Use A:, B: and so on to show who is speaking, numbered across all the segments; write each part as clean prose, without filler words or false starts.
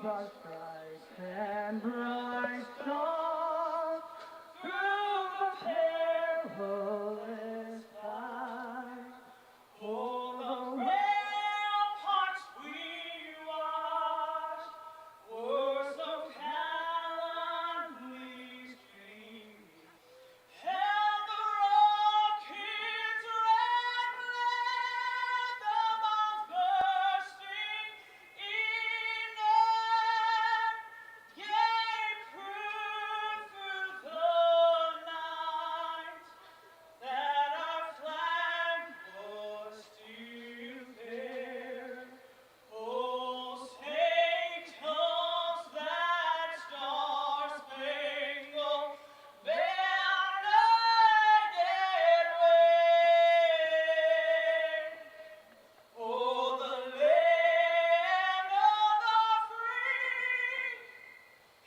A: our stripes and bright stars through the perilous fight. Oh, the ramparts we watched were so gallantly streaming, held the rocket's red glare, the bombs bursting in air, gave proof through the night that our flag was still there. Oh, take us that star-spangled banner yet wave. Oh, the land of the free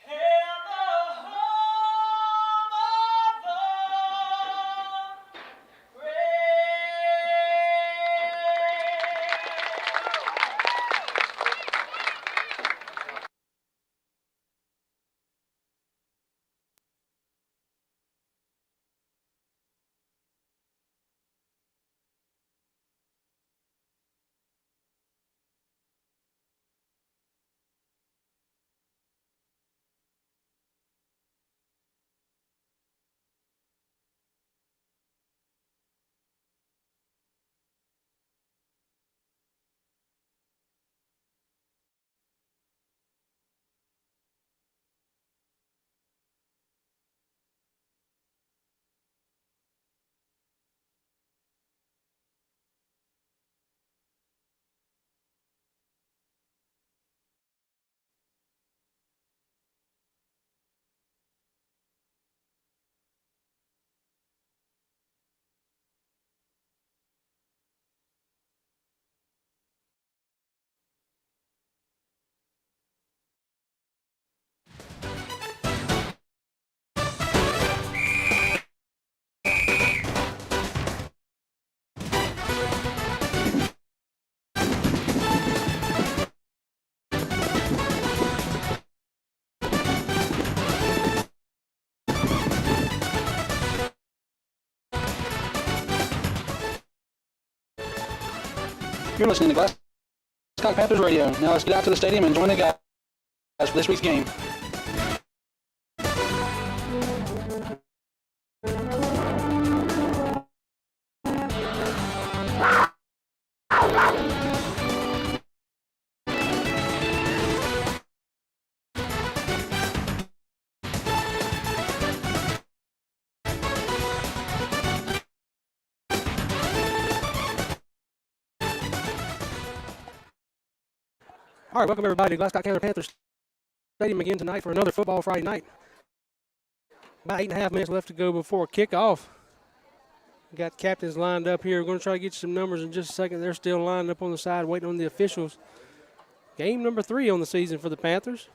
A: and the home of the
B: You're listening to Glascock Panthers Radio. Now let's get out to the stadium and join the guys for this week's game. All right, welcome everybody to Glascock Panthers Stadium again tonight for another football Friday night. About 8.5 minutes left to go before kickoff. We got captains lined up here. We're going to try to get you some numbers in just a second. They're still lined up on the side waiting on the officials. Game number 3 on the season for the Panthers.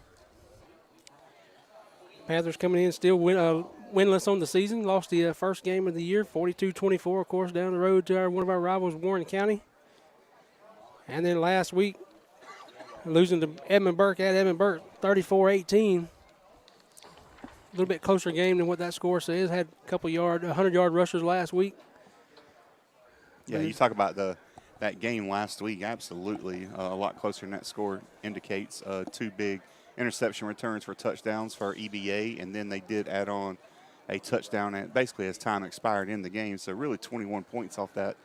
B: Panthers coming in still winless on the season. Lost the first game of the year, 42-24, of course, down the road to one of our rivals, Warren County. And then last week, losing to Edmund Burke at Edmund Burke, 34-18. A little bit closer game than what that score says. Had a couple 100-yard rushers last week.
C: Yeah, you talk about that game last week. Absolutely, a lot closer than that score indicates. 2 big interception returns for touchdowns for EBA, and then they did add on a touchdown basically as time expired in the game. So really 21 points off that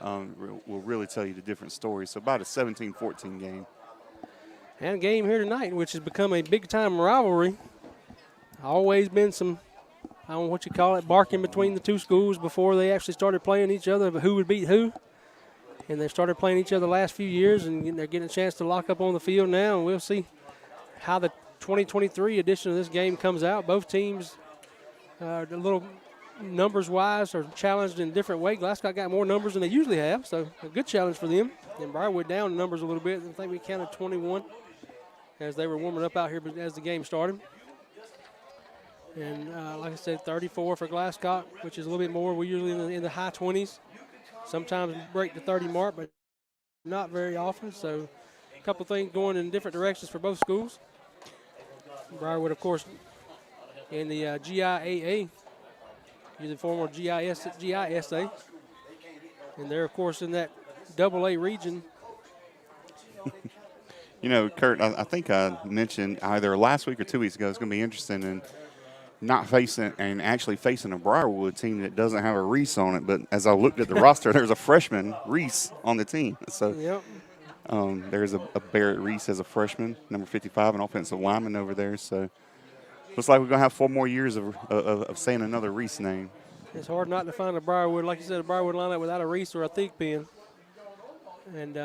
C: will really tell you the different story. So about a 17-14 game.
B: And a game here tonight, which has become a big-time rivalry. Always been some, I don't know what you call it, barking between the two schools before they actually started playing each other, but who would beat who. And they've started playing each other the last few years, and they're getting a chance to lock up on the field now. And we'll see how the 2023 edition of this game comes out. Both teams, a little numbers-wise, are challenged in a different way. Glascock got more numbers than they usually have, so a good challenge for them. And Briarwood down in numbers a little bit. I think we counted 21 as they were warming up out here as the game started. And like I said, 34 for Glascock, which is a little bit more. We're usually in the high 20s. Sometimes break the 30 mark, but not very often. So a couple things going in different directions for both schools. Briarwood, of course, in the GIAA, the former GISA. And they're, of course, in that AA region.
C: You know, Kurt, I think I mentioned either last week or 2 weeks ago, it's going to be interesting in not facing and actually facing a Briarwood team that doesn't have a Reese on it. But as I looked at the roster, there's a freshman, Reese, on the team. So
B: Yep.
C: there's a Barrett Reese as a freshman, number 55, an offensive lineman over there. So looks like we're going to have 4 more years of saying another Reese name.
B: It's hard not to find a Briarwood, like you said, a Briarwood lineup without a Reese or a thick pin. And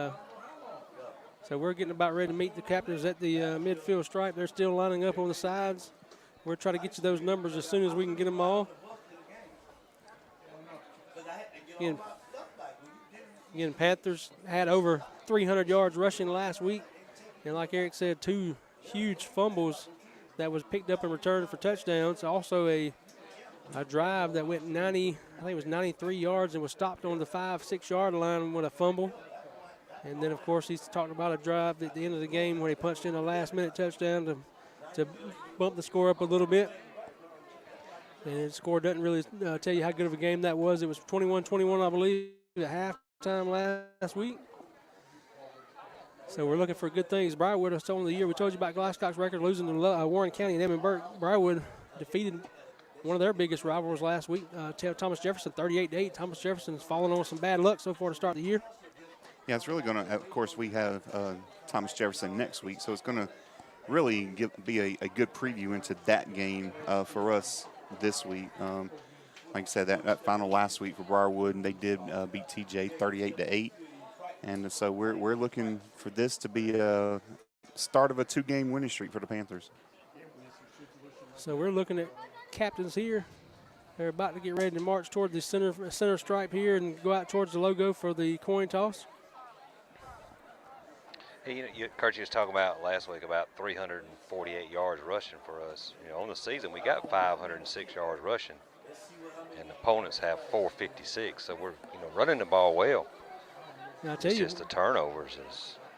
B: so we're getting about ready to meet the captains at the midfield stripe. They're still lining up on the sides. We'll try to get you those numbers as soon as we can get them all. Again, Panthers had over 300 yards rushing last week. And like Eric said, 2 huge fumbles that was picked up and returned for touchdowns. Also a drive that went 90, I think it was 93 yards and was stopped on the 5-6 yard line with a fumble. And then, of course, he's talking about a drive at the end of the game when he punched in a last-minute touchdown to bump the score up a little bit. And the score doesn't really tell you how good of a game that was. It was 21-21, I believe, at halftime last week. So we're looking for good things. Briarwood was told in the year. We told you about Glascock's record losing to Warren County and Emmett Burke. Briarwood defeated one of their biggest rivals last week, Thomas Jefferson, 38-8. Thomas Jefferson's fallen on some bad luck so far to start the year.
C: Yeah, it's really going to, of course, we have Thomas Jefferson next week, so it's going to really be a good preview into that game for us this week. Like I said, that final last week for Briarwood, and they did beat TJ 38-8. And so we're looking for this to be a start of a 2-game winning streak for the Panthers.
B: So we're looking at captains here. They're about to get ready to march toward the center stripe here and go out towards the logo for the coin toss.
D: Hey, Kurt, you was talking about last week about 348 yards rushing for us. On the season we got 506 yards rushing, and opponents have 456. So we're running the ball well. It's just the turnovers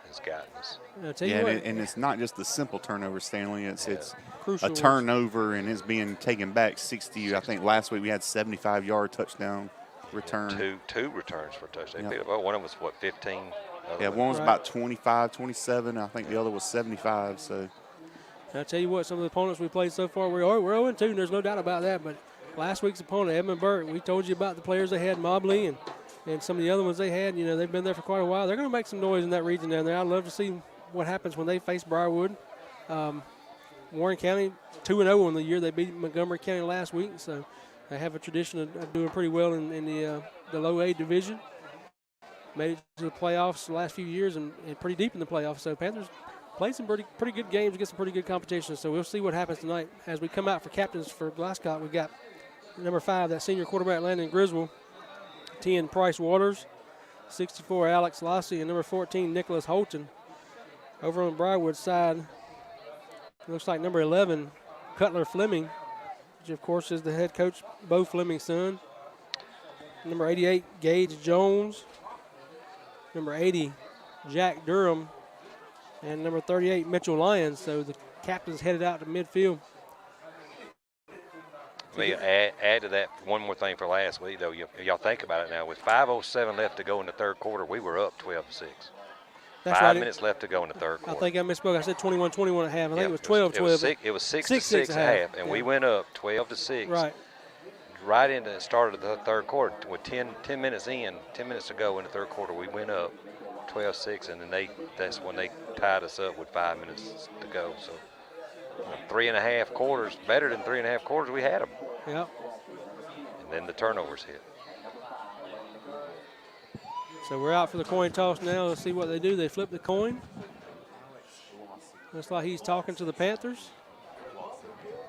D: has gotten us.
B: I'll tell you what.
C: And it's not just the simple turnover, Stanley. It's
B: Crucial
C: a turnover and it's being taken back 60. I think last week we had 75-yard touchdown return.
D: Two returns for a touchdown.
C: Yep.
D: One of them was, 15?
C: Yeah, one was about 25, 27. I think the other was 75. So
B: I'll tell you what, some of the opponents we played so far, we're 0-2, and there's no doubt about that. But last week's opponent, Edmund Burke, we told you about the players they had, Mobley, and some of the other ones they had. They've been there for quite a while. They're going to make some noise in that region down there. I'd love to see what happens when they face Briarwood. Warren County, 2-0 on the year. They beat Montgomery County last week, so they have a tradition of doing pretty well in the low A division. Made it to the playoffs the last few years and pretty deep in the playoffs. So Panthers played some pretty good games against some pretty good competition. So we'll see what happens tonight. As we come out for captains for Glascock, we've got number 5, that senior quarterback, Landon Griswold, 10, Price Waters, 64, Alex Lassie, and number 14, Nicholas Holton. Over on Briarwood side, it looks like number 11, Cutler Fleming, which of course is the head coach, Bo Fleming's son. Number 88, Gage Jones. Number 80, Jack Durham. And number 38, Mitchell Lyons. So the captain's headed out to midfield.
D: Add to that one more thing for last week, though. Y'all think about it now. With 5:07 left to go in the third quarter, we were up 12-6.
B: That's
D: 5 minutes left to go in the third quarter.
B: I think I misspoke. I said 21-21 at half. I think it was 12-12.
D: It was 6-6 at half, and we went up 12-6.
B: Right.
D: Right into the start of the third quarter, with 10 minutes to go in the third quarter, we went up 12-6, and then that's when they tied us up with 5 minutes to go. So 3.5 quarters, better than 3.5 quarters, we had them.
B: Yep.
D: And then the turnovers hit.
B: So we're out for the coin toss now. Let's see what they do. They flip the coin. Looks like he's talking to the Panthers.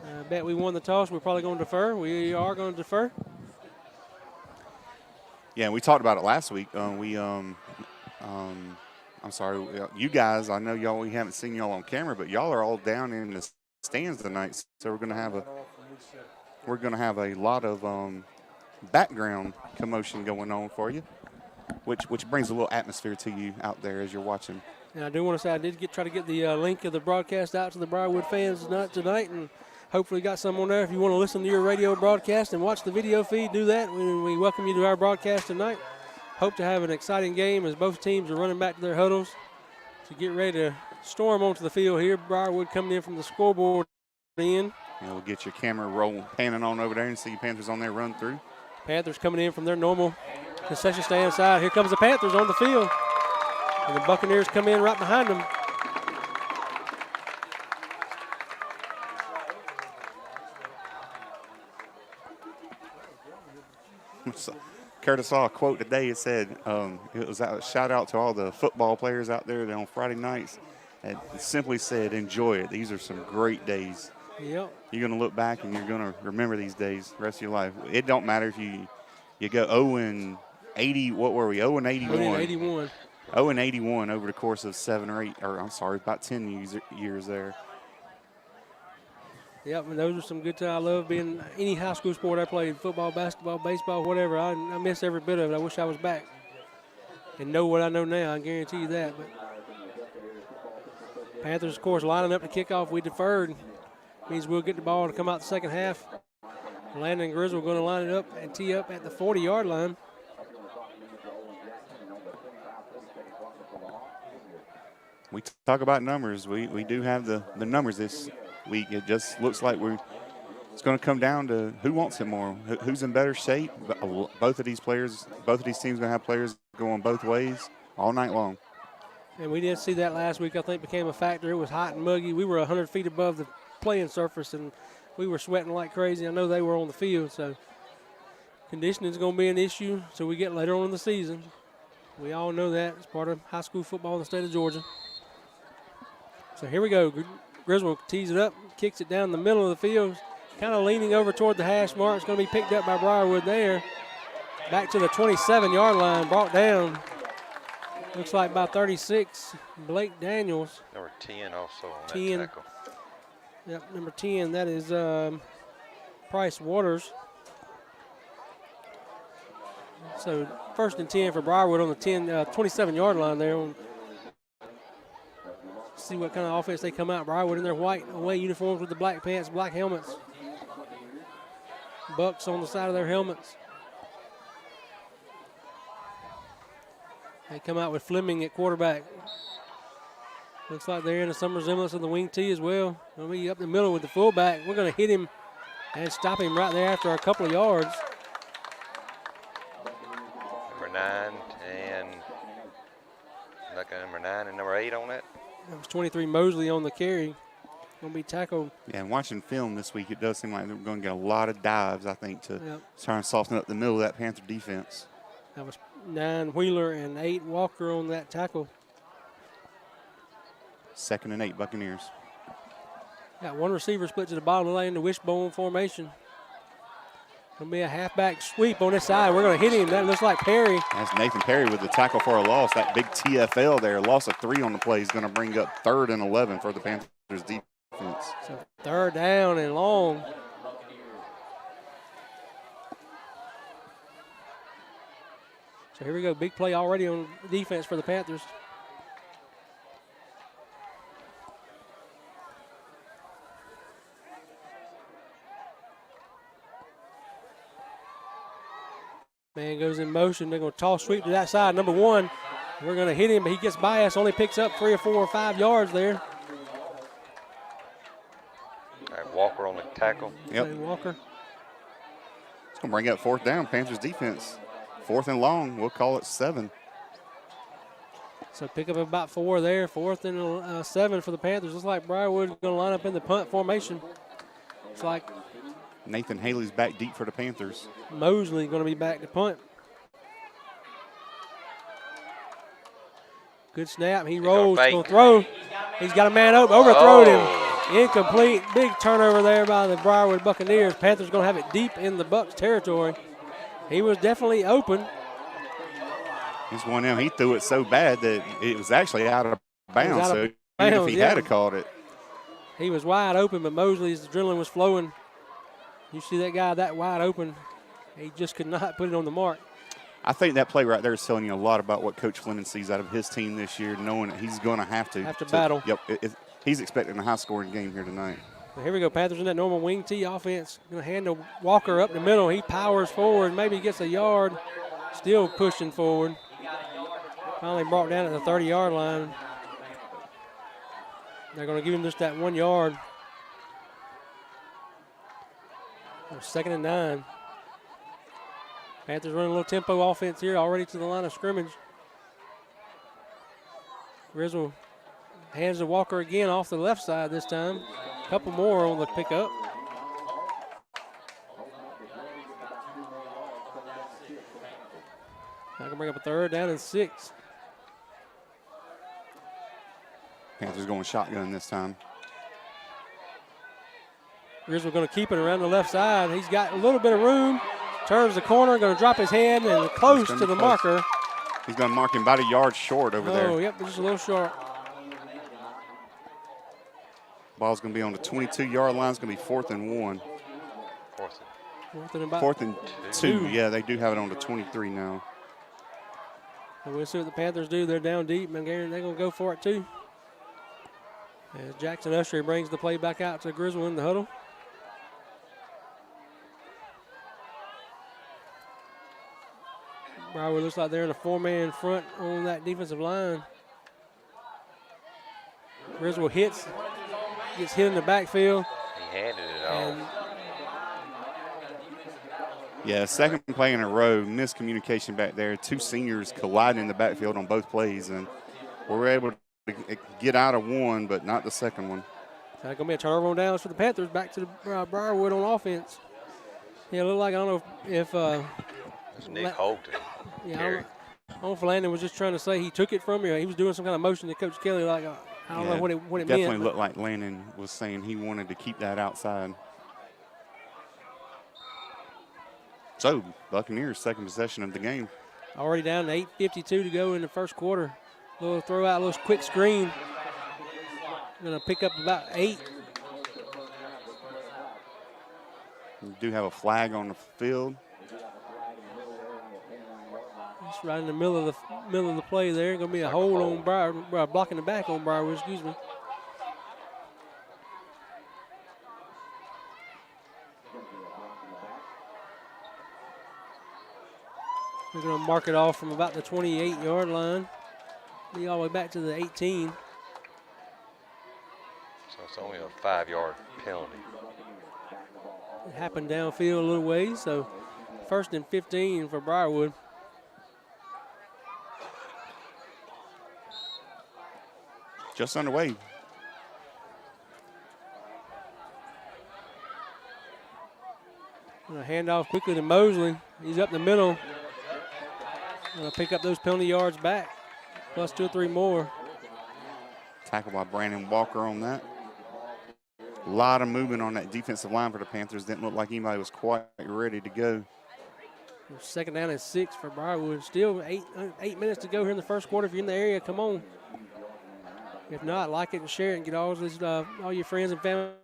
B: I bet we won the toss. We're probably going to defer. We are going to defer.
C: yeah, we talked about it last week. I'm sorry, you guys. I know y'all. We haven't seen y'all on camera, but y'all are all down in the stands tonight. So we're going to have a lot of background commotion going on for you, which brings a little atmosphere to you out there as you're watching
B: And I do want to say I did try to get the link of the broadcast out to the Briarwood fans tonight, and hopefully got some on there. If you want to listen to your radio broadcast and watch the video feed, do that. We welcome you to our broadcast tonight. Hope to have an exciting game as both teams are running back to their huddles to get ready to storm onto the field here. Briarwood coming in from the scoreboard in.
C: And we'll get your camera roll panning on over there and see Panthers on there run through.
B: Panthers coming in from their normal concession stand side. Here comes the Panthers on the field. And the Buccaneers come in right behind them.
C: Curtis saw a quote today. It said, it was a shout out to all the football players out there that on Friday nights. It simply said, enjoy it. These are some great days.
B: Yep.
C: You're going to look back and you're going to remember these days the rest of your life. It don't matter if you go 0-80, what were we, 0-81?
B: 81.
C: 0-81 over the course of about 10 years there.
B: Yep, and those are some good times. I love being any high school sport I played, football, basketball, baseball, whatever. I miss every bit of it. I wish I was back and know what I know now. I guarantee you that. But Panthers, of course, lining up to kick off. We deferred. Means we'll get the ball to come out the second half. Landon and Grizzle going to line it up and tee up at the 40-yard line.
C: We talk about numbers. We do have the numbers this week. It just looks like it's going to come down to who wants it more, who's in better shape. Both of these teams going to have players going both ways all night long.
B: And we did see that last week, I think, became a factor. It was hot and muggy. We were 100 feet above the playing surface, and we were sweating like crazy. I know they were on the field, so conditioning is going to be an issue so we get later on in the season. We all know that. It's part of high school football in the state of Georgia. So here we go. Griswold tees it up, kicks it down the middle of the field, kind of leaning over toward the hash mark. It's going to be picked up by Briarwood there. Back to the 27-yard line, brought down. Looks like by 36, Blake Daniels.
D: Number 10 also on
B: 10.
D: that tackle.
B: Yep, number 10, that is Price Waters. So 1st and 10 for Briarwood on the 27-yard line there. See what kind of offense they come out. Briarwood in their white away uniforms with the black pants, black helmets. Bucks on the side of their helmets. They come out with Fleming at quarterback. Looks like they're in some resemblance of the wing tee as well. Going to be up the middle with the fullback. We're going to hit him and stop him right there after a couple of yards.
D: Number 9 and number 9 and number 8 on that.
B: That was 23 Mosley on the carry. Going to be tackled.
C: Yeah, and watching film this week, it does seem like they're going to get a lot of dives, I think, to try and soften up the middle of that Panther defense.
B: That was 9 Wheeler and 8 Walker on that tackle.
C: 2nd and 8 Buccaneers.
B: Got one receiver split to the bottom of the lane, the wishbone formation. Going to be a halfback sweep on this side. We're going to hit him. That looks like Perry.
C: That's Nathan Perry with the tackle for a loss. That big TFL there, loss of 3 on the play, is going to bring up 3rd and 11 for the Panthers defense.
B: So 3rd down and long. So here we go. Big play already on defense for the Panthers. Man goes in motion. They're going to toss sweep to that side. Number 1. We're going to hit him, but he gets by us. Only picks up 3 or 4 or 5 yards there.
D: All right, Walker on the tackle.
C: Yep.
B: Walker.
C: It's going to bring up 4th down, Panthers defense. 4th and long. We'll call it 7.
B: So pick up about 4 there. 4th and 7 for the Panthers. Looks like Briarwood going to line up in the punt formation. It's like
C: Nathan Haley's back deep for the Panthers.
B: Mosley going to be back to punt. Good snap. He rolls. Going to throw. He's got a man open. Overthrowed him. Incomplete. Big turnover there by the Briarwood Buccaneers. Panthers going to have it deep in the Bucs territory. He was definitely open.
C: He's one of them. He threw it so bad that it was actually out of bounds. So even if he had caught it.
B: He was wide open, but Mosley's adrenaline was flowing. You see that guy that wide open, he just could not put it on the mark.
C: I think that play right there is telling you a lot about what Coach Fleming sees out of his team this year, knowing that he's going to have to
B: battle.
C: Yep, he's expecting a high-scoring game here tonight.
B: Well, here we go. Panthers in that normal wing tee offense. Going to hand to Walker up the middle. He powers forward, maybe gets a yard. Still pushing forward. Finally brought down at the 30-yard line. They're going to give him just that 1 yard. 2nd and 9. Panthers running a little tempo offense here already to the line of scrimmage. Griswold hands to Walker again off the left side this time. A couple more on the pickup. I can bring up a 3rd down and 6.
C: Panthers going shotgun this time.
B: Griswold going to keep it around the left side. He's got a little bit of room. Turns the corner, going to drop his head and close to the marker.
C: He's going to mark him about a yard short over there.
B: Oh, yep, just a little short.
C: Ball's going to be on the 22-yard line. It's going to be 4th and 1. Fourth and two. Yeah, they do have it on the 23 now.
B: And we'll see what the Panthers do. They're down deep, and they're going to go for it too. As Jackson Usher brings the play back out to Griswold in the huddle. Briarwood looks like they're in a 4-man front on that defensive line. Griswold gets hit in the backfield.
D: He handed it off.
C: Yeah, second play in a row, miscommunication back there. 2 seniors colliding in the backfield on both plays, and we were able to get out of one, but not the second one.
B: It's going to be a turnover on downs for the Panthers. Back to the Briarwood on offense. Yeah, it looked like, I don't know if
D: Nick Holton.
B: Yeah, I don't know if Landon was just trying to say he took it from you. He was doing some kind of motion to Coach Kelly, like I don't know what it meant.
C: Definitely looked like Landon was saying he wanted to keep that outside. So, Buccaneers, second possession of the game.
B: Already down to 8:52 to go in the first quarter. Little throw out, little quick screen. Going to pick up about 8.
C: We do have a flag on the field.
B: Just right in the middle of the play there. Going to be a hold on Briarwood, blocking the back on Briarwood, excuse me. We're going to mark it off from about the 28-yard line. Be all the way back to the 18.
D: So it's only a 5-yard penalty.
B: It happened downfield a little ways, so 1st and 15 for Briarwood.
C: Just underway.
B: Gonna hand off quickly to Mosley. He's up the middle. Gonna pick up those penalty yards back, plus 2 or 3 more.
C: Tackled by Brandon Walker on that. A lot of movement on that defensive line for the Panthers. Didn't look like anybody was quite ready to go.
B: 2nd down and 6 for Briarwood. Still 8 minutes to go here in the first quarter. If you're in the area, come on. If not, like it and share it and get all your friends and family.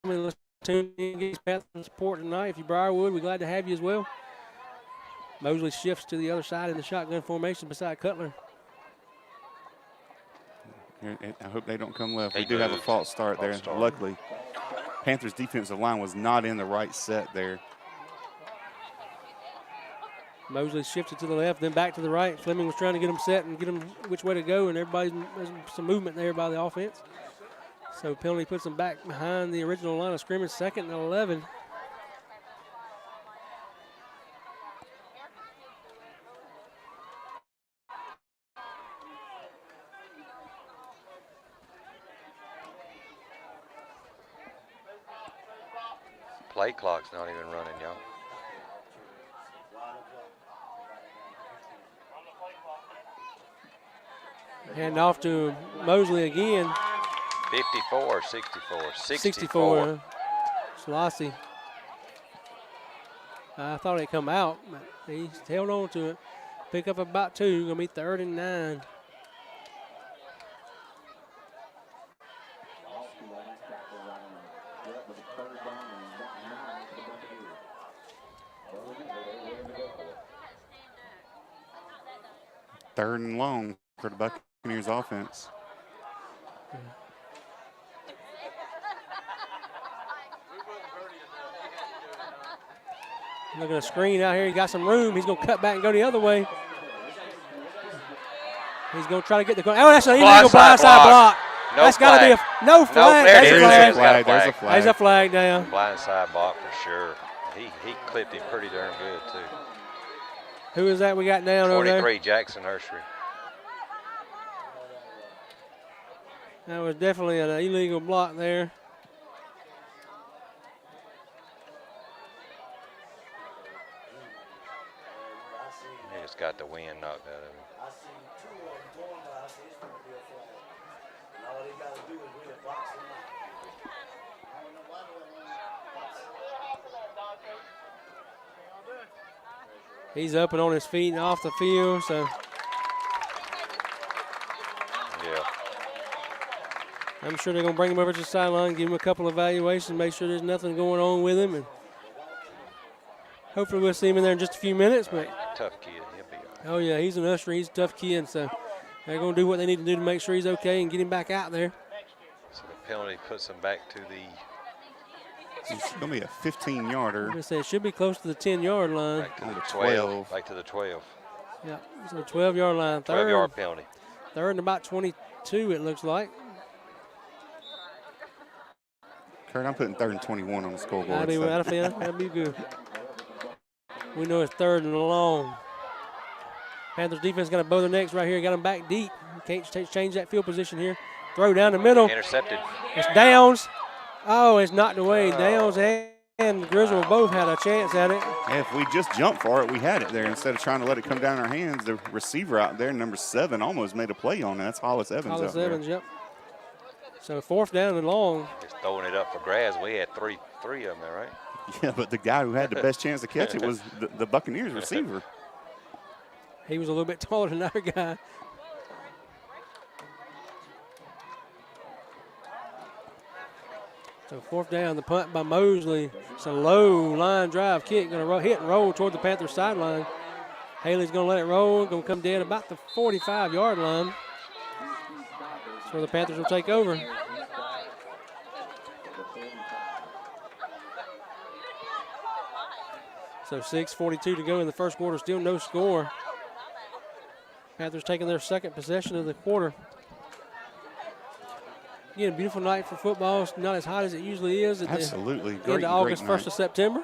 B: Let's tune in and get Panthers support tonight. If you're Briarwood, we're glad to have you as well. Mosley shifts to the other side in the shotgun formation beside Cutler.
C: I hope they don't come left. We do have a false start there. Luckily, Panthers' defensive line was not in the right set there.
B: Mosley shifted to the left, then back to the right. Fleming was trying to get him set and get him which way to go, and there's some movement there by the offense. So penalty puts them back behind the original line of scrimmage, 2nd and 11.
D: Play clock's not even running, y'all.
B: Hand off to Mosley again.
D: 54, 64,
B: 64. Selassie. I thought he'd come out, but he held on to it. Pick up about 2. Going to be 3rd and 9.
C: 3rd and long for the Buccaneers offense.
B: Look at a screen out here. He got some room. He's going to cut back and go the other way. He's going to try to get the. Oh, that's an illegal blindside block.
D: No
B: that's got to be a no flag.
D: There
B: That's
D: it
B: a
D: is.
B: flag.
C: There's a flag.
B: There's a flag down.
D: Blindside block for sure. He clipped him pretty darn good too.
B: Who is that we got down over there?
D: 23, Jackson Nursery.
B: That was definitely an illegal block there.
D: He just got the wind knocked out of him.
E: I seen 2 of them going by. I said, it's going to be a flag. And all they got to do is really box them out.
B: He's up and on his feet and off the field, so
D: Yeah.
B: I'm sure they're going to bring him over to the sideline, give him a couple of evaluations, make sure there's nothing going on with him, and hopefully we'll see him in there in just a few minutes. But
D: Tough kid. He'll be all right.
B: oh yeah, he's an usher. He's a tough kid, so they're going to do what they need to do to make sure he's okay and get him back out there.
D: So the penalty puts him back to the
C: It's going to be a 15-yarder.
B: I'm going to say it should be close to the 10-yard line.
D: back to the
C: 12.
D: 12. Back to the 12.
B: Yeah, so the 12-yard line.
D: 12-yard penalty.
B: Third and about 22, it looks like.
C: Kurt, I'm putting 3rd and 21 on the scoreboard.
B: That'd be good. We know it's 3rd and long. Panthers defense got a bow their necks right here. Got them back deep. Can't change that field position here. Throw down the middle.
D: Intercepted.
B: It's Downs. Oh, it's knocked away. Downs and Grizzle both had a chance at it.
C: Yeah, if we just jumped for it, we had it there. Instead of trying to let it come down our hands, the receiver out there, number 7, almost made a play on it. That's Hollis Evans
B: Hollis
C: out there.
B: Evans, yep. So 4th down and long.
D: Just throwing it up for grabs. We had three of them there, right?
C: Yeah, but the guy who had the best chance to catch it was the Buccaneers receiver.
B: He was a little bit taller than our guy. So 4th down, the punt by Mosley. It's a low line drive kick, going to hit and roll toward the Panthers sideline. Haley's going to let it roll, going to come dead about the 45-yard line. That's where the Panthers will take over. So 6:42 to go in the first quarter, still no score. Panthers taking their 2nd possession of the quarter. Again, a beautiful night for football. It's not as hot as it usually is at
C: Absolutely.
B: the end of August, 1st of September.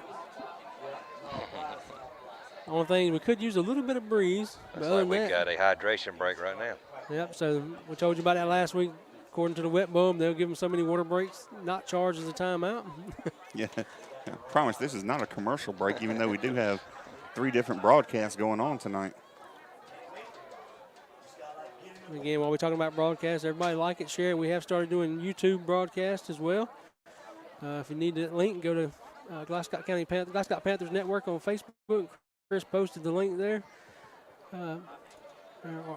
B: Only thing, we could use a little bit of breeze.
D: Looks like we've got a hydration break right now.
B: Yep, so we told you about that last week. According to the wet boom, they'll give them so many water breaks, not charged as a timeout.
C: Yeah. I promise this is not a commercial break, even though we do have 3 different broadcasts going on tonight.
B: Again, while we're talking about broadcasts, everybody like it, share it. We have started doing YouTube broadcasts as well. If you need the link, go to Glascock Panthers Network on Facebook. Chris posted the link there.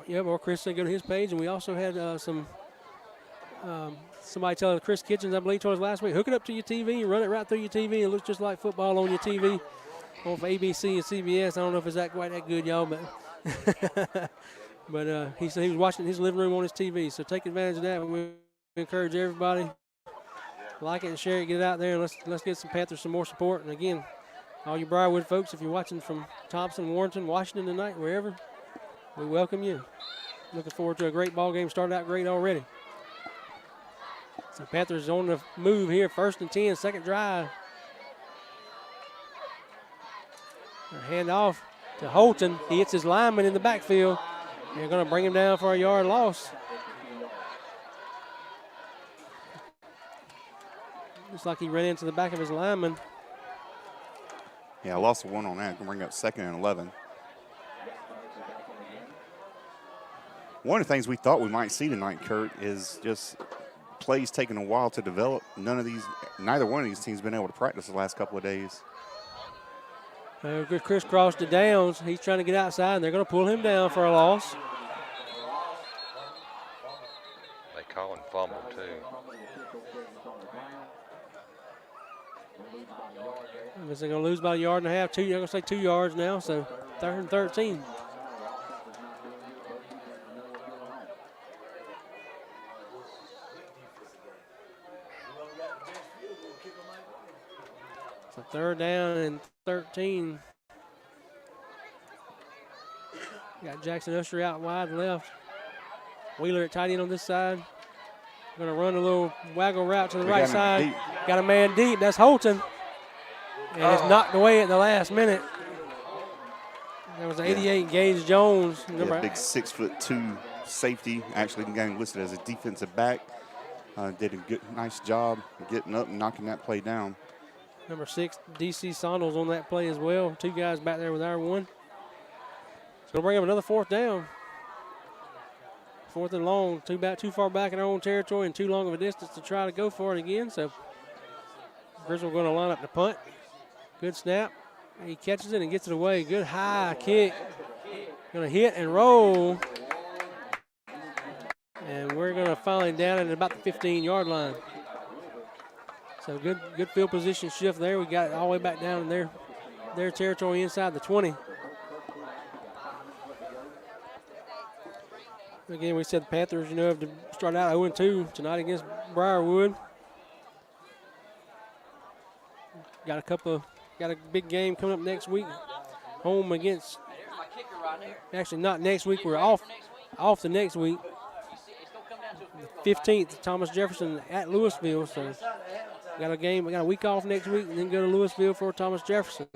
B: Or Chris said go to his page. And we also had somebody telling Chris Kitchens, I believe, told us last week, hook it up to your TV and run it right through your TV. It looks just like football on your TV on ABC and CBS. I don't know if it's quite that good, y'all, but but he said he was watching his living room on his TV. So take advantage of that. We encourage everybody, like it and share it, get it out there, and let's get some Panthers some more support. And again, all you Briarwood folks, if you're watching from Thompson, Warrenton, Washington tonight, wherever, we welcome you. Looking forward to a great ball game. Started out great already. So Panthers on the move here, 1st and 10, 2nd drive. A handoff to Holton. He hits his lineman in the backfield. They're going to bring him down for a yard loss. Looks like he ran into the back of his lineman.
C: Yeah, I lost 1 on that. Going to bring up 2nd and 11. One of the things we thought we might see tonight, Kurt, is just plays taking a while to develop. Neither one of these teams been able to practice the last couple of days.
B: Good crisscross to Downs. He's trying to get outside, and they're going to pull him down for a loss.
D: They call him fumble, too.
B: I guess they're going to lose about a yard and a half. They're going to say 2 yards now, so 3rd and 13. So 3rd down and 13. Got Jackson Usher out wide left. Wheeler at tight end on this side. Going to run a little waggle route to the right side. Got a man deep. That's Holton. And it's knocked away at the last minute. That was 88 Gage Jones.
C: Big 6'2" safety, actually getting listed as a defensive back. Did a nice job getting up and knocking that play down.
B: Number 6, DC Sondels on that play as well. 2 guys back there with our 1. It's going to bring up another 4th down. 4th and long, too far back in our own territory and too long of a distance to try to go for it again. So Griswold going to line up the punt. Good snap. He catches it and gets it away. Good high kick. Going to hit and roll. And we're going to finally down at about the 15-yard line. So good field position shift there. We got it all the way back down in their territory inside the 20. Again, we said the Panthers, have to start out 0-2 tonight against Briarwood. Got a big game coming up next week. Home against, actually not next week, we're off the next week. The 15th, Thomas Jefferson at Louisville. So we got a week off next week and then go to Louisville for Thomas Jefferson.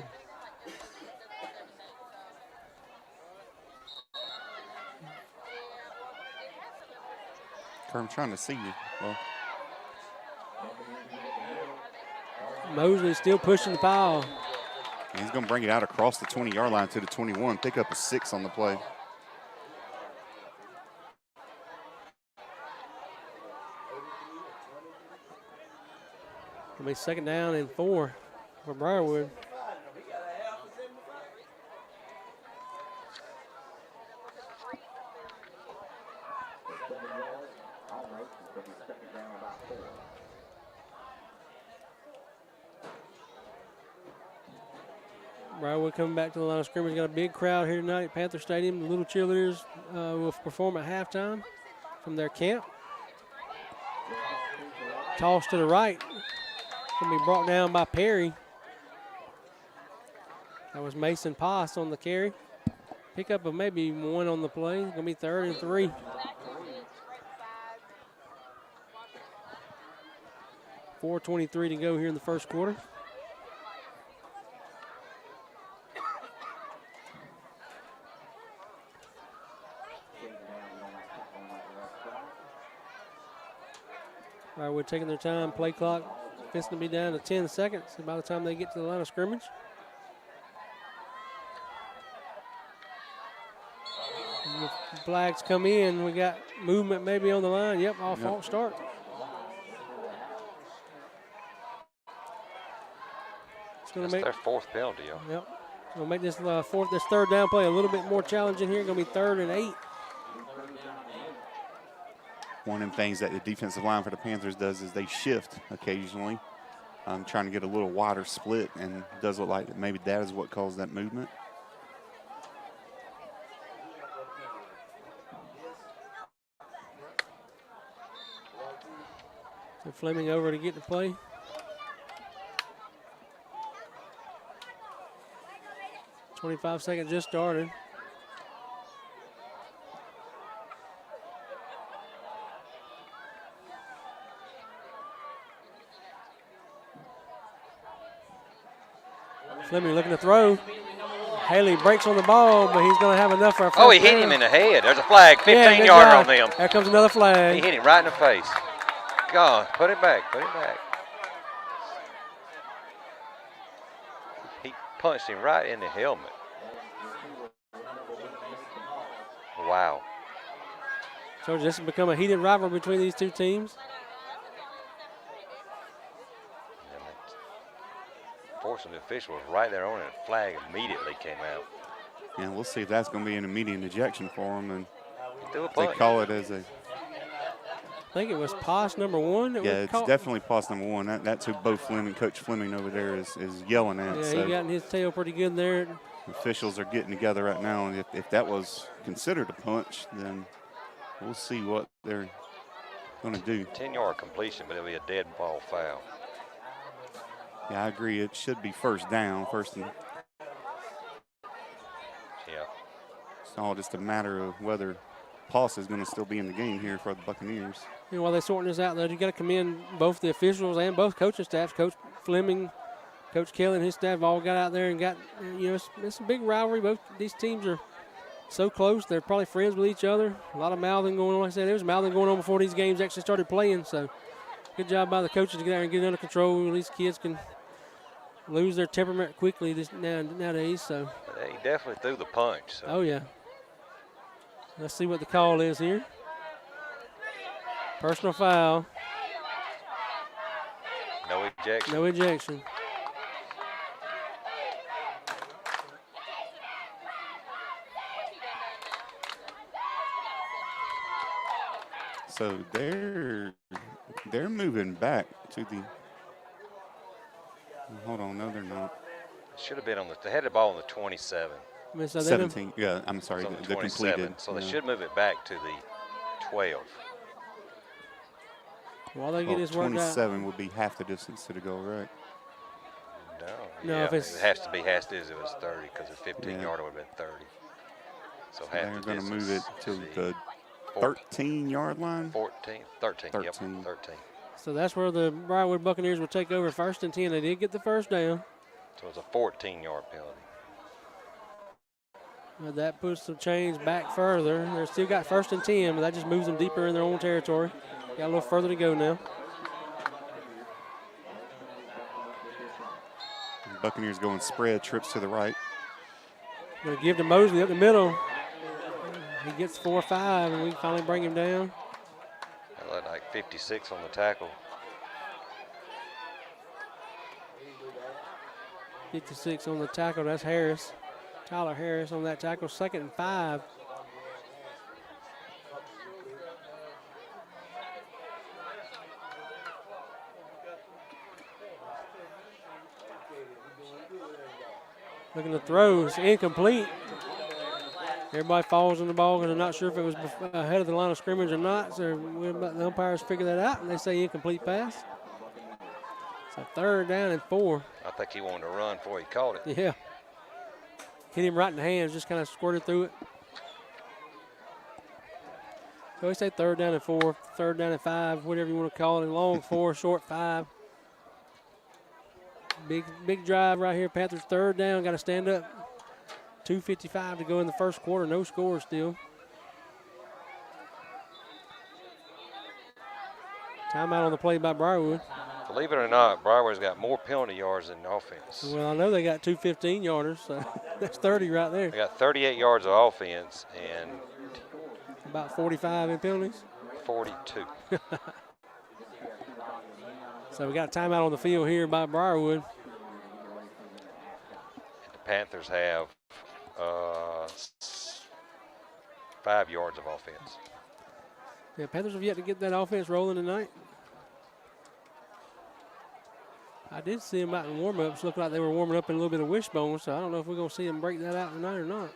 C: I'm trying to see you. Well,
B: Mosley still pushing the pile.
C: and he's going to bring it out across the 20-yard line to the 21. Pick up a 6 on the play.
B: It'll be 2nd down and 4 for Briarwood. Briarwood coming back to the line of scrimmage. Got a big crowd here tonight at Panther Stadium. The little cheerleaders will perform at halftime from their camp. Toss to the right. Going to be brought down by Perry. That was Mason Poss on the carry. Pickup of maybe 1 on the play. Going to be 3rd and 3. .4:23 to go here in the first quarter. Briarwood taking their time. Play clock fixing to be down to 10 seconds by the time they get to the line of scrimmage. And the flags come in. We got movement maybe on the line. Yep, false start. It's going to make
D: their 4th penalty, y'all.
B: Yep. Going to make this 3rd down play a little bit more challenging here. Going to be 3rd and 8.
C: One of the things that the defensive line for the Panthers does is they shift occasionally, trying to get a little wider split, and it does look like maybe that is what caused that movement.
B: So Fleming over to get the play. .25 seconds just started. Fleming looking to throw. Haley breaks on the ball, but he's going to have enough for a first
D: Oh, he hit him in the head. There's a flag, 15-yarder on them.
B: There comes another flag.
D: He hit him right in the face. God, put it back, put it back. He punched him right in the helmet. Wow.
B: So this has become a heated rivalry between these two teams.
D: Fortunately, the official was right there on it. The flag immediately came out.
C: Yeah, we'll see if that's going to be an immediate ejection for him, and
D: They
C: call it as a.
B: I think it was Poss number 1.
C: Yeah, it's definitely Poss number 1. That's who Coach Fleming over there is yelling at.
B: Yeah,
C: so
B: he got in his tail pretty good there.
C: officials are getting together right now, and if that was considered a punch, then we'll see what they're going to do.
D: 10-yard completion, but it'll be a dead ball foul.
C: Yeah, I agree. It should be first down, first and
D: Yeah.
C: it's all just a matter of whether Poss is going to still be in the game here for the Buccaneers.
B: You know, while they're sorting this out, though, you got to commend both the officials and both coaching staffs. Coach Fleming, Coach Kelly, and his staff all got out there and got, you know, it's a big rivalry. Both these teams are so close. They're probably friends with each other. A lot of mouthing going on. Like I said, there was mouthing going on before these games actually started playing. So good job by the coaches to get out and get it under control. These kids can lose their temperament quickly nowadays. So.
D: Yeah, he definitely threw the punch. So.
B: Oh, yeah. Let's see what the call is here. Personal foul.
D: No ejection.
B: No ejection.
C: So they're moving back to the. Hold on, no, they're not.
D: Should have been on the. They had the ball on the 27.
B: I mean, so
C: 17. Yeah, I'm sorry,
D: It's on
C: the
D: 27,
C: completed.
D: so they should move it back to the 12.
B: while they get this worked out.
C: 27 would be half the distance to the goal, right?
D: No,
B: No,
D: yeah,
B: if it's-
D: it has to be. It was 30 because the 15-yarder would have been 30. So half
C: They're
D: the
C: going to move it
D: distance
C: to
D: is
C: the 13-yard line.
D: 13. Yep,
C: 13.
D: 13.
B: So that's where the Briarwood Buccaneers will take over 1st and 10. They did get the first down.
D: So it's a 14-yard penalty.
B: But that puts the chains back further. They're still got 1st and 10, but that just moves them deeper in their own territory. Got a little further to go now.
C: Buccaneers going spread, trips to the right.
B: Going to give to Mosley up the middle. He gets 4 or 5, and we finally bring him down.
D: I like 56 on the tackle.
B: 56 on the tackle. That's Harris. Tyler Harris on that tackle. 2nd and 5. Looking to throw. It's incomplete. Everybody falls on the ball because they're not sure if it was ahead of the line of scrimmage or not. So we'll let the umpires figure that out, and they say incomplete pass. So 3rd down and 4.
D: I think he wanted to run before he caught it.
B: Yeah. Hit him right in the hands, just kind of squirted through it. So we say 3rd down and 4, 3rd down and 5, whatever you want to call it. Long 4, short 5. Big drive right here. Panthers 3rd down, got to stand up. 2:55 to go in the first quarter. No score still. Timeout on the play by Briarwood.
D: Believe it or not, Briarwood's got more penalty yards than offense.
B: Well, I know they got 2 15-yarders, so that's 30 right there.
D: They got 38 yards of offense and
B: About 45 in penalties.
D: 42.
B: So we got a timeout on the field here by Briarwood.
D: The Panthers have 5 yards of offense.
B: Yeah, Panthers have yet to get that offense rolling tonight. I did see them out in warm-ups. Looked like they were warming up in a little bit of wishbone, so I don't know if we're going to see them break that out tonight or not.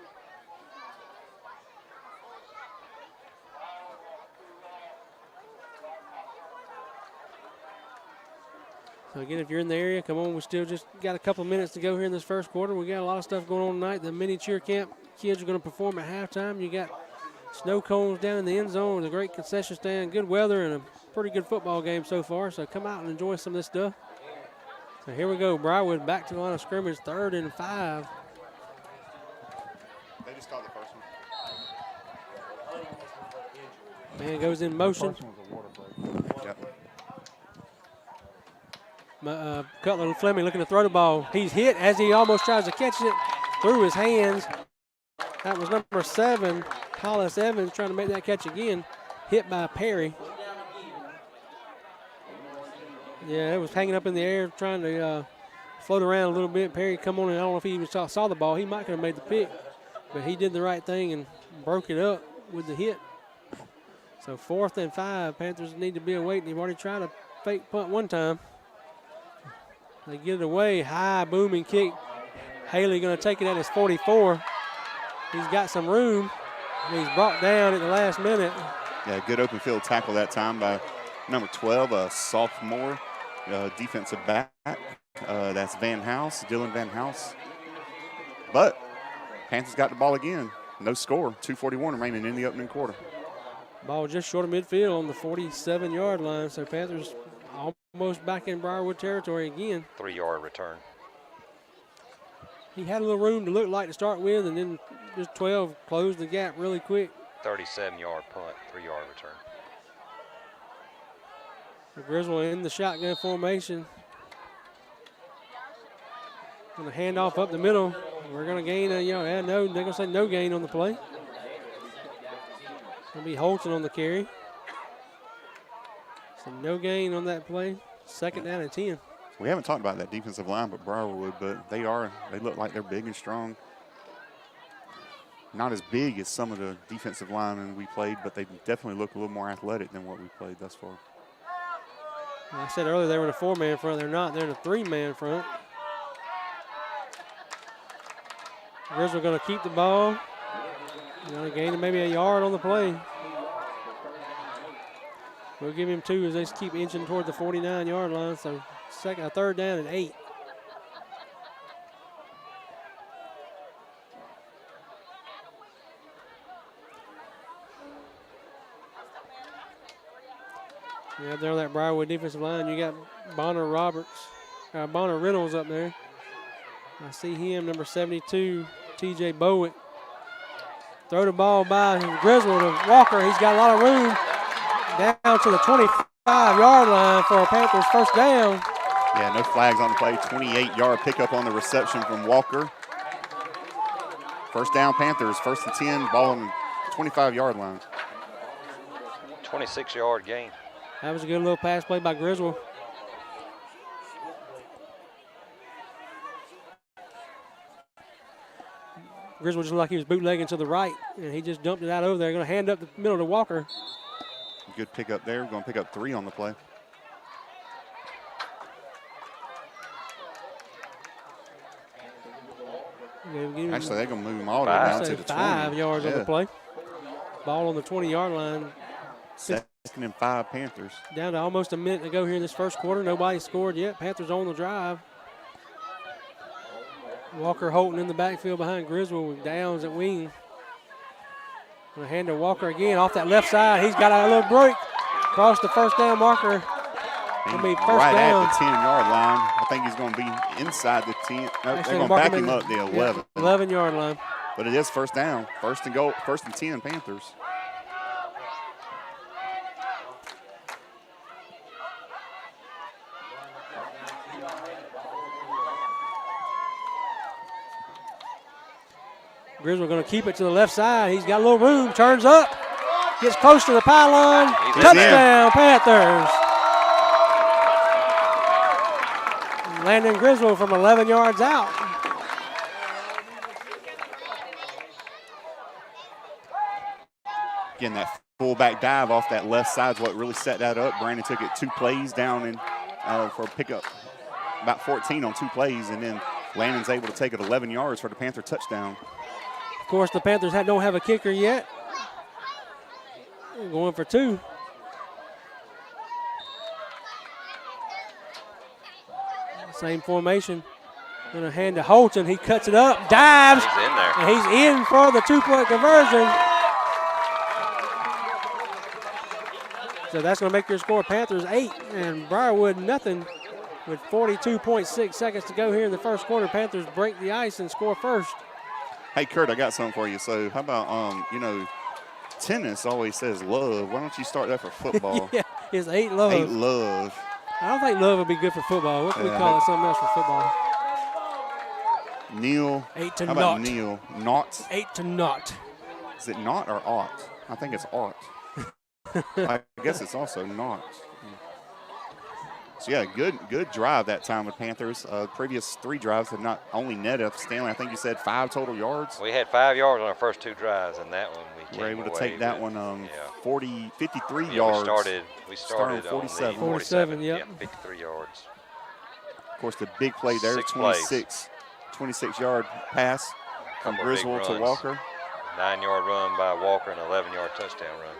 B: So again, if you're in the area, come on. We still just got a couple minutes to go here in this first quarter. We got a lot of stuff going on tonight. The mini cheer camp kids are going to perform at halftime. You got snow cones down in the end zone, a great concession stand, good weather, and a pretty good football game so far. So come out and enjoy some of this stuff. So here we go. Briarwood back to the line of scrimmage, 3rd and 5.
C: They just called the first one.
B: Man goes in motion.
C: Yep.
B: Cutler and Fleming looking to throw the ball. He's hit as he almost tries to catch it through his hands. That was number 7, Hollis Evans, trying to make that catch again. Hit by Perry. Yeah, it was hanging up in the air, trying to float around a little bit. Perry come on, and I don't know if he even saw the ball. He might have made the pick, but he did the right thing and broke it up with the hit. So 4th and 5, Panthers need to be awake. They've already tried a fake punt one time. They get it away, high booming kick. Haley going to take it at his 44. He's got some room. He's brought down at the last minute.
C: Yeah, good open field tackle that time by number 12, a sophomore defensive back. That's Dylan Van House. But Panthers got the ball again. No score. 2:41 remaining in the opening quarter.
B: Ball just short of midfield on the 47-yard line. So Panthers almost back in Briarwood territory again.
D: 3-yard return.
B: He had a little room to look like to start with, and then just 12 closed the gap really quick.
D: 37-yard punt, 3-yard return.
B: Griswold in the shotgun formation. Going to hand off up the middle. We're going to gain they're going to say no gain on the play. Going to be Holton on the carry. So no gain on that play. Second down and 10.
C: We haven't talked about that defensive line, but Briarwood, but they look like they're big and strong. Not as big as some of the defensive linemen we played, but they definitely look a little more athletic than what we played thus far.
B: I said earlier they were in a 4-man front. They're not. They're in a 3-man front. Griswold going to keep the ball. Going to gain maybe a yard on the play. We'll give him 2 as they keep inching toward the 49-yard line. So third down and 8. Yeah, there on that Briarwood defensive line, you got Bonner Reynolds up there. I see him, number 72, TJ Bowick. Throw the ball by Griswold to Walker. He's got a lot of room down to the 25-yard line for a Panthers first down.
C: Yeah, no flags on the play. 28-yard pickup on the reception from Walker. First down Panthers, 1st and 10, ball on the 25-yard line.
D: 26-yard gain.
B: That was a good little pass play by Griswold. Griswold just looked like he was bootlegging to the right, and he just dumped it out over there. Going to hand up the middle to Walker.
C: Good pickup there. Going to pick up 3 on the play. Actually, they're going to move them all the way down to the 20.
B: 5 yards on the play. Ball on the 20-yard line.
C: 2nd and 5 Panthers.
B: Down to almost a minute to go here in this first quarter. Nobody scored yet. Panthers on the drive. Walker Holton in the backfield behind Griswold with Downs at wing. Going to hand to Walker again off that left side. He's got a little break. Across the first down marker. Going to be first
C: right
B: down.
C: At the 10-yard line. I think he's going to be inside the 10. Nope, they're going to back him up the 11.
B: 11-yard line.
C: But it is first down. 1st and 10 Panthers.
B: Griswold going to keep it to the left side. He's got a little room, turns up, gets close to the pylon. Touchdown, Panthers. Landon Griswold from 11 yards out.
C: Again, that fullback dive off that left side is what really set that up. Brandon took it 2 plays down for a pickup, about 14 on 2 plays, and then Landon's able to take it 11 yards for the Panther touchdown.
B: Of course, the Panthers don't have a kicker yet. They're going for 2. Same formation. Going to hand to Holton. He cuts it up, dives.
D: He's in there.
B: And he's in for the 2-point conversion. So that's going to make your score Panthers 8 and Briarwood nothing. With 42.6 seconds to go here in the first quarter, Panthers break the ice and score first.
C: Hey, Kurt, I got something for you. So how about, tennis always says love. Why don't you start that for football?
B: Yeah, it's 8 love.
C: 8 love.
B: I don't think love would be good for football. What can we call it something else for football?
C: Neil.
B: 8 to
C: how
B: naught.
C: about Neil? Not?
B: 8 to naught.
C: Is it not or ought? I think it's ought. I guess it's also not. So, yeah, good drive that time with Panthers. Previous 3 drives have not only netted Stanley, I think you said 5 total yards.
D: We had 5 yards on our first 2 drives, and that one we
C: were able to take that one 53
D: yeah,
C: yards.
D: We started on
C: 47.
B: 47, yep.
D: Yeah, 53 yards.
C: Of course, the big play there, 26-yard pass from
D: Couple of big
C: Griswold to
D: runs.
C: Walker.
D: 9-yard run by Walker and 11-yard touchdown run.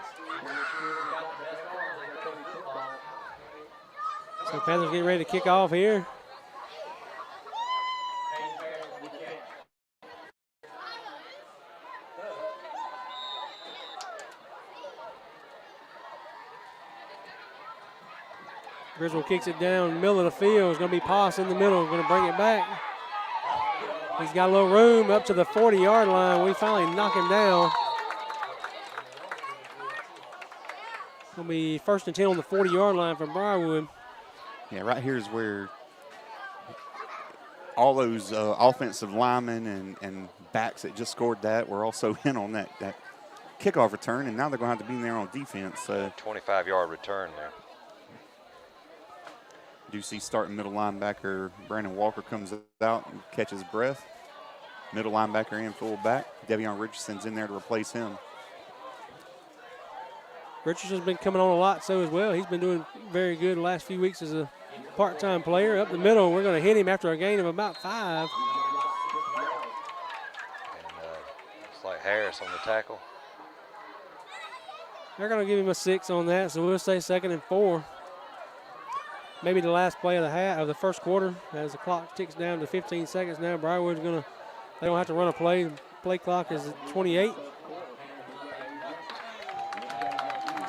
B: So Panthers getting ready to kick off here. Griswold kicks it down in the middle of the field. It's going to be Poss in the middle. Going to bring it back. He's got a little room up to the 40-yard line. We finally knock him down. It's going to be 1st and 10 on the 40-yard line for Briarwood.
C: Yeah, right here is where all those offensive linemen and backs that just scored that were also in on that kickoff return, and now they're going to have to be in there on defense.
D: 25-yard return there.
C: Do see starting middle linebacker Brandon Walker comes out and catches breath. Middle linebacker and fullback. Devion Richardson's in there to replace him.
B: Richardson's been coming on a lot so as well. He's been doing very good the last few weeks as a part-time player. Up the middle, we're going to hit him after a gain of about 5.
D: And looks like Harris on the tackle.
B: They're going to give him a 6 on that, so we'll say 2nd and 4. Maybe the last play of the first quarter as the clock ticks down to 15 seconds now. Briarwood's going to, they don't have to run a play. The play clock is at 28.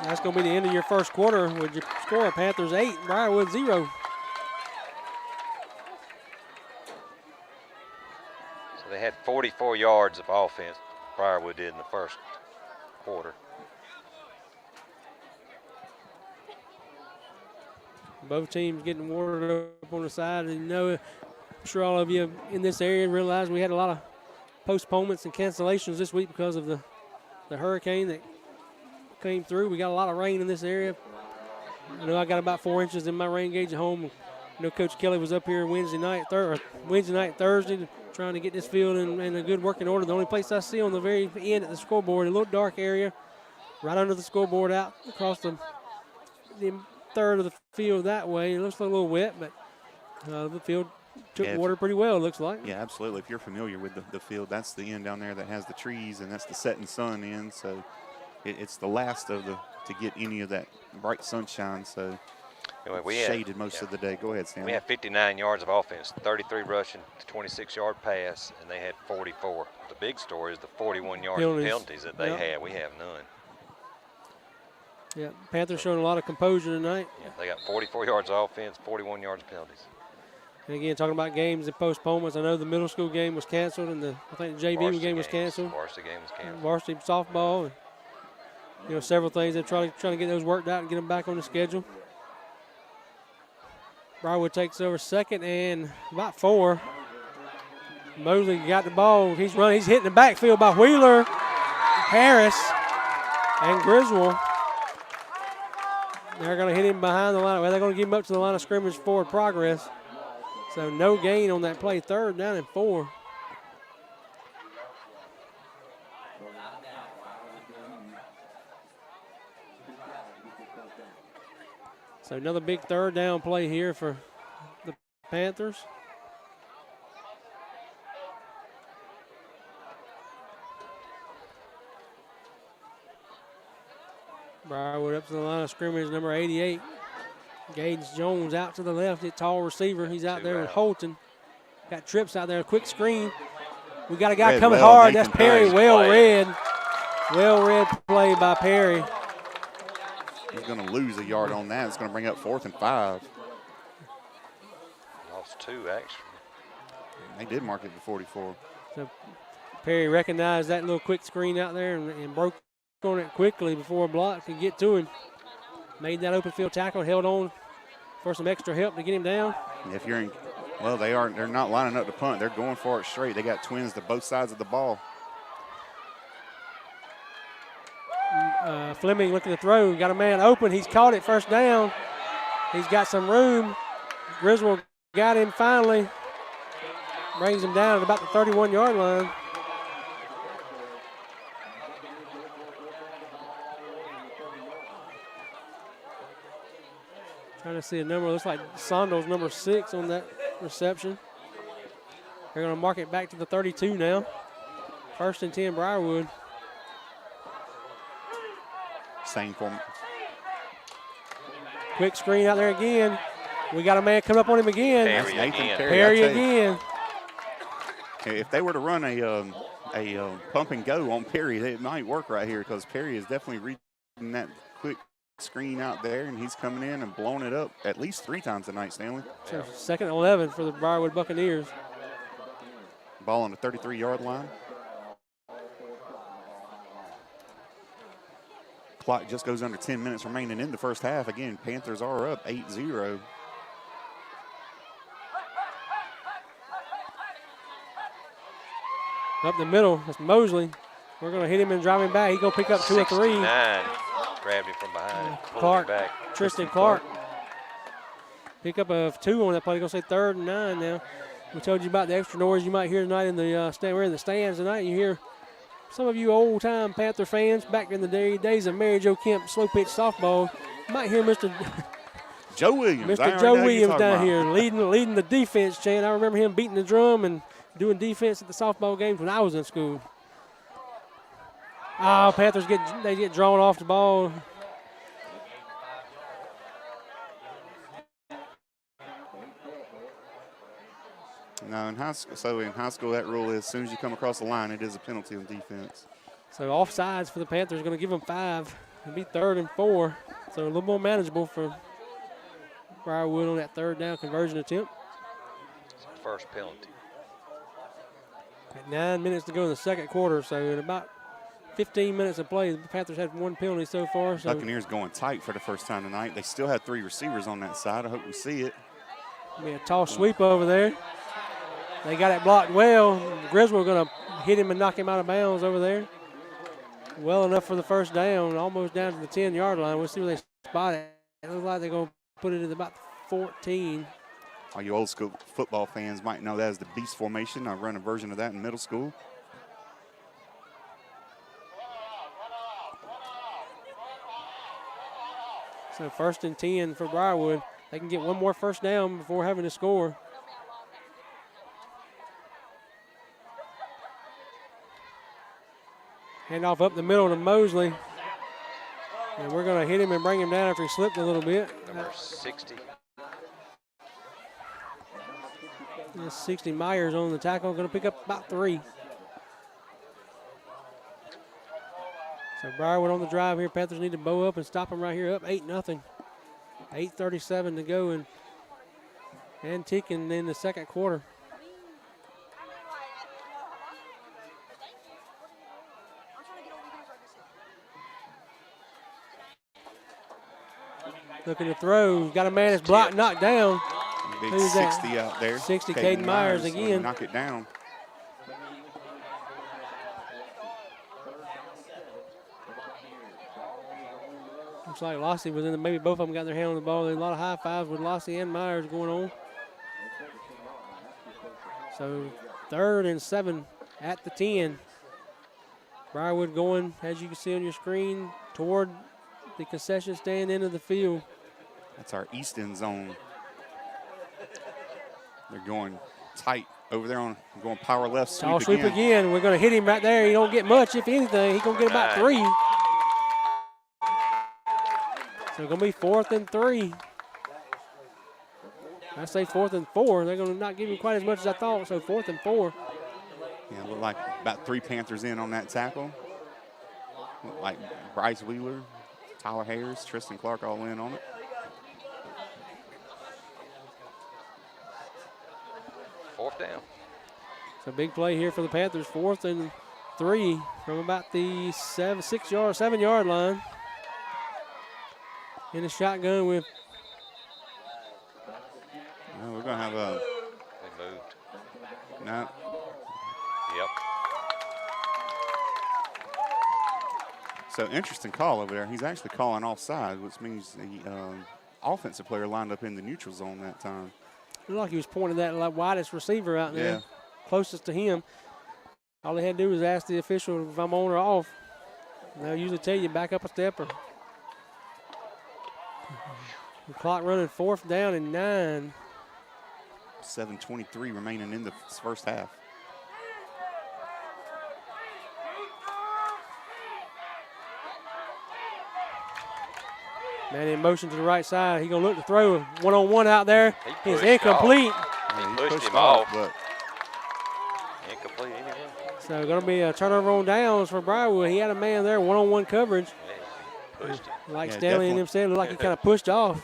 B: That's going to be the end of your first quarter with your score, Panthers 8, Briarwood 0.
D: So they had 44 yards of offense, Briarwood did in the first quarter.
B: Both teams getting watered up on the side. And I'm sure all of you in this area realize we had a lot of postponements and cancellations this week because of the hurricane that came through. We got a lot of rain in this area. I know I got about 4 inches in my rain gauge at home. I know Coach Kelly was up here Thursday night, trying to get this field in a good working order. The only place I see on the very end at the scoreboard, a little dark area, right under the scoreboard out across the third of the field that way. It looks a little wet, but the field took water pretty well, it looks like.
C: Yeah, absolutely. If you're familiar with the field, that's the end down there that has the trees, and that's the setting sun in. So it's the last of to get any of that bright sunshine. So
D: anyway, we
C: shaded most of the day. Go ahead, Sam.
D: We had 59 yards of offense, 33 rushing, 26-yard pass, and they had 44. The big story is the 41-yard penalties that they had. We have none.
B: Yeah, Panthers showing a lot of composure tonight.
D: Yeah, they got 44 yards of offense, 41 yards of penalties.
B: And again, talking about games and postponements, I know the middle school game was canceled, and I think the JV game was canceled.
D: Varsity game was canceled.
B: Varsity softball, and several things. They're trying to get those worked out and get them back on the schedule. Briarwood takes over 2nd and about 4. Mosley got the ball. He's running. He's hitting the backfield by Wheeler, Harris, and Griswold. They're going to hit him behind the line. Well, they're going to give him up to the line of scrimmage forward progress. So no gain on that play. 3rd down and 4. So another big 3rd down play here for the Panthers. Briarwood up to the line of scrimmage, number 88. Gage Jones out to the left, a tall receiver. He's out there with Holton. Got trips out there, a quick screen. We got a guy coming hard. That's Perry, well read. Well read play by Perry.
C: He's going to lose a yard on that. It's going to bring up 4th and 5.
D: Lost 2, actually.
C: They did mark it to 44.
B: So Perry recognized that little quick screen out there and broke on it quickly before a block could get to him. Made that open field tackle, held on for some extra help to get him down.
C: If you're in, well, they're not lining up to punt. They're going for it straight. They got twins to both sides of the ball.
B: Fleming looking to throw. Got a man open. He's caught it, 1st down. He's got some room. Griswold got him finally. Brings him down at about the 31-yard line. Trying to see a number. Looks like Sondo's number 6 on that reception. They're going to mark it back to the 32 now. 1st and 10, Briarwood.
C: Same form.
B: Quick screen out there again. We got a man coming up on him again.
D: Perry
C: Nathan
D: again.
B: Perry again.
C: If they were to run a pump and go on Perry, it might work right here because Perry is definitely reading that quick screen out there, and he's coming in and blowing it up at least 3 times tonight, Stanley.
B: So second and 11 for the Briarwood Buccaneers.
C: Ball on the 33-yard line. Clock just goes under 10 minutes remaining in the first half. Again, Panthers are up 8-0.
B: Up the middle, that's Mosley. We're going to hit him and drive him back. He's going to pick up 2 or 3.
D: 69. Grabbed him from behind.
B: Clark,
D: Back.
B: Tristan Clark. Pick up a 2 on that play. Going to say 3rd and 9 now. We told you about the extra noise you might hear tonight in the stand. We're in the stands tonight. You hear some of you old-time Panther fans back in the days of Mary Jo Kemp slow-pitch softball. You might hear Mr.
C: Joe Williams.
B: Mr. Joe Williams down here leading the defense chant. I remember him beating the drum and doing defense at the softball games when I was in school. Oh, Panthers get drawn off the ball.
C: No, in high school, that rule is as soon as you come across the line, it is a penalty on defense.
B: So offsides for the Panthers, going to give them 5. It'll be 3rd and 4. So a little more manageable for Briarwood on that 3rd down conversion attempt.
D: First penalty.
B: At 9 minutes to go in the second quarter, so in about 15 minutes of play, the Panthers had 1 penalty so far. So
C: Buccaneers going tight for the first time tonight. They still had 3 receivers on that side. I hope we see it.
B: be a tall sweep over there. They got it blocked well. Griswold going to hit him and knock him out of bounds over there. Well enough for the first down, almost down to the 10-yard line. We'll see where they spot it. It looks like they're going to put it at about 14.
C: All you old school football fans might know that as the beast formation. I run a version of that in middle school.
B: So 1st and 10 for Briarwood. They can get one more first down before having to score. Handoff up the middle to Mosley. And we're going to hit him and bring him down after he slipped a little bit.
D: Number 60.
B: 60 Myers on the tackle, going to pick up about 3. So Briarwood on the drive here. Panthers need to bow up and stop them right here, up 8-0. 8:37 to go and ticking in the second quarter. Looking to throw. Got a man that's blocked, knocked down.
C: Big
B: Who's
C: 60
B: that?
C: out there.
B: 60, Caden Myers again.
C: Knock it down.
B: Looks like Lossie was in the, maybe both of them got their hand on the ball. There's a lot of high fives with Lossie and Myers going on. So 3rd and 7 at the 10. Briarwood going, as you can see on your screen, toward the concession stand into the field.
C: That's our east end zone. They're going tight over there on going power left sweep
B: Tall sweep again. We're going to hit him right there. He don't get much, if anything. He's going to get about 3. So it's going to be 4th and 3. I say 4th and 4. They're going to not give him quite as much as I thought, so 4th and 4.
C: Yeah, look like about 3 Panthers in on that tackle. Look like Bryce Wheeler, Tyler Harris, Tristan Clark all in on it.
D: Fourth down.
B: So big play here for the Panthers. 4th and 3 from about the 7-yard line. In the shotgun with.
C: No, we're going to have a.
D: They moved.
C: No.
D: Yep.
C: So interesting call over there. He's actually calling offside, which means the offensive player lined up in the neutral zone that time.
B: Looked like he was pointing that like widest receiver out there, closest to him. All he had to do was ask the official if I'm on or off. And they'll usually tell you back up a step or. The clock running 4th down and 9.
C: 7:23 remaining in the first half.
B: Man in motion to the right side. He's going to look to throw one-on-one out there.
D: He
B: It's incomplete.
C: Yeah,
D: He pushed him off.
C: But
D: Incomplete anyway.
B: So going to be a turnover on downs for Briarwood. He had a man there, one-on-one coverage.
D: pushed it.
B: Like
C: Yeah,
B: Stanley and them said, it looked like he kind of pushed off.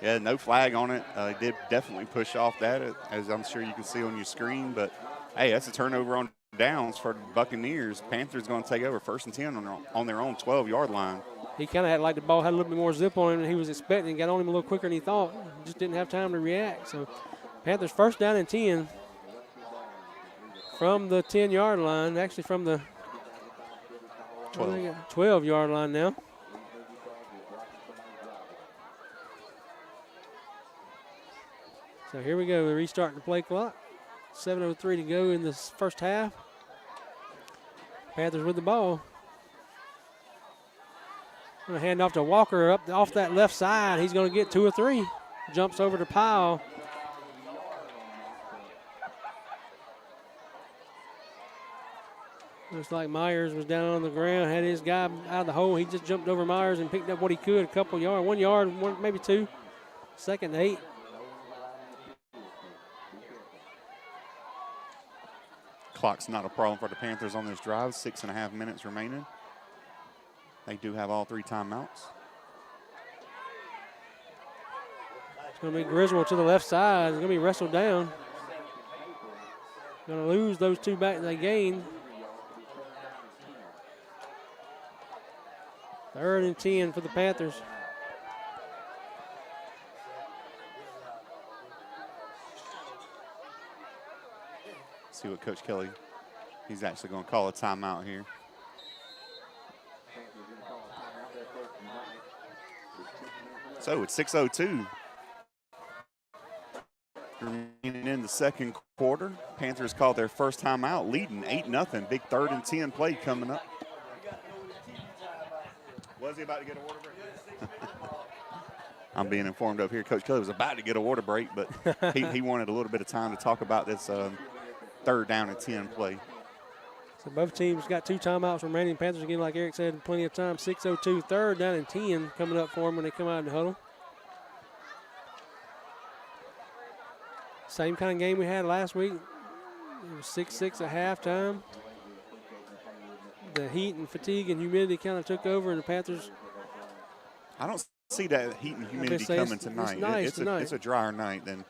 C: Yeah, no flag on it. Did definitely push off that, as I'm sure you can see on your screen. But, hey, that's a turnover on downs for the Buccaneers. Panthers going to take over 1st and 10 on their own 12-yard line.
B: He kind of had like the ball had a little bit more zip on him than he was expecting. Got on him a little quicker than he thought. Just didn't have time to react. So Panthers 1st down and 10 from the 10-yard line. Actually from the 12-yard line now. So here we go. We're restarting the play clock. 7:03 to go in this first half. Panthers with the ball. Going to hand off to Walker up off that left side. He's going to get 2 or 3. Jumps over to Powell. Looks like Myers was down on the ground, had his guy out of the hole. He just jumped over Myers and picked up what he could, a couple yards, 1 yard, maybe 2. 2nd and 8.
C: Clock's not a problem for the Panthers on this drive. 6.5 minutes remaining. They do have all 3 timeouts.
B: It's going to be Griswold to the left side. It's going to be wrestled down. Going to lose those 2 back they gained. 3rd and 10 for the Panthers.
C: See what Coach Kelly, he's actually going to call a timeout here. So it's 6:02 remaining in the 2nd quarter. Panthers called their first timeout, leading 8-0. Big 3rd and 10 play coming up. Was he about to get a water break? I'm being informed over here. Coach Kelly was about to get a water break, but he wanted a little bit of time to talk about this 3rd down and 10 play.
B: So both teams got 2 timeouts remaining. Panthers, again, like Eric said, plenty of time. 6:02, 3rd down and 10 coming up for them when they come out of the huddle. Same kind of game we had last week. It was 6-6 at halftime. The heat and fatigue and humidity kind of took over, and the Panthers.
C: I don't see that heat and humidity coming tonight.
B: It's nice tonight.
C: It's a drier night than.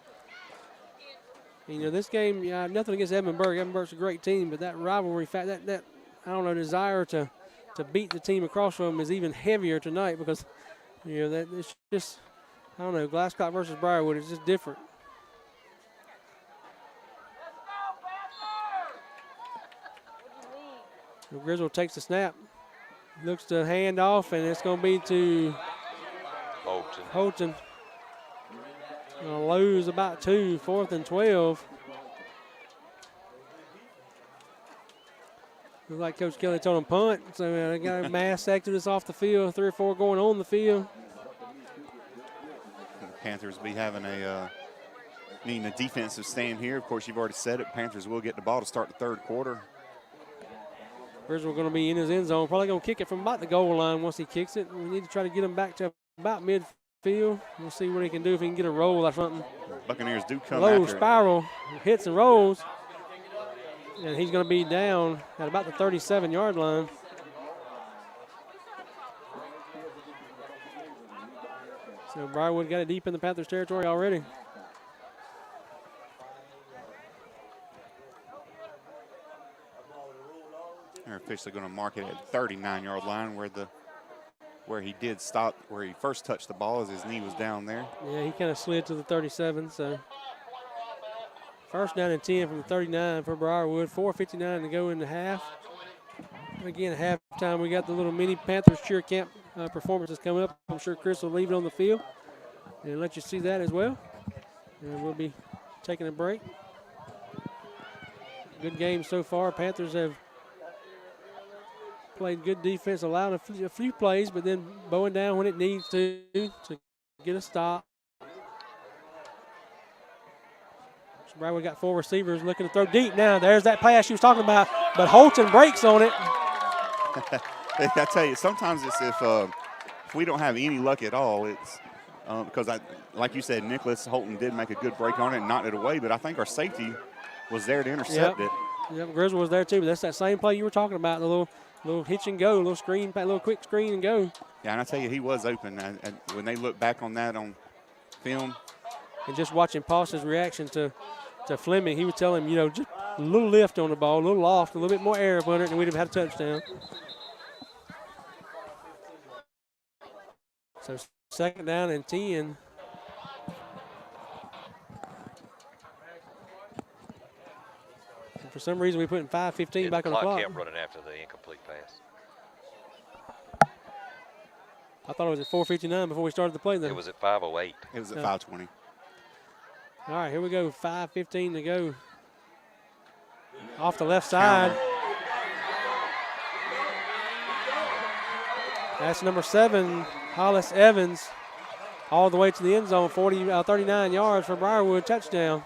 B: You know, this game, nothing against Edmundburg. Edmundburg's a great team, but that rivalry fact, that I don't know, desire to beat the team across from them is even heavier tonight because, you know, that it's just, I don't know, Glascock versus Briarwood is just different. So Griswold takes the snap, looks to hand off, and it's going to be to Holton. Going to lose about 2, 4th and 12. Looks like Coach Kelly told him punt, so they got a mass exodus off the field, 3 or 4 going on the field.
C: The Panthers be having needing a defensive stand here. Of course, you've already said it. Panthers will get the ball to start the 3rd quarter.
B: Griswold going to be in his end zone, probably going to kick it from about the goal line once he kicks it. We need to try to get him back to about midfield. We'll see what he can do if he can get a roll or something.
C: Buccaneers do come
B: low
C: after
B: spiral, hits and rolls. And he's going to be down at about the 37-yard line. So Briarwood got it deep in the Panthers territory already.
C: They're officially going to mark it at the 39-yard line where he did stop, where he first touched the ball as his knee was down there.
B: Yeah, he kind of slid to the 37, so 1st down and 10 from the 39 for Briarwood. 4:59 to go in the half. Again, at halftime, we got the little mini Panthers cheer camp performances coming up. I'm sure Chris will leave it on the field and let you see that as well. And we'll be taking a break. Good game so far. Panthers have played good defense, allowed a few plays, but then bowing down when it needs to get a stop. So Briarwood got 4 receivers looking to throw deep now. There's that pass she was talking about, but Holton breaks on it.
C: I tell you, sometimes it's if we don't have any luck at all, it's because like you said, Nicholas Holton did make a good break on it and knocked it away, but I think our safety was there to intercept it.
B: Yep, Griswold was there too, but that's that same play you were talking about, the little Little hitch and go, little screen, little quick screen and go.
C: Yeah, and I tell you, he was open. And when they look back on that on film.
B: And just watching Paulson's reaction to Fleming, he would tell him, you know, just a little lift on the ball, a little loft, a little bit more air up under it, and we'd have had a touchdown. So 2nd down and 10. And for some reason, we put in 5:15 back on the clock.
D: Kept running after the incomplete pass.
B: I thought it was at 4:59 before we started the play. Then
D: it was at 5:08.
C: It was at 5:20.
B: All right, here we go. 5:15 to go. Off the left side. That's number 7, Hollis Evans, all the way to the end zone, 39 yards for Briarwood, touchdown.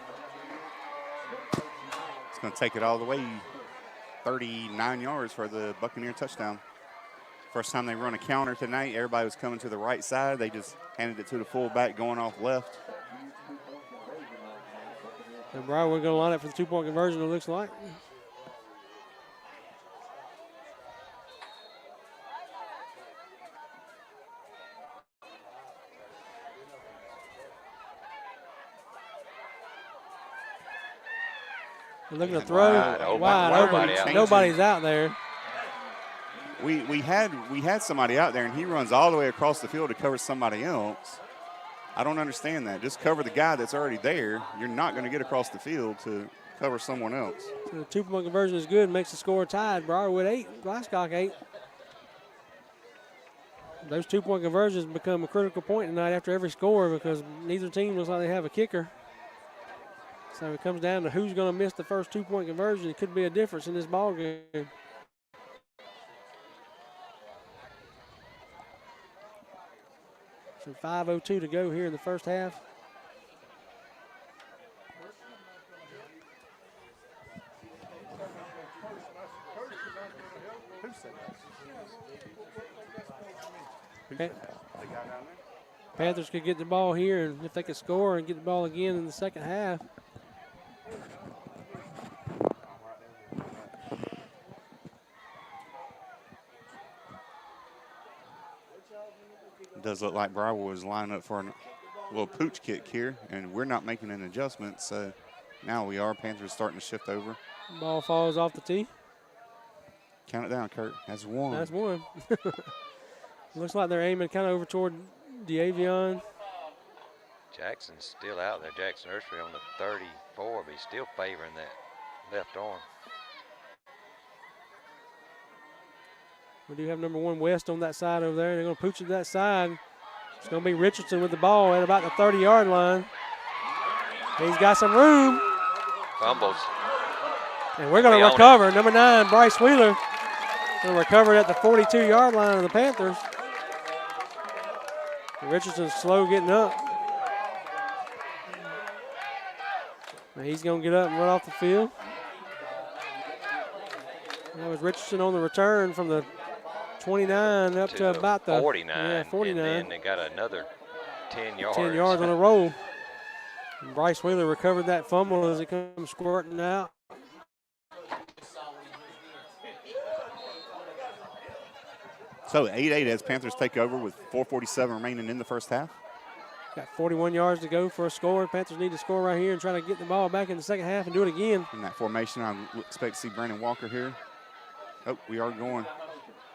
C: It's going to take it all the way, 39 yards for the Buccaneer touchdown. First time they run a counter tonight, everybody was coming to the right side. They just handed it to the fullback going off left.
B: And Briarwood going to line up for the 2-point conversion, it looks like. They're looking to throw wide open. Nobody's out there.
C: We had somebody out there, and he runs all the way across the field to cover somebody else. I don't understand that. Just cover the guy that's already there. You're not going to get across the field to cover someone else.
B: So the 2-point conversion is good, makes the score tied. Briarwood 8, Glascock 8. Those 2-point conversions become a critical point tonight after every score because neither team looks like they have a kicker. So it comes down to who's going to miss the first 2-point conversion. It could be a difference in this ball game. So 5:02 to go here in the first half. Panthers could get the ball here, and if they could score and get the ball again in the second half.
C: It does look like Briarwood was lining up for a little pooch kick here, and we're not making an adjustment, so now we are. Panthers starting to shift over.
B: Ball falls off the tee.
C: Count it down, Kurt. That's 1.
B: That's 1. Looks like they're aiming kind of over toward DeAvion.
D: Jackson's still out there. Jackson Nursery on the 34, but he's still favoring that left arm.
B: We do have number 1 West on that side over there. They're going to pooch it to that side. It's going to be Richardson with the ball at about the 30-yard line. He's got some room.
D: Fumbles.
B: And we're going to recover. Number 9, Bryce Wheeler, going to recover it at the 42-yard line of the Panthers. And Richardson's slow getting up. And he's going to get up and run off the field. That was Richardson on the return from the 29 up to about the
D: 49.
B: Yeah, 49.
D: And then they got another 10 yards.
B: 10 yards on a roll. And Bryce Wheeler recovered that fumble as it comes squirting out.
C: So 8-8 as Panthers take over with 4:47 remaining in the first half.
B: Got 41 yards to go for a score. Panthers need to score right here and try to get the ball back in the second half and do it again.
C: In that formation, I expect to see Brandon Walker here. Oh, we are going.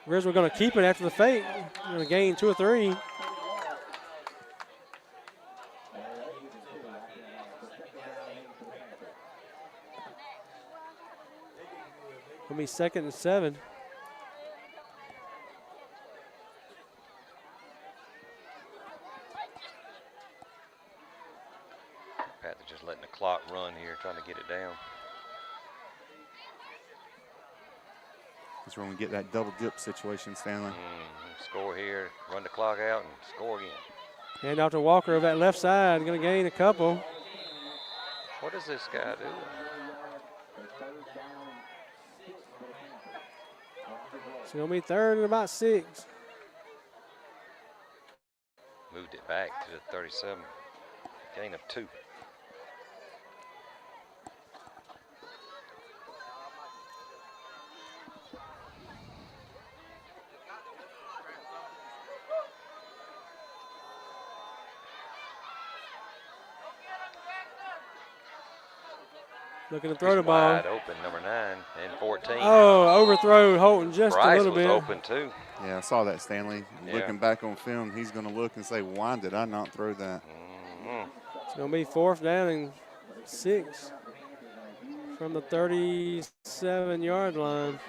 B: We're going to keep it after the fake. We're going to gain 2 or 3. Going to be 2nd and 7.
D: Panthers just letting the clock run here, trying to get it down.
C: That's where we get that double dip situation, Stanley.
D: Score here, run the clock out, and score again.
B: Hand off to Walker over that left side. Going to gain a couple.
D: What is this guy doing?
B: It's going to be 3rd and about 6.
D: Moved it back to the 37. Gain of 2.
B: Looking to throw
D: He's
B: the ball.
D: wide open, number 9 and 14.
B: Oh, overthrow Holton just
D: Bryce
B: a little
D: was
B: bit.
D: open too.
C: Yeah, I saw that, Stanley.
D: Yeah.
C: Looking back on film, he's going to look and say, why did I not throw that?
B: It's going to be 4th down and 6 from the 37-yard line.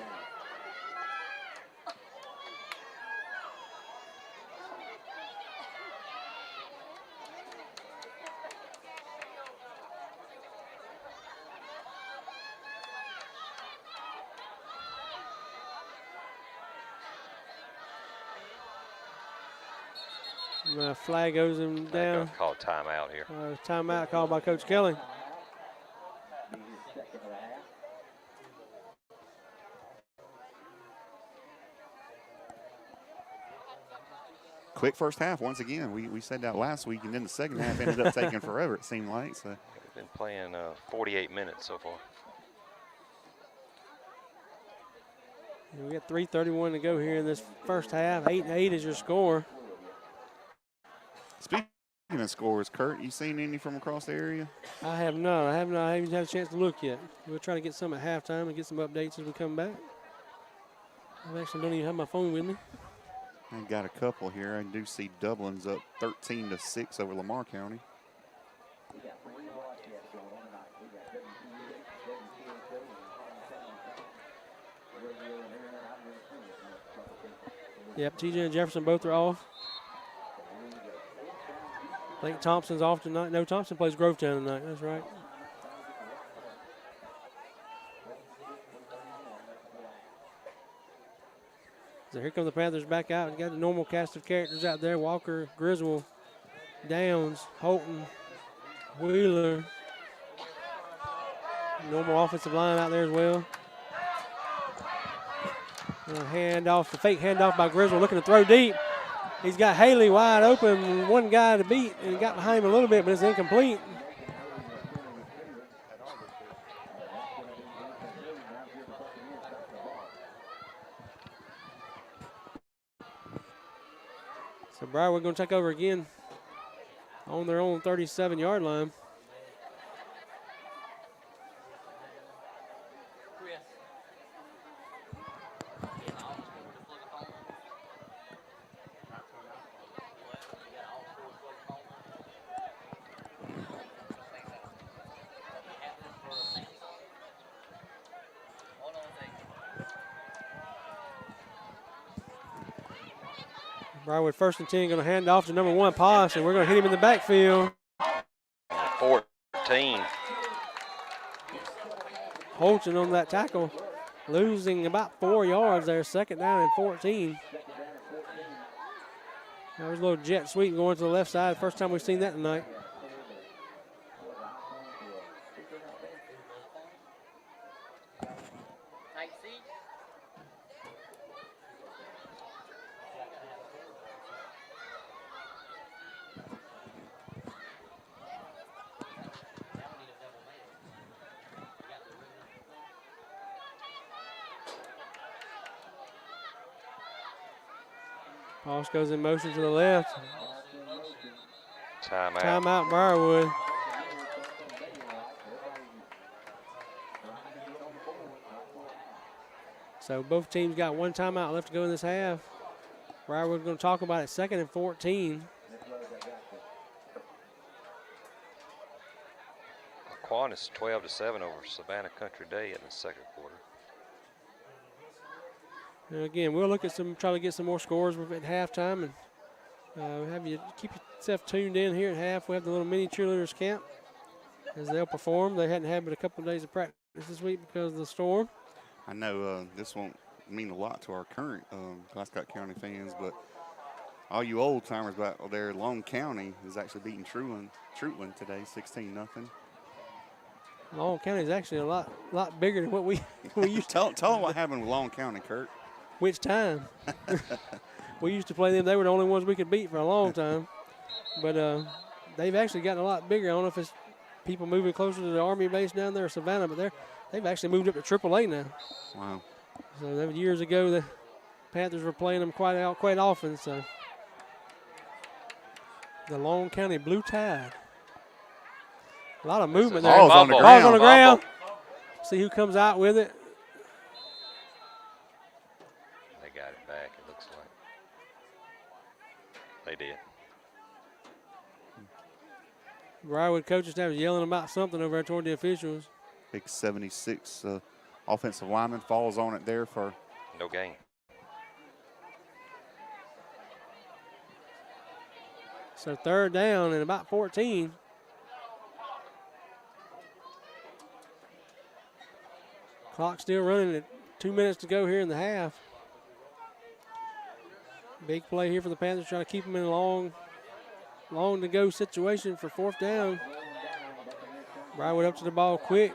B: Flag goes him down.
D: Call timeout here.
B: Timeout called by Coach Kelly.
C: Quick first half once again. We said that last week, and then the second half ended up taking forever, it seemed like. So
D: We've been playing 48 minutes so far.
B: We got 3:31 to go here in this first half. 8-8 is your score.
C: speaking of scores, Kurt, you seen any from across the area?
B: I have not. I haven't had a chance to look yet. We'll try to get some at halftime and get some updates as we come back. I actually don't even have my phone with me.
C: I got a couple here. I do see Dublin's up 13-6 over Lamar County.
B: Yep, TJ and Jefferson both are off. I think Thompson's off tonight. No, Thompson plays Grovetown tonight. That's right. So here come the Panthers back out. You got the normal cast of characters out there. Walker, Griswold, Downs, Holton, Wheeler. Normal offensive line out there as well. Handoff, the fake handoff by Griswold, looking to throw deep. He's got Haley wide open, one guy to beat, and he got behind him a little bit, but it's incomplete. So Briarwood going to take over again on their own 37-yard line. Briarwood 1st and 10, going to hand off to number 1, Posh, and we're going to hit him in the backfield.
D: 14.
B: Holton on that tackle, losing about 4 yards there, 2nd down and 14. That was a little jet sweep going to the left side. First time we've seen that tonight. Posh goes in motion to the left.
D: Timeout.
B: Timeout, Briarwood. So both teams got one timeout left to go in this half. Briarwood's going to talk about it, 2nd and 14.
D: Aquinas 12-7 over Savannah Country Day in the 2nd quarter.
B: And again, we'll look at try to get some more scores at halftime, and have you keep yourself tuned in here at half. We have the little mini cheerleaders camp as they'll perform. They hadn't had but a couple of days of practice this week because of the storm.
C: I know this won't mean a lot to our current Glascock County fans, but all you old timers back there, Long County is actually beating Trutland today, 16-0.
B: Long County is actually a lot bigger than what we used to.
C: Tell them what happened with Long County, Kurt.
B: Which time? We used to play them. They were the only ones we could beat for a long time. But they've actually gotten a lot bigger. I don't know if it's people moving closer to the Army base down there in Savannah, but they've actually moved up to AAA now.
C: Wow.
B: So years ago, the Panthers were playing them quite often. So the Long County Blue Tide. A lot of movement there.
C: Ball's on the
B: Ball's on the ground. See who comes out with it.
D: They got it back, it looks like. They did.
B: Briarwood coaching staff was yelling about something over there toward the officials.
C: Big 76 offensive lineman falls on it there for
D: No gain.
B: So 3rd down and about 14. Clock still running at 2 minutes to go here in the half. Big play here for the Panthers, trying to keep them in a long to go situation for 4th down. Briarwood up to the ball quick.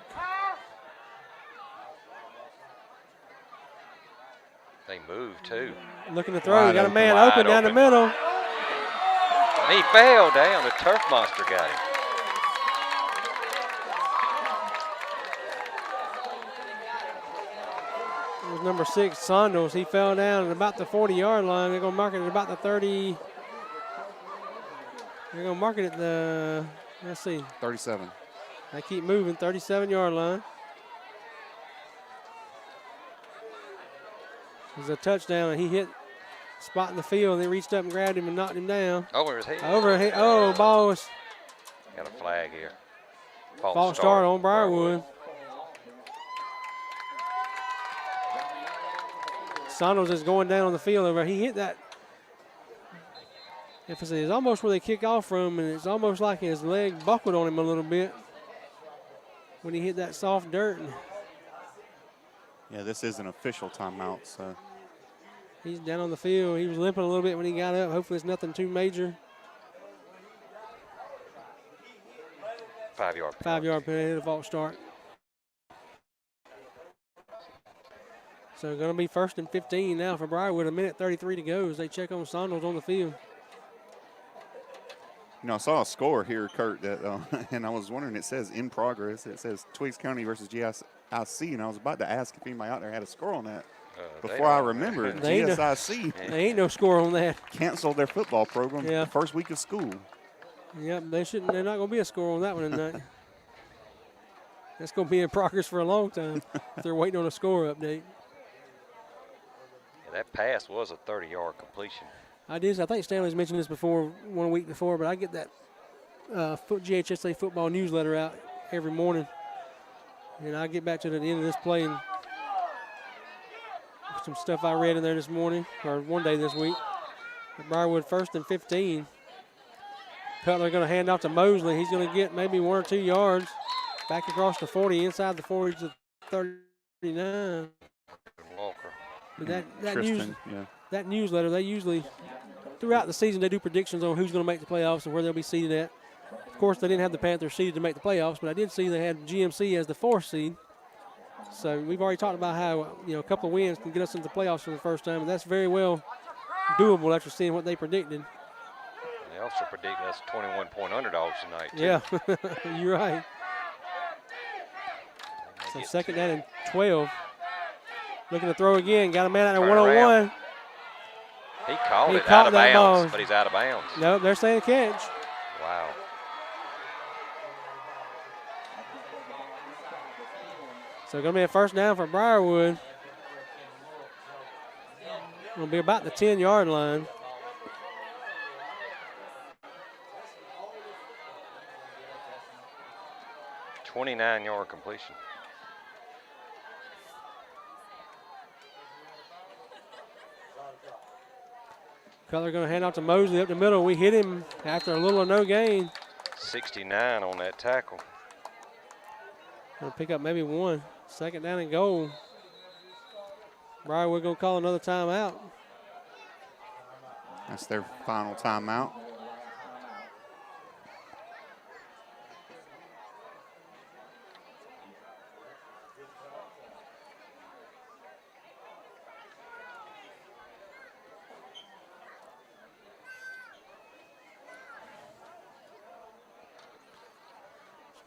D: They moved too.
B: Looking to throw.
C: Wide
B: Got a
C: open.
B: man
D: Wide
B: open down the
D: open.
B: middle.
D: He fell down. The turf monster got him.
B: It was number 6, Sandos. He fell down at about the 40-yard line. They're going to mark it at about the 30. They're going to mark it at the, let's see.
C: 37.
B: They keep moving, 37-yard line. It was a touchdown, and he hit spot in the field, and they reached up and grabbed him and knocked him down.
D: Over his head.
B: Oh, ball was
D: Got a flag here.
B: false start on Briarwood. Sandos is going down on the field over. He hit that. If it's almost where they kick off from, and it's almost like his leg buckled on him a little bit when he hit that soft dirt.
C: Yeah, this is an official timeout, so.
B: He's down on the field. He was limping a little bit when he got up. Hopefully it's nothing too major.
D: 5-yard.
B: 5-yard penalty, a false start. So going to be 1st and 15 now for Briarwood. 1:33 to go as they check on Sandos on the field.
C: You know, I saw a score here, Kurt, that, and I was wondering, it says in progress. It says Twiggs County versus GSIC, and I was about to ask if anybody out there had a score on that. Before I remembered,
B: They ain't no-
C: GSIC
B: There ain't no score on that.
C: canceled their football program
B: Yeah.
C: the first week of school.
B: Yep, they shouldn't. They're not going to be a score on that one tonight. That's going to be in progress for a long time if they're waiting on a score update.
D: Yeah, that pass was a 30-yard completion.
B: I think Stanley's mentioned this before, 1 week before, but I get that GHSA football newsletter out every morning. And I get back to the end of this play and some stuff I read in there this morning, or one day this week. At Briarwood 1st and 15. Cutler going to hand off to Mosley. He's going to get maybe 1 or 2 yards. Back across the 40, inside the 40 to 39.
D: Walker.
B: But that
C: Tristan, yeah.
B: that newsletter, they usually, throughout the season, they do predictions on who's going to make the playoffs and where they'll be seated at. Of course, they didn't have the Panthers seeded to make the playoffs, but I did see they had GMC as the 4th seed. So we've already talked about how, a couple of wins can get us into the playoffs for the first time, and that's very well doable after seeing what they predicted.
D: They also predicted us 21-point underdogs tonight, too.
B: Yeah, you're right. So 2nd down and 12. Looking to throw again. Got a man out there
D: Turn
B: 1-on-1.
D: He caught
B: He
D: it
B: caught
D: out of
B: that
D: bounds,
B: ball.
D: but he's out of bounds.
B: Nope, they're saying catch.
D: Wow.
B: So going to be a 1st down for Briarwood. Going to be about the 10-yard line.
D: A 29-yard completion.
B: Cutler going to hand off to Mosley up the middle. We hit him after a little or no gain.
D: 69 on that tackle.
B: Going to pick up maybe 1. 2nd down and goal. Briarwood going to call another timeout.
C: That's their final timeout.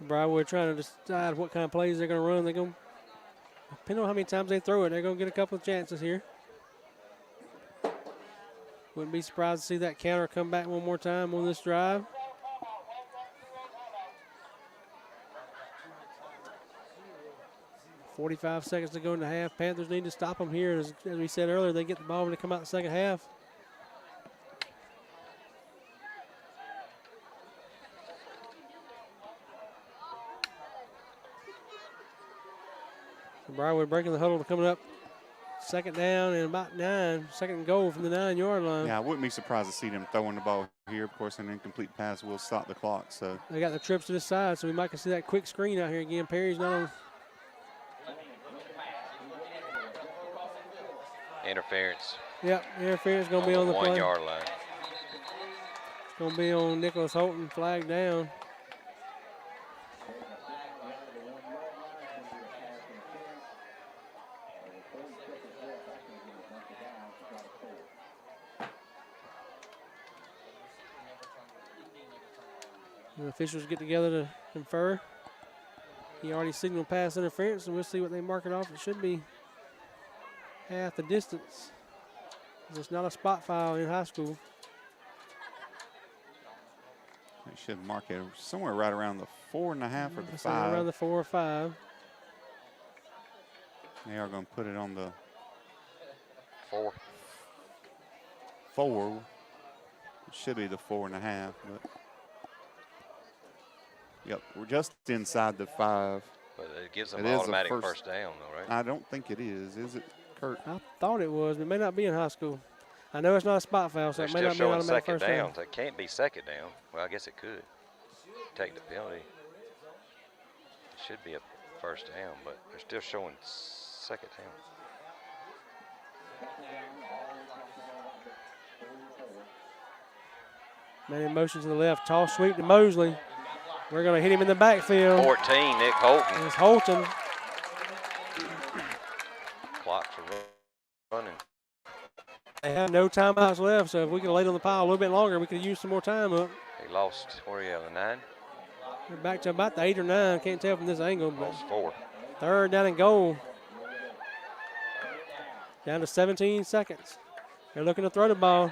B: Briarwood trying to decide what kind of plays they're going to run. They're going to, depending on how many times they throw it, they're going to get a couple of chances here. Wouldn't be surprised to see that counter come back one more time on this drive. 45 seconds to go in the half. Panthers need to stop them here. As we said earlier, they get the ball when they come out the second half. So Briarwood breaking the huddle, coming up. Second down and about 9. Second and goal from the 9-yard line.
C: Yeah, I wouldn't be surprised to see them throwing the ball here. Of course, an incomplete pass will stop the clock. So
B: they got the trips to this side, so we might see that quick screen out here again. Perry's not on.
D: Interference.
B: Yep, interference going to be on the play.
D: 1 yard line.
B: It's going to be on Nicholas Holton, flag down. The officials get together to confer. He already signaled pass interference, and we'll see what they mark it off. It should be half the distance. It's not a spot foul in high school.
C: they should mark it somewhere right around the 4.5 or the 5.
B: Around the 4 or 5.
C: They are going to put it on the
D: 4.
C: 4. It should be the 4.5, but yep, we're just inside the 5.
D: But it gives them
C: It is a
D: automatic
C: first-
D: first down, though, right?
C: I don't think it is it, Kurt?
B: I thought it was, but it may not be in high school. I know it's not a spot foul, so
D: They're
B: it may
D: still
B: not be
D: showing
B: automatic
D: second
B: first down.
D: down. So it can't be second down. Well, I guess it could. Take the penalty. It should be a first down, but they're still showing second down.
B: Man in motion to the left. Toss sweep to Mosley. We're going to hit him in the backfield.
D: 14, Nick Holton.
B: It's Holton.
D: Clocks are running.
B: They have no timeouts left, so if we could have laid on the pile a little bit longer, we could have used some more time up.
D: He lost, where are you at, the 9?
B: We're back to about the 8 or 9. Can't tell from this angle, but
D: Lost 4.
B: third down and goal. Down to 17 seconds. They're looking to throw the ball.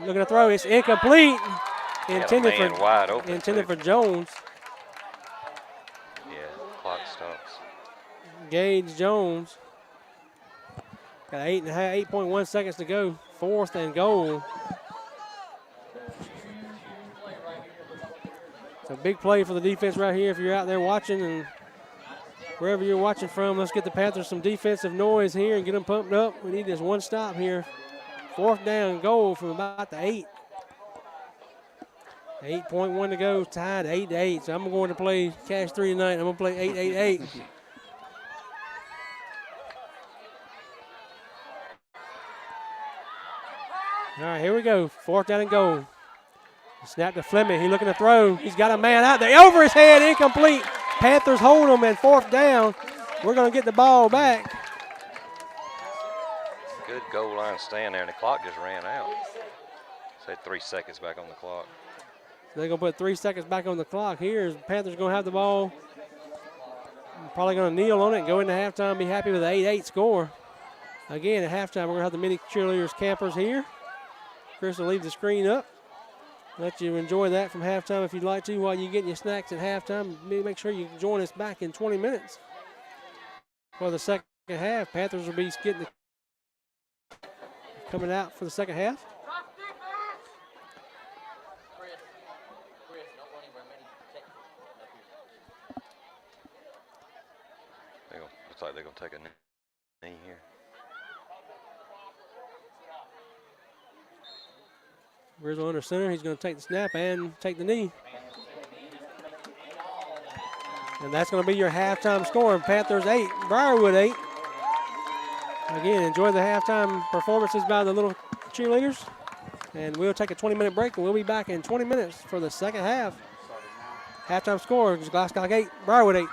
B: Looking to throw. It's incomplete. Intended
D: man
B: for
D: wide open.
B: intended
D: too.
B: for Jones.
D: Yeah, clock stops.
B: Gage Jones. Got 8.1 seconds to go. Fourth and goal. It's a big play for the defense right here. If you're out there watching and wherever you're watching from, let's get the Panthers some defensive noise here and get them pumped up. We need this one stop here. Fourth down goal from about the 8. 8.1 to go, tied 8-8. So I'm going to play Cash 3 tonight. I'm going to play 8-8-8. All right, here we go. Fourth down and goal. Snap to Fleming. He's looking to throw. He's got a man out there. Over his head, incomplete. Panthers hold him and fourth down. We're going to get the ball back.
D: Good goal line stand there, and the clock just ran out. Say 3 seconds back on the clock.
B: They're going to put 3 seconds back on the clock here. Panthers going to have the ball. Probably going to kneel on it and go into halftime, be happy with the 8-8 score. Again, at halftime, we're going to have the mini cheerleaders campers here. Chris will leave the screen up. Let you enjoy that from halftime if you'd like to while you're getting your snacks at halftime. Make sure you join us back in 20 minutes for the second half. Panthers will be coming out for the second half.
D: Looks like they're going to take a knee here.
B: Rizzo under center. He's going to take the snap and take the knee. And that's going to be your halftime score. Panthers 8, Briarwood 8. Again, enjoy the halftime performances by the little cheerleaders. And we'll take a 20-minute break, and we'll be back in 20 minutes for the second half. Halftime score is Glascock 8, Briarwood 8.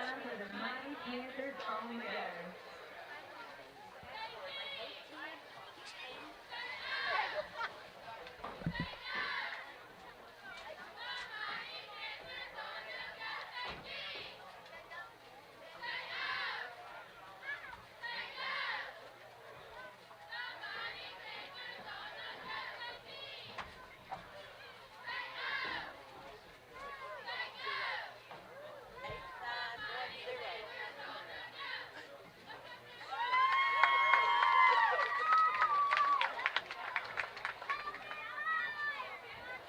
F: time for the mighty Panthers on the go.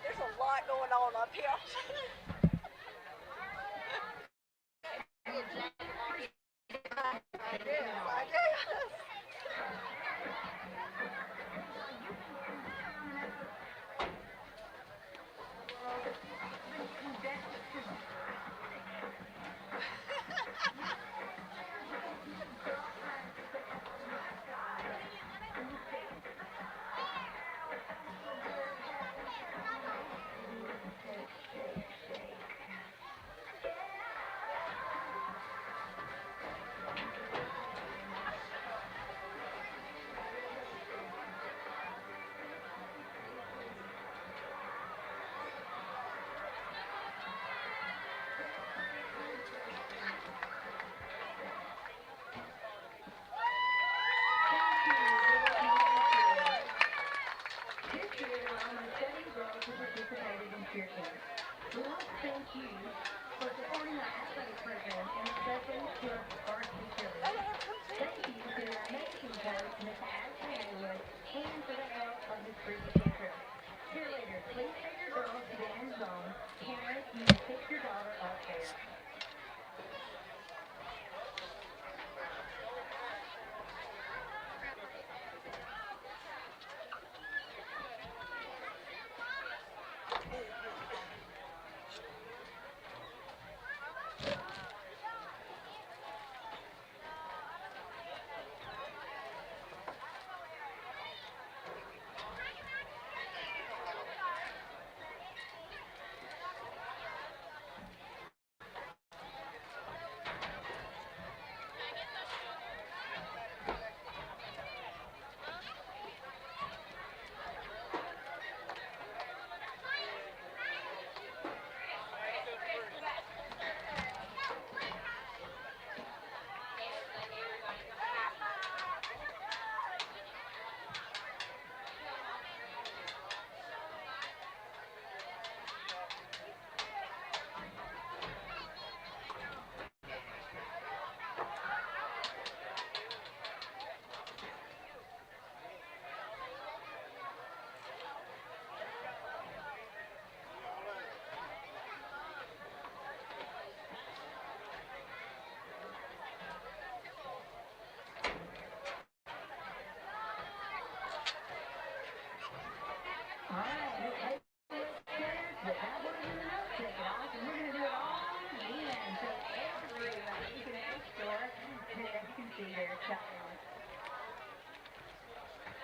G: There's a lot going on up here. I guess.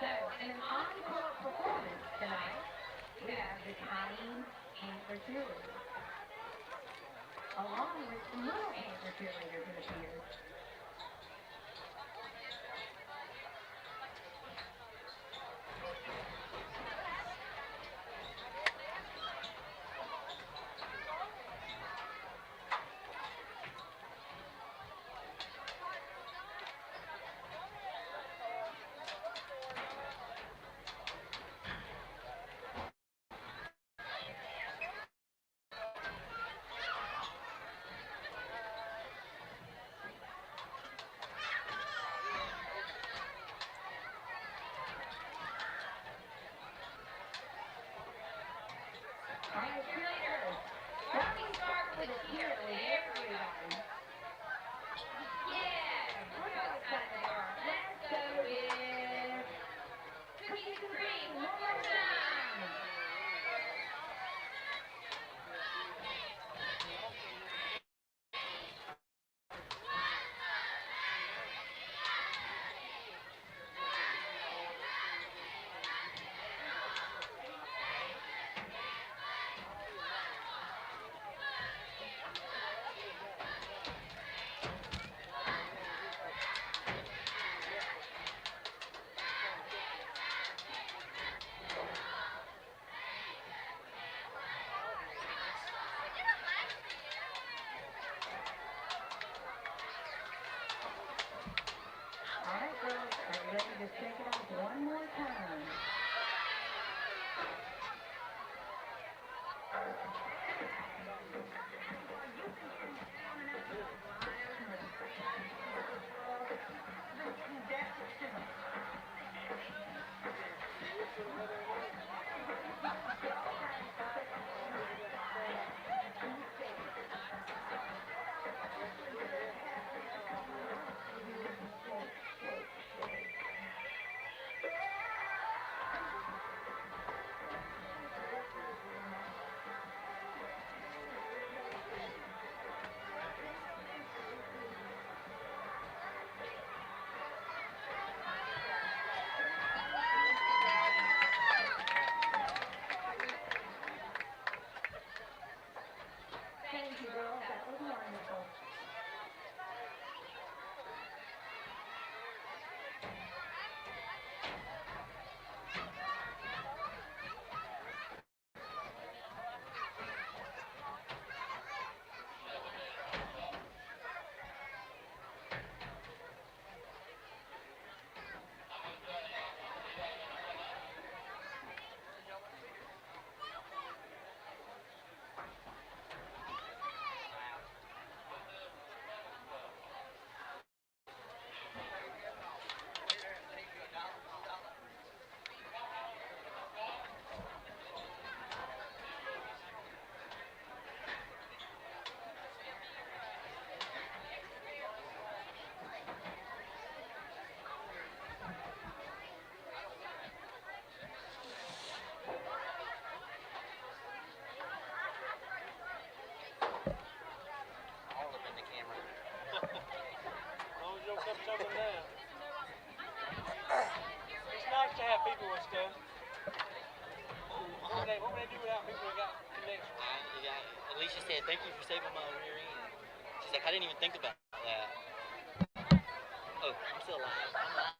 F: So, in an encore performance tonight, we have the tiny Panther cheerleaders, along with some little Panther cheerleaders in the field.
A: stuff. What would they do without people who got connection?
H: Alicia said, "Thank you for saving my rear end." She's like, "I didn't even think about that." Oh, I'm still alive. I'm alive.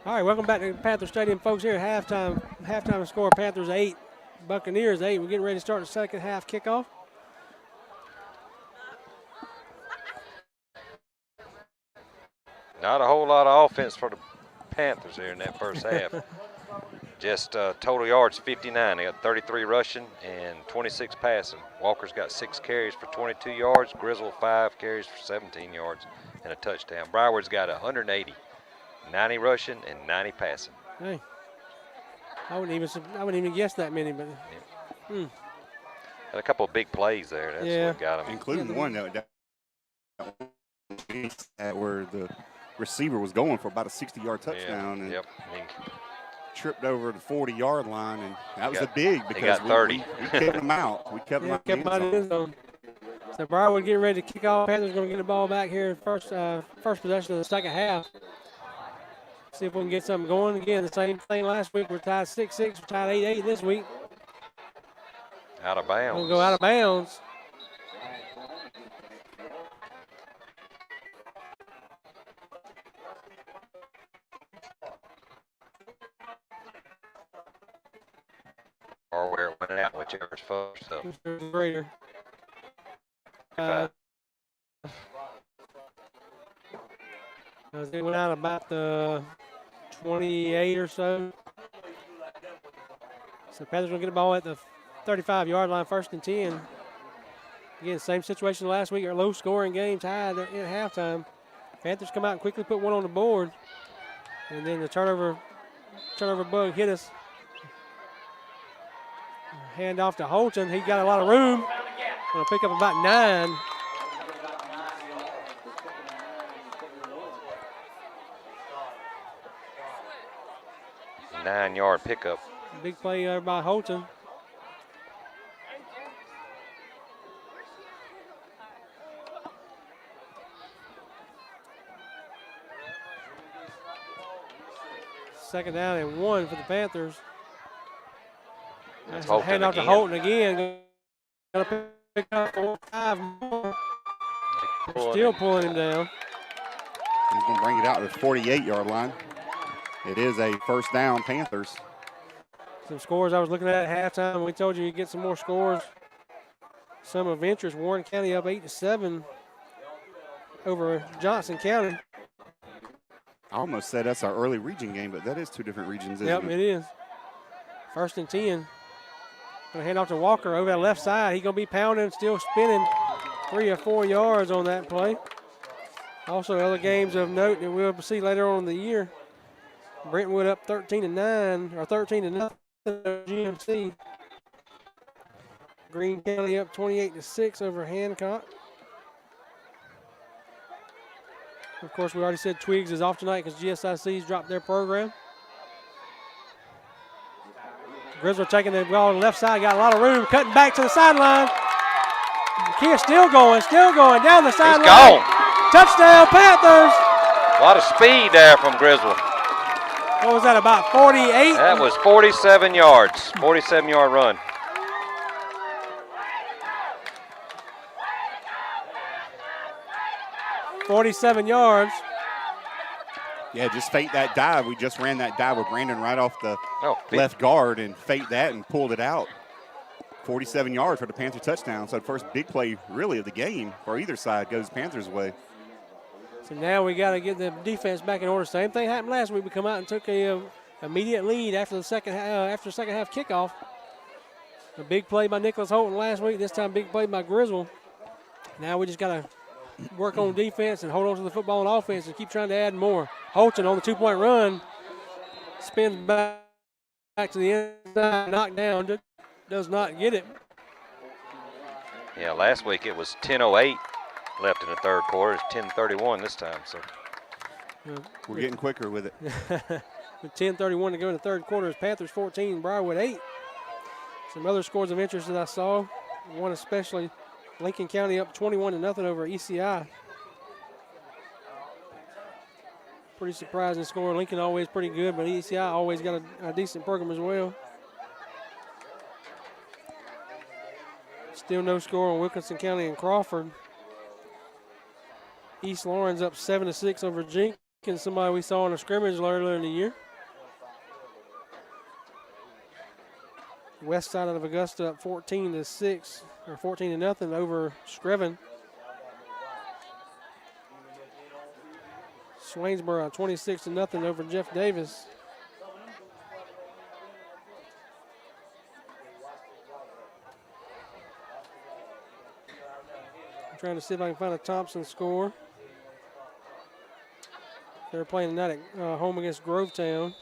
B: All right, welcome back to Panther Stadium, folks. Here at halftime score, Panthers 8, Buccaneers 8. We're getting ready to start the second half kickoff.
D: Not a whole lot of offense for the Panthers here in that first half. Just total yards 59. They got 33 rushing and 26 passing. Walker's got 6 carries for 22 yards. Grizzle 5 carries for 17 yards and a touchdown. Briarwood's got 180, 90 rushing and 90 passing.
B: Hey, I wouldn't even guess that many, but
D: Had a couple of big plays there. That's what got them.
C: Including one that where the receiver was going for about a 60-yard touchdown and tripped over the 40-yard line, and that was a big because
D: got 30.
C: we kept them out. We kept them out.
B: Kept them out of the end zone. So Briarwood getting ready to kick off. Panthers going to get the ball back here first possession of the second half. See if we can get something going. Again, the same thing last week. We're tied 6-6. We're tied 8-8 this week.
D: Out of bounds.
B: We'll go out of bounds.
D: Or where it went out, whichever's first. So.
B: Greater. It went out about the 28 or so. So Panthers will get the ball at the 35-yard line, 1st and 10. Again, same situation last week. Our low-scoring game tied at halftime. Panthers come out and quickly put one on the board. And then the turnover bug hit us. Hand off to Holton. He got a lot of room. Going to pick up about 9.
D: Nine-yard pickup.
B: Big play there by Holton. Second down and 1 for the Panthers.
D: That's
B: hand off to Holton again. Going to pick up 4 5 more. Still pulling him down.
C: He's going to bring it out to the 48-yard line. It is a first down, Panthers.
B: Some scores I was looking at halftime. We told you you'd get some more scores. Some of interest. Warren County up 8-7 over Johnson County.
C: I almost said that's our early region game, but that is 2 different regions, isn't it?
B: It is. 1st and 10. Going to hand off to Walker over that left side. He's going to be pounding, still spinning 3 or 4 yards on that play. Also, other games of note that we'll see later on in the year. Brentwood up 13-9 or 13-0 GMC. Greene County up 28-6 over Hancock. Of course, we already said Twiggs is off tonight because GSIC's dropped their program. Grizzle taking the ball on the left side, got a lot of room, cutting back to the sideline. Kid still going down the sideline.
D: He's gone.
B: Touchdown, Panthers.
D: A lot of speed there from Grizzle.
B: What was that, about 48?
D: That was 47 yards, 47-yard run.
B: $47 yards.
C: Yeah, just fake that dive. We just ran that dive with Brandon right off the left guard and faked that and pulled it out. 47 yards for the Panther touchdown. So the first big play really of the game for either side goes Panthers' way.
B: So now we got to get the defense back in order. Same thing happened last week. We come out and took a immediate lead after the second half kickoff. A big play by Nicholas Holton last week. This time, big play by Grizzle. Now we just got to work on defense and hold on to the football and offense and keep trying to add more. Holton on the 2-point run spins back to the inside, knocked down, does not get it.
D: Yeah, last week it was 10:08 left in the third quarter. It's 10:31 this time. So
C: we're getting quicker with it.
B: With 10:31 to go in the third quarter, it's Panthers 14, Briarwood 8. Some other scores of interest that I saw, one especially, Lincoln County up 21-0 over ECI. Pretty surprising score. Lincoln always pretty good, but ECI always got a decent program as well. Still no score on Wilkinson County and Crawford. East Lawrence up 7-6 over Jenkins. somebody we saw in a scrimmage earlier in the year. West side of Augusta up 14-6 or 14-0 over Screven. Swainsboro 26-0 over Jeff Davis. I'm trying to see if I can find a Thompson score. They're playing tonight at home against Grovetown.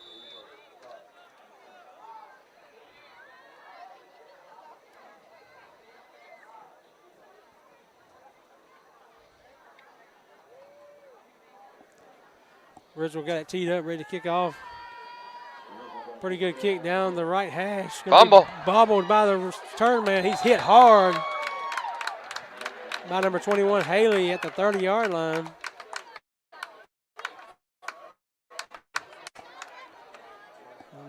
B: Ridgewell got it teed up, ready to kick off. Pretty good kick down the right hash.
D: Fumble.
B: Bobbled by the return man. He's hit hard by number 21, Haley, at the 30-yard line.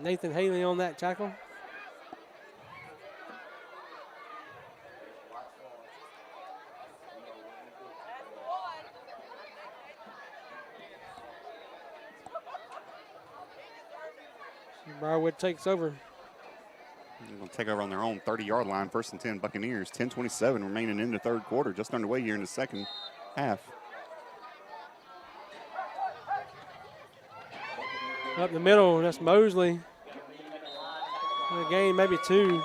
B: Nathan Haley on that tackle. Briarwood takes over.
C: They're going to take over on their own 30-yard line. 1st and 10 Buccaneers. 10:27 remaining in the third quarter. Just underway here in the second half.
B: Up the middle, that's Mosley. A gain, maybe 2.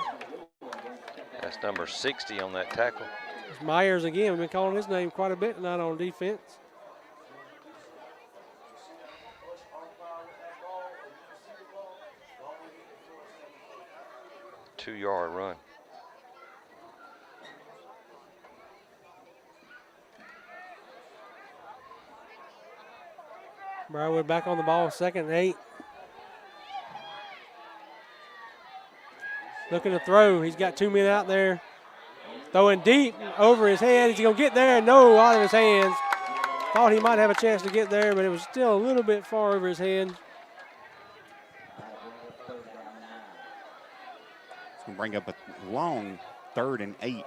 D: That's number 60 on that tackle.
B: It's Myers again. We've been calling his name quite a bit tonight on defense.
D: Two-yard run.
B: Briarwood back on the ball, 2nd and 8. Looking to throw. He's got 2 men out there. Throwing deep over his head. Is he going to get there? No, out of his hands. Thought he might have a chance to get there, but it was still a little bit far over his head.
C: It's going to bring up a long 3rd and 8.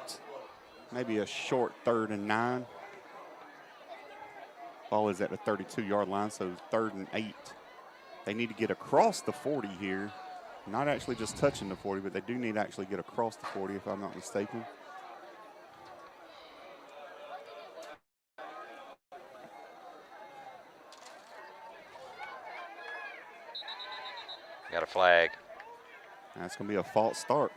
C: Maybe a short 3rd and 9. Ball is at the 32-yard line, so 3rd and 8. They need to get across the 40 here. Not actually just touching the 40, but they do need to actually get across the 40, if I'm not mistaken.
D: Got a flag.
C: That's going to be a false start.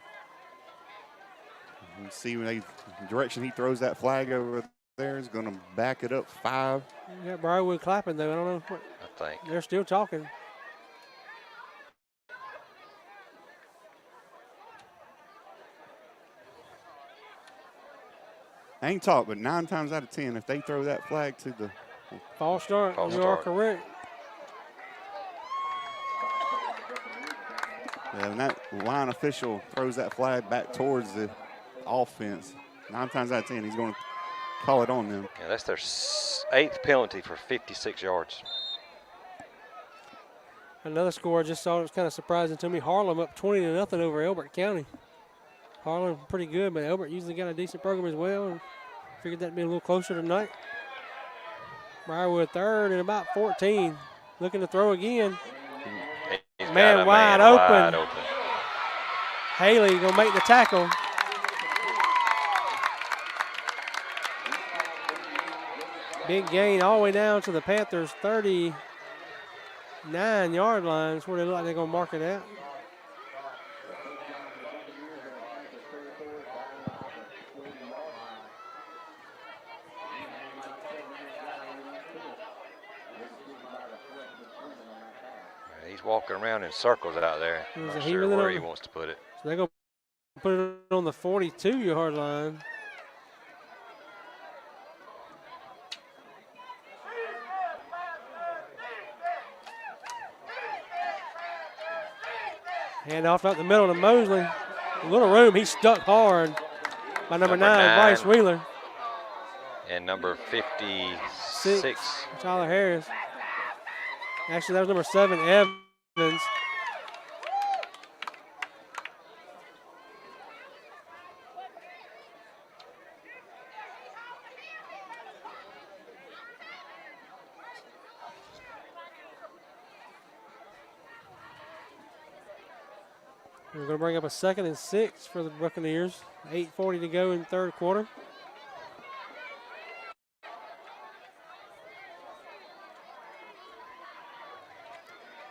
C: You see when the direction he throws that flag over there is going to back it up 5.
B: Yeah, Briarwood clapping, though. I don't know what.
D: I think.
B: They're still talking.
C: I ain't talk, but 9 times out of 10, if they throw that flag to the
B: False start.
D: False
B: You
D: start.
B: are correct.
C: and that line official throws that flag back towards the offense, 9 times out of 10, he's going to call it on them.
D: Yeah, that's their 8th penalty for 56 yards.
B: Another score I just saw, it was kind of surprising to me. Harlem up 20-0 over Elbert County. Harlem pretty good, but Elbert usually got a decent program as well. Figured that'd be a little closer tonight. Briarwood 3rd and about 14. Looking to throw again.
D: He's
B: Man
D: got a
B: wide
D: man
B: open.
D: wide open.
B: Haley gonna make the tackle. Big gain all the way down to the Panthers' 39-yard line. That's where they look like they're gonna mark it out.
D: He's walking around in circles out there.
B: Is
D: Not
B: he
D: sure
B: really
D: where
B: don't-
D: he wants to put it.
B: So they're gonna put it on the 42-yard line. Hand off up the middle to Mosley. A little room. He's stuck hard by number 9, Bryce Wheeler.
D: And number 56.
B: Tyler Harris. Actually, that was number 7, Evans. We're going to bring up a 2nd and 6 for the Buccaneers. 8:40 to go in the third quarter.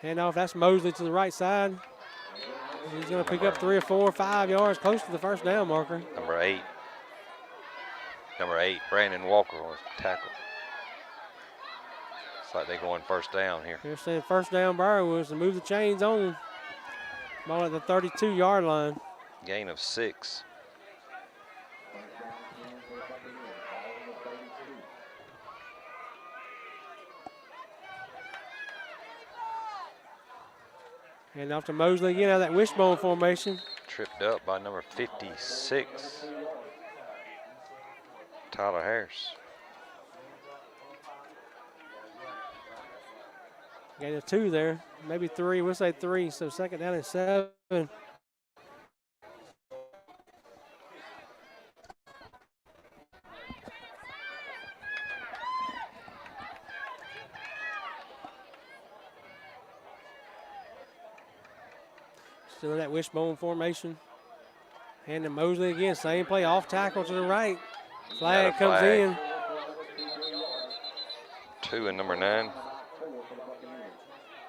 B: Handoff, that's Mosley to the right side. He's going to pick up 3 or 4 or 5 yards close to the first down marker.
D: Number 8, Brandon Walker was tackled. It's like they're going first down here.
B: They're saying first down Briarwood to move the chains on them. Ball at the 32-yard line.
D: Gain of 6.
B: And off to Mosley again out of that wishbone formation.
D: Tripped up by number 56, Tyler Harris.
B: Gain of 2 there, maybe 3. We'll say 3. So 2nd down and 7. Still in that wishbone formation. Hand to Mosley again. Same play, off tackle to the right. Flag comes in.
D: 2 and number 9.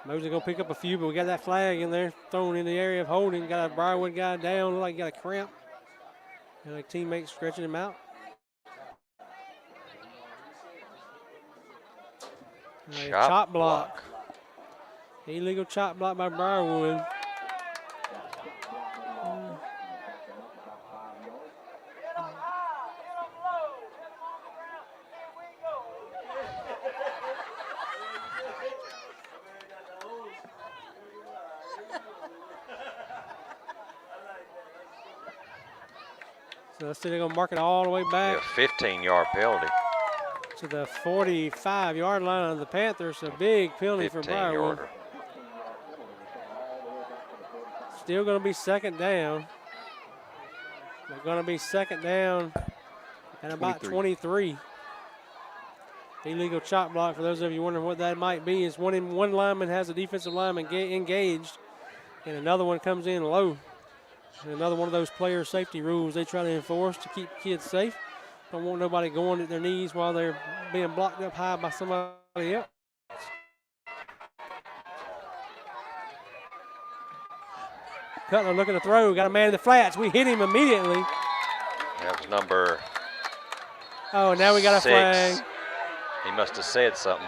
B: Mosley gonna pick up a few, but we got that flag in there thrown in the area of holding. Got a Briarwood guy down, look like he got a cramp. And a teammate stretching him out. Chop block. Illegal chop block by Briarwood. So let's see, they're going to mark it all the way back.
D: Yeah, 15-yard penalty.
B: To the 45-yard line of the Panthers. A big penalty for Briarwood. Still going to be 2nd down. They're going to be 2nd down at about 23. Illegal chop block, for those of you wondering what that might be, is one lineman has a defensive lineman engaged, and another one comes in low. And another one of those player safety rules they try to enforce to keep kids safe. Don't want nobody going at their knees while they're being blocked up high by somebody else. Cutler looking to throw, got a man in the flats. We hit him immediately.
D: That was number
B: Oh, now we got a
D: 6.
B: flag.
D: He must have said something.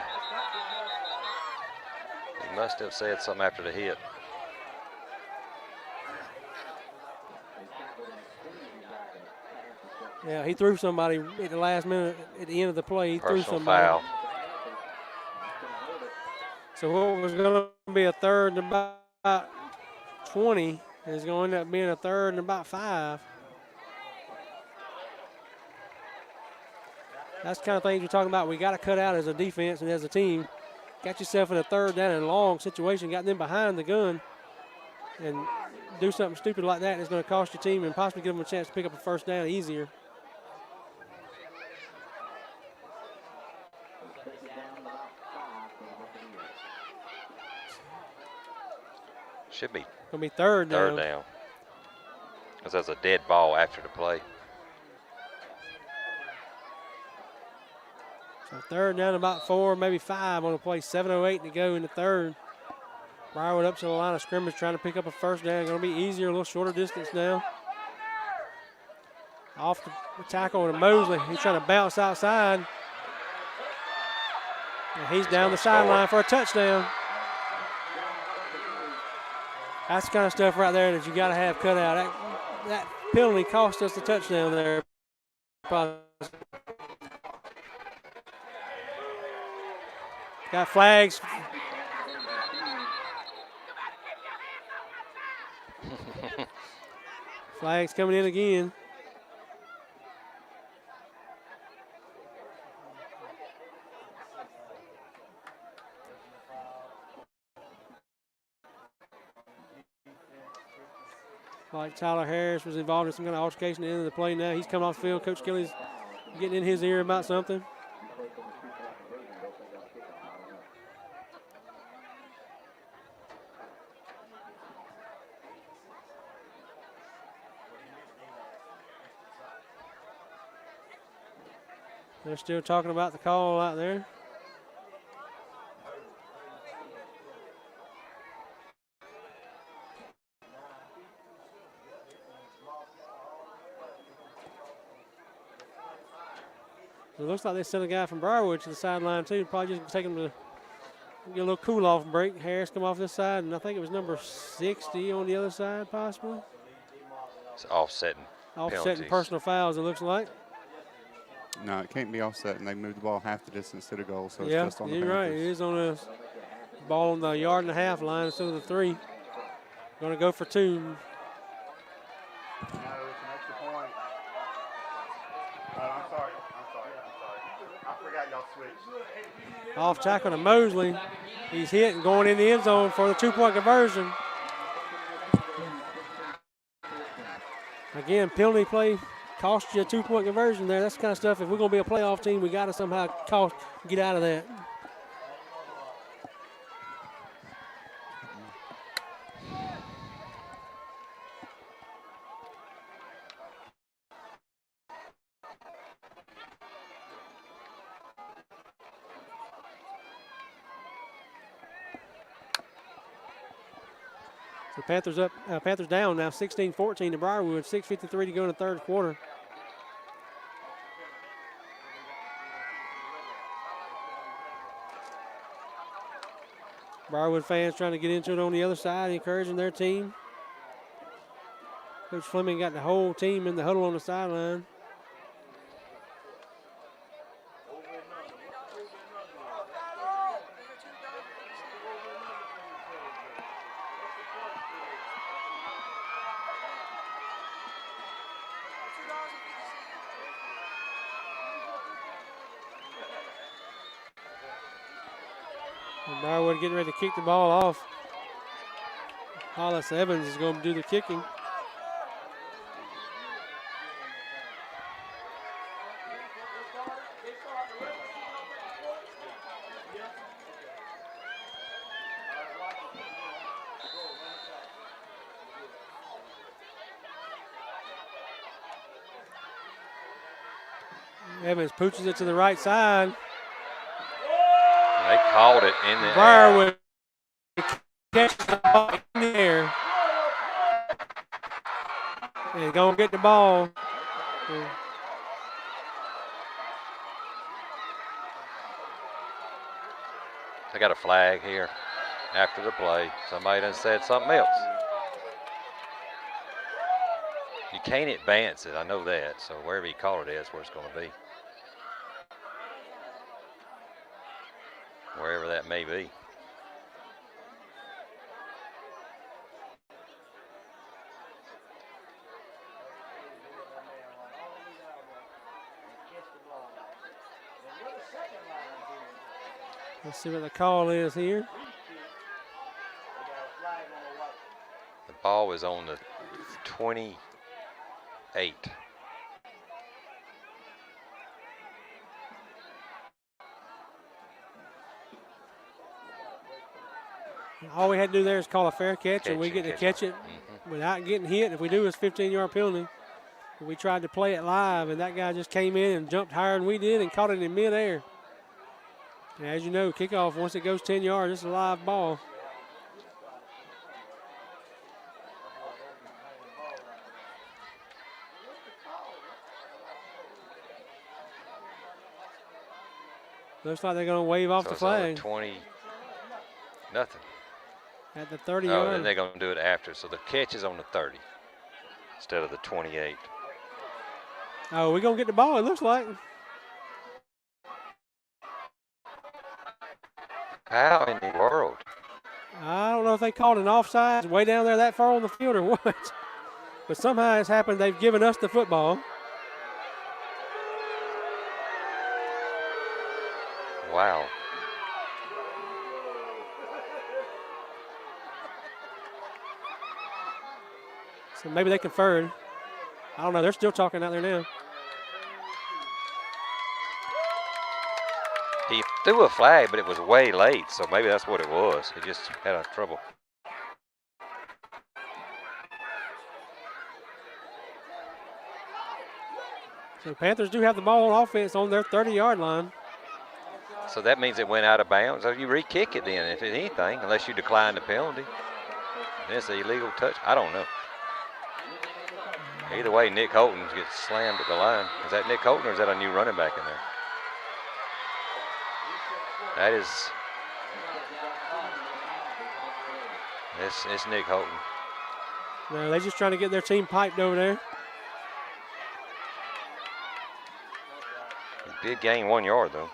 D: He must have said something after the hit.
B: Yeah, he threw somebody at the last minute, at the end of the play. He
D: Personal
B: threw somebody.
D: foul.
B: So what was going to be a 3rd and about 20 is going to end up being a 3rd and about 5. That's the kind of things we're talking about. We got to cut out as a defense and as a team. Got yourself in a 3rd down and long situation, got them behind the gun, and do something stupid like that. It's going to cost your team and possibly give them a chance to pick up a 1st down easier.
D: Should be
B: Going to be 3rd down.
D: 3rd down. Because that's a dead ball after the play.
B: So 3rd down, about 4, maybe 5 on the play. 7:08 to go in the 3rd. Briarwood up to the line of scrimmage, trying to pick up a 1st down. Going to be easier, a little shorter distance now. Off the tackle to Mosley. He's trying to bounce outside. And he's down the sideline for a touchdown. That's the kind of stuff right there that you got to have cut out. That penalty cost us the touchdown there. Got flags. Flags coming in again. Like Tyler Harris was involved in some kind of altercation at the end of the play now. He's coming off the field. Coach Kelly's getting in his ear about something. They're still talking about the call out there. It looks like they sent a guy from Briarwood to the sideline too. Probably just take him to get a little cool off break. Harris come off this side, and I think it was number 60 on the other side, possibly.
D: It's offsetting penalties.
B: Personal fouls, it looks like.
C: No, it can't be offset, and they moved the ball half the distance to the goal, so it's
B: Yeah,
C: just on the
B: you're right. It
C: Panthers.
B: is on a ball on the yard and a half line instead of the 3. Going to go for 2.
C: No, it's an extra point. I'm sorry. I forgot y'all switched.
B: Off tackle to Mosley. He's hit and going in the end zone for the 2-point conversion. Again, penalty play cost you a 2-point conversion there. That's the kind of stuff, if we're going to be a playoff team, we got to somehow get out of that. So Panthers down now, 16-14 to Briarwood, 6:53 to go in the third quarter. Briarwood fans trying to get into it on the other side, encouraging their team. Coach Fleming got the whole team in the huddle on the sideline. And Briarwood getting ready to kick the ball off. Hollis Evans is going to do the kicking. Evans pooches it to the right side.
D: They called it in the
B: Briarwood catches the ball in the air. And going to get the ball.
D: They got a flag here after the play. Somebody done said something else. You can't advance it, I know that. So wherever you call it is where it's going to be. Wherever that may be.
B: Let's see what the call is here.
D: The ball is on the 28.
B: All we had to do there is call a fair catch, and we get to catch it without getting hit. If we do, it's a 15-yard penalty. We tried to play it live, and that guy just came in and jumped higher than we did and caught it in midair. And as you know, kickoff, once it goes 10 yards, it's a live ball. Looks like they're going to wave off the flag.
D: 20, nothing.
B: At the 30
D: Oh,
B: yard.
D: then they're going to do it after. So the catch is on the 30 instead of the 28.
B: Oh, we're going to get the ball, it looks like.
D: How in the world?
B: I don't know if they called an offside way down there that far on the field or what. But somehow it's happened. They've given us the football.
D: Wow.
B: So maybe they conferred. I don't know. They're still talking out there now.
D: He threw a flag, but it was way late, so maybe that's what it was. He just had a trouble.
B: So Panthers do have the ball on offense on their 30-yard line.
D: So that means it went out of bounds. So you re-kick it then, if it's anything, unless you decline the penalty. Then it's an illegal touch. I don't know. Either way, Nick Holton gets slammed at the line. Is that Nick Holton or is that a new running back in there? That is. It's Nick Holton.
B: No, they're just trying to get their team piped over there.
D: He did gain 1 yard, though.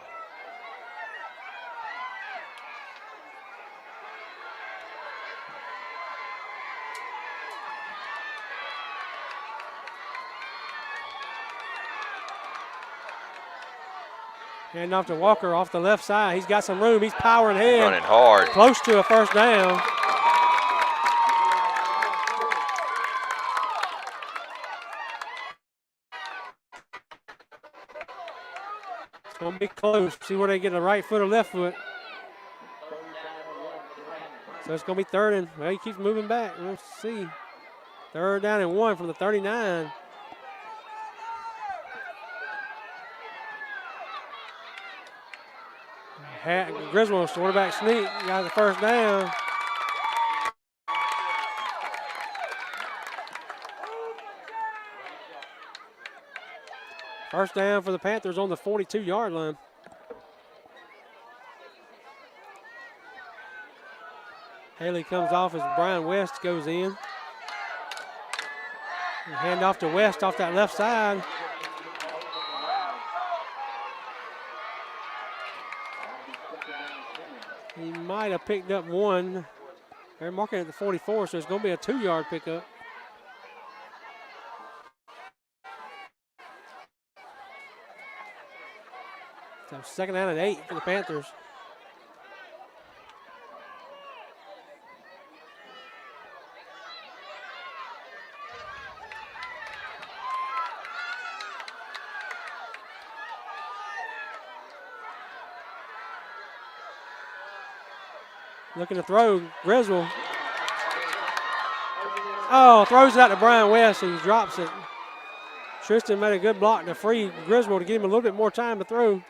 B: Handing off to Walker off the left side. He's got some room. He's powering ahead.
D: Running hard.
B: Close to a first down. It's going to be close. See where they get the right foot or left foot. So it's going to be third and, well, he keeps moving back. Let's see. Third down and 1 from the 39. Griswold's quarterback sneak, got the first down. First down for the Panthers on the 42-yard line. Haley comes off as Brian West goes in. And hand off to West off that left side. He might have picked up 1. They're marking at the 44, so it's going to be a 2-yard pickup. So second down and 8 for the Panthers. Looking to throw, Griswold. Oh, throws it out to Brian West and he drops it. Tristan made a good block to free Griswold to give him a little bit more time to throw.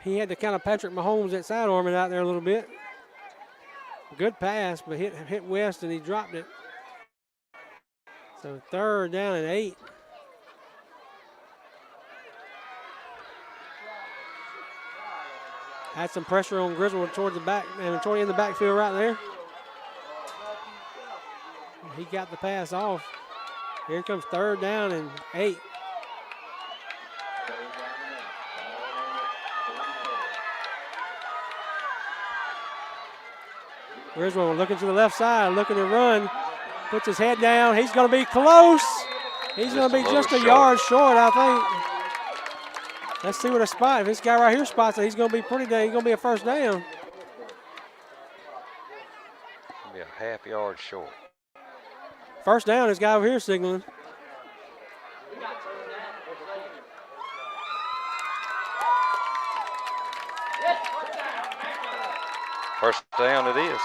B: He had to kind of Patrick Mahomes that side arm it out there a little bit. Good pass, but hit West and he dropped it. So third down and 8. Had some pressure on Griswold towards the back and toward in the backfield right there. He got the pass off. Here comes third down and 8. Griswold looking to the left side, looking to run. Puts his head down. He's going to be close. He's going to be just a yard short, I think. Let's see what a spot. If this guy right here spots it, he's going to be pretty dang. He's going to be a first down.
D: Be a half yard short.
B: First down, this guy over here signaling.
D: First down it is.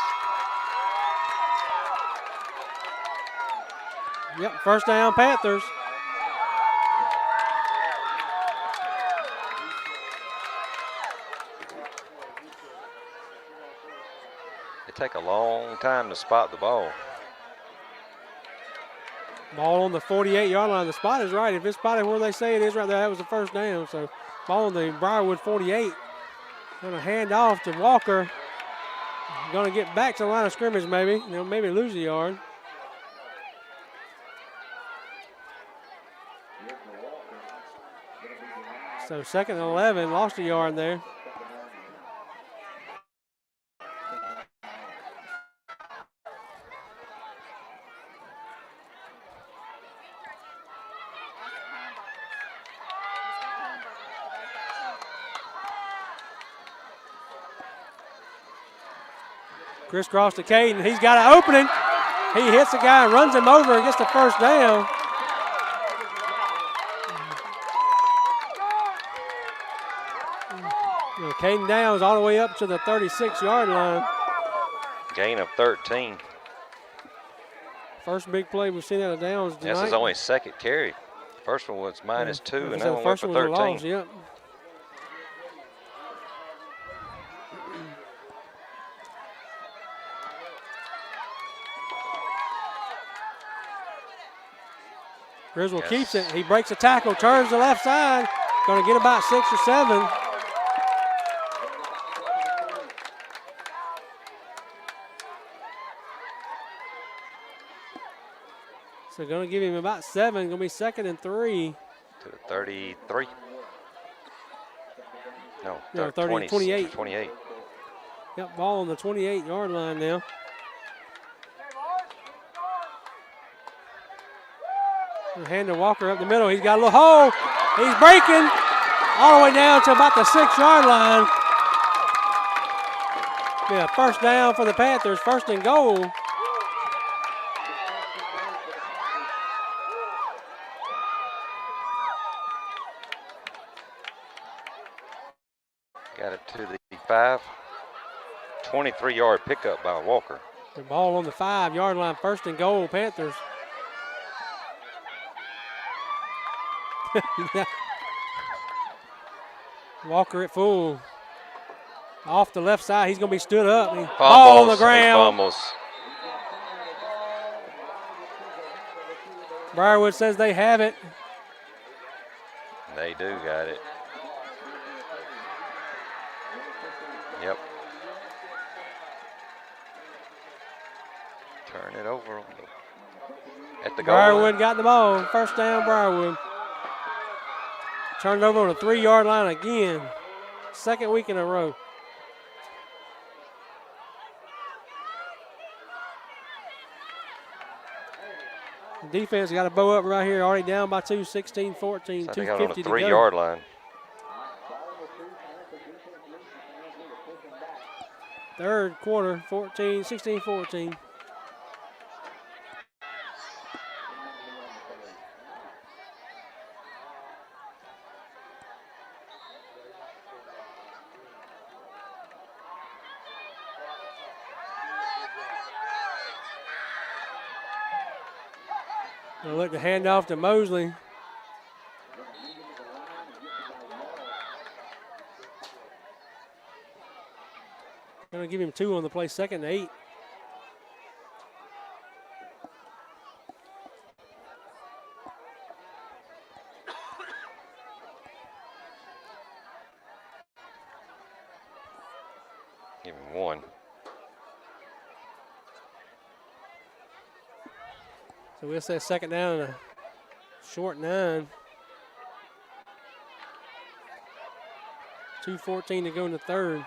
B: Yep, first down Panthers.
D: It take a long time to spot the ball.
B: Ball on the 48-yard line. The spot is right. If it's spotted where they say it is right there, that was the first down. So ball on the Briarwood 48. Going to hand off to Walker. Going to get back to the line of scrimmage maybe. Maybe lose a yard. So second and 11, lost a yard there. Crisscross to Caden. He's got an opening. He hits the guy and runs him over and gets the first down. Caden Downs all the way up to the 36-yard line.
D: Gain of 13.
B: First big play we've seen out of Downs tonight.
D: That's his only second carry. First one was -2, and
B: So
D: that
B: the
D: one went
B: first
D: for
B: one was a
D: 13.
B: loss, yep. Griswold keeps it. He breaks a tackle, turns the left side. Going to get about 6 or 7. So going to give him about 7. Going to be 2nd and 3.
D: To the 33. No,
B: No,
D: 20,
B: 28.
D: 28.
B: Yep, ball on the 28-yard line now. Hand to Walker up the middle. He's got a little hole. He's breaking all the way down to about the 6-yard line. Yeah, first down for the Panthers, 1st and goal.
D: Got it to the 5. 23-yard pickup by Walker.
B: The ball on the 5-yard line, 1st and goal, Panthers. Walker at full. Off the left side, he's going to be stood up. Ball on the ground. Briarwood says they have it.
D: They do got it. Yep. Turn it over at the goal line.
B: Briarwood got the ball. 1st down, Briarwood. Turned it over on the 3-yard line again. 2nd week in a row. The defense got a bow up right here, already down by 2, 16-14,
D: So they
B: 2:50
D: got on the
B: to go.
D: 3-yard line.
B: 3rd quarter, 16-14. They'll look to hand off to Mosley. Going to give him 2 on the play, 2nd and 8.
D: Give him 1.
B: So we'll say 2nd down and a short 9. 2:14 to go in the 3rd.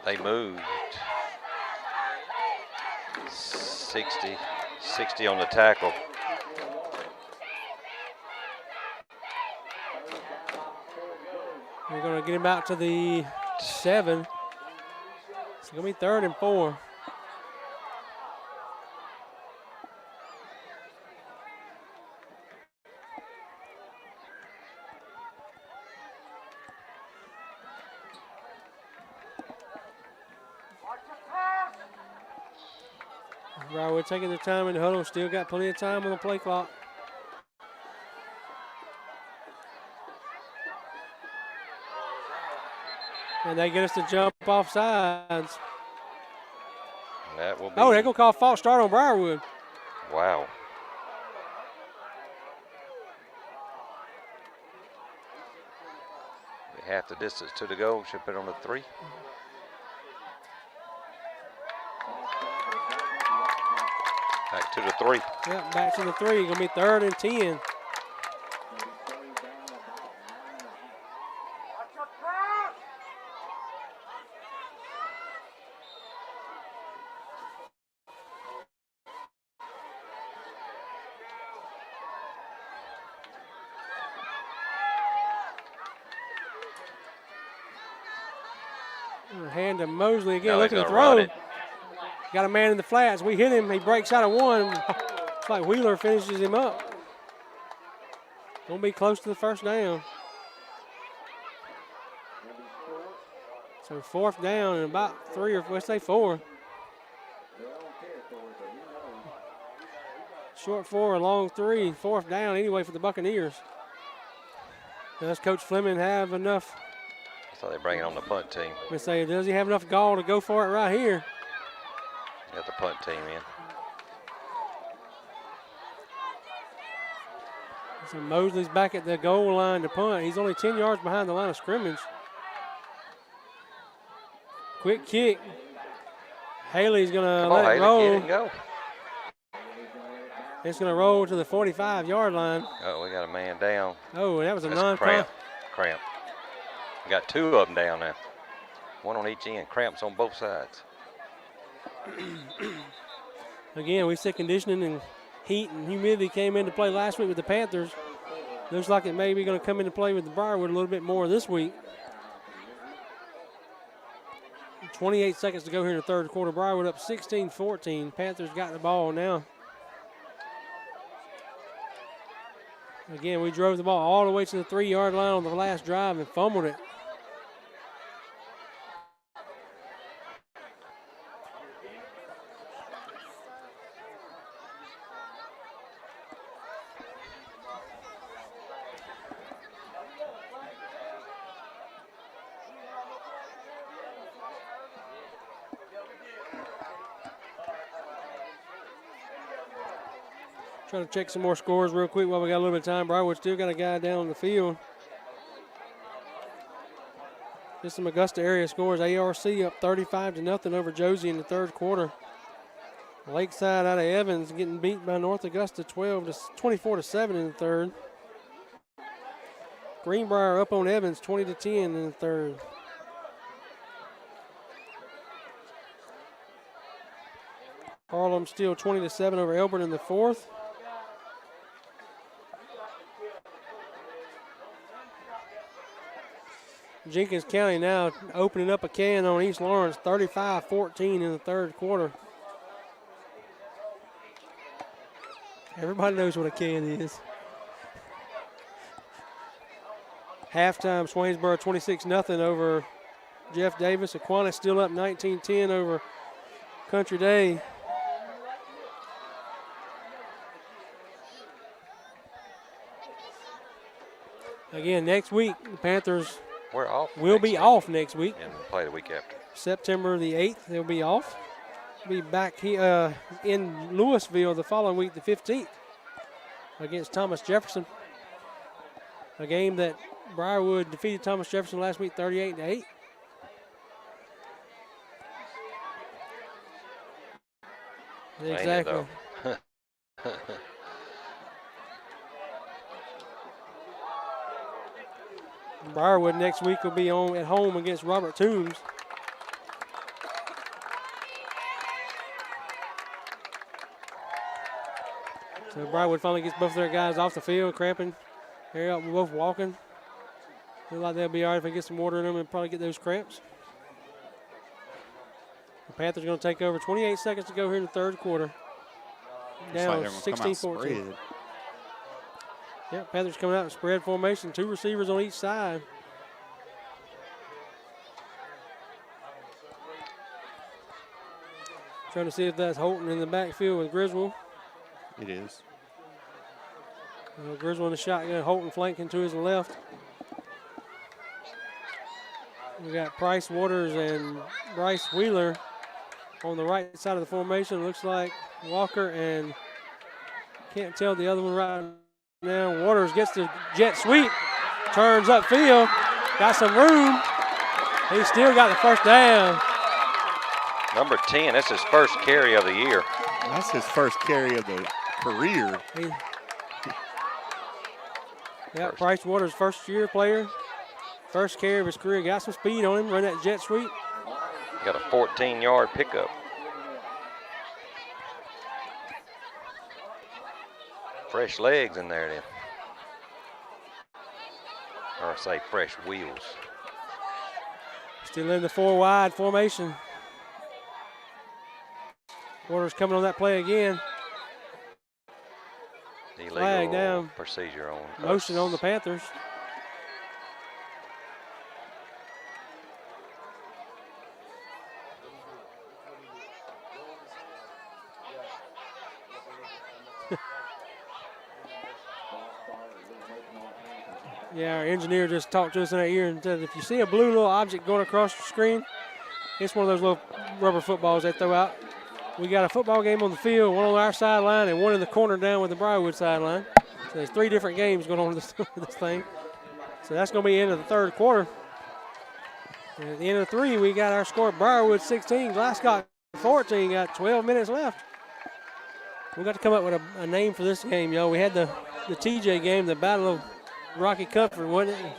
D: They moved 60 on the tackle.
B: We're going to get him out to the 7. It's going to be 3rd and 4. Briarwood taking their time in the huddle. Still got plenty of time on the play clock. And they get us to jump off sides.
D: That will be.
B: Oh, they're going to call false start on Briarwood.
D: Wow. Half the distance to the goal. Should put it on the 3. Back to the 3.
B: Yep, back to the 3. Going to be 3rd and 10. Hand to Mosley again,
D: Now
B: looking
D: he's
B: to
D: gonna run
B: throw.
D: it.
B: Got a man in the flats. We hit him. He breaks out of 1. It's like Wheeler finishes him up. Gonna be close to the 1st down. So 4th down and about 3 or let's say 4. Short 4, a long 3, 4th down anyway for the Buccaneers. Does Coach Fleming have enough?
D: So they bring it on the punt team.
B: We say, does he have enough gall to go for it right here?
D: Got the punt team in.
B: So Mosley's back at the goal line to punt. He's only 10 yards behind the line of scrimmage. Quick kick. Haley's going to let it roll.
D: Get it and go.
B: It's going to roll to the 45-yard line.
D: Oh, we got a man down.
B: Oh, that was a
D: That's
B: non-punt.
D: Cramp. We got 2 of them down now. One on each end. Cramps on both sides.
B: Again, we said conditioning and heat and humidity came into play last week with the Panthers. Looks like it may be going to come into play with the Briarwood a little bit more this week. 28 seconds to go here in the third quarter. Briarwood up 16-14. Panthers got the ball now. Again, we drove the ball all the way to the 3-yard line on the last drive and fumbled it. Trying to check some more scores real quick while we got a little bit of time. Briarwood still got a guy down on the field. Just some Augusta area scores. ARC up 35-0 over Josie in the third quarter. Lakeside out of Evans getting beat by North Augusta 24-7 in the third. Greenbrier up on Evans 20-10 in the third. Harlem still 20-7 over Elbert in the fourth. Jenkins County now opening up a can on East Lawrence, 35-14 in the third quarter. Everybody knows what a can is. Halftime, Swainsboro 26-0 over Jeff Davis. Aquinas still up 19-10 over Country Day. Again, next week, the Panthers will be off next week.
D: And play the week after.
B: September the 8th, they'll be off. Be back here in Louisville the following week, the 15th, against Thomas Jefferson. A game that Briarwood defeated Thomas Jefferson last week, 38-8. Exactly. Briarwood next week will be at home against Robert Toombs. So Briarwood finally gets both of their guys off the field, cramping. We're both walking. Looks like they'll be all right if they get some water in them and probably get those cramps. The Panthers are going to take over. 28 seconds to go here in the third quarter. Down 16-14. Yeah, Panthers coming out in spread formation. 2 receivers on each side. Trying to see if that's Holton in the backfield with Griswold.
C: It is.
B: Griswold in the shotgun. Holton flanking to his left. We got Price Waters and Bryce Wheeler on the right side of the formation. Looks like Walker and can't tell the other one right now. Waters gets the jet sweep, turns upfield, got some room. He still got the first down.
D: Number 10, that's his first carry of the year.
C: That's his first carry of the career.
B: Yeah, Price Waters, first-year player. First carry of his career. Got some speed on him, run that jet sweep.
D: Got a 14-yard pickup. Fresh legs in there then. Or say fresh wheels.
B: Still in the 4-wide formation. Waters coming on that play again.
D: Illegal
B: flag down.
D: Procedure on
B: Motion
D: us.
B: on the Panthers. Yeah, our engineer just talked to us in our ear and said if you see a blue little object going across the screen, it's one of those little rubber footballs they throw out. We got a football game on the field, one on our sideline and one in the corner down with the Briarwood sideline. So there's 3 different games going on with this thing. So that's going to be the end of the third quarter. And at the end of 3, we got our score: Briarwood 16, Glascock 14. Got 12 minutes left. We got to come up with a name for this game, y'all. We had the TJ game, the Battle of Rocky Comfort, wasn't it?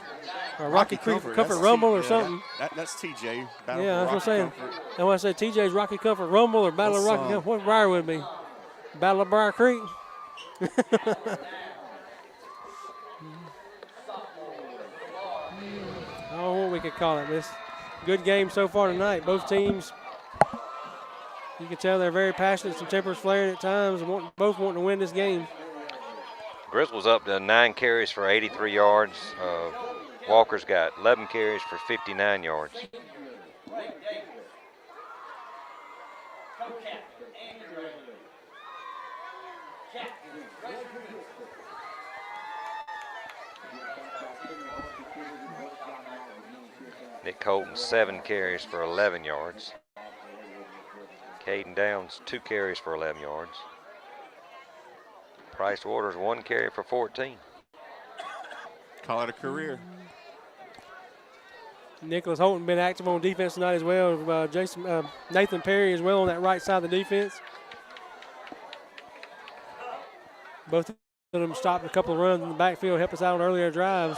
B: Or Rocky Creek Comfort Rumble or something.
C: That's TJ. Battle
B: Yeah,
C: of
B: that's what I'm saying.
C: Comfort.
B: And when I said TJ's Rocky Comfort Rumble or Battle of Rocky Comfort, what Briarwood be? Battle of Briar Creek? Oh, what we could call it. This good game so far tonight. Both teams, you can tell they're very passionate. Some tempers flaring at times, and both wanting to win this game.
D: Griswold's up to 9 carries for 83 yards. Walker's got 11 carries for 59 yards. Nick Colton 7 carries for 11 yards. Caden Downs 2 carries for 11 yards. Price Waters 1 carry for 14.
C: Call it a career.
B: Nicholas Holton been active on defense tonight as well. Nathan Perry as well on that right side of the defense. Both of them stopped a couple of runs in the backfield, helped us out on earlier drives.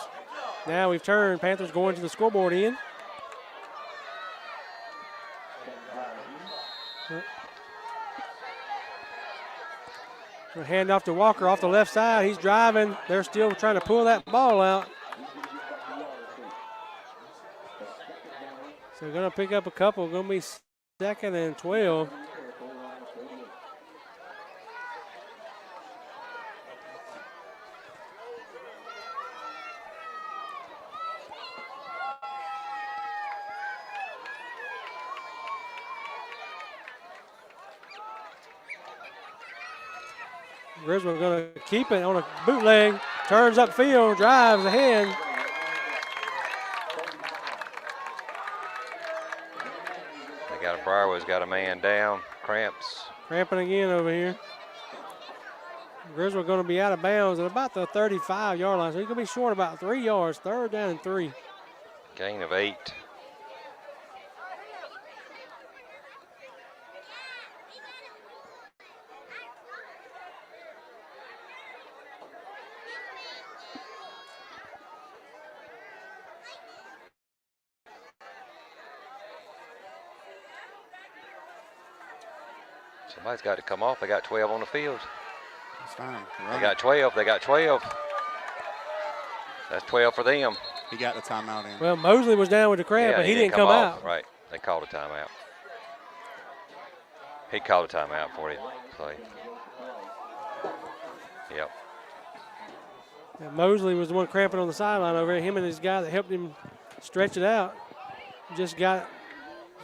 B: Now we've turned. Panthers going to the scoreboard end. Hand off to Walker off the left side. He's driving. They're still trying to pull that ball out. So we're going to pick up a couple. Going to be 2nd and 12. Griswold going to keep it on a bootleg, turns upfield, drives ahead.
D: They got Briarwood's got a man down, cramps.
B: Cramping again over here. Griswold going to be out of bounds at about the 35-yard line, so he's going to be short about 3 yards, 3rd down and 3.
D: Gain of 8. Somebody's got to come off. They got 12 on the field.
C: That's fine.
D: They got 12. They got 12. That's 12 for them.
C: He got the timeout in.
B: Well, Mosley was down with the cramp, but he didn't come
D: off.
B: out.
D: Right. They called a timeout. He called a timeout for the play. Yep.
B: Yeah, Mosley was the one cramping on the sideline over there. Him and his guy that helped him stretch it out just got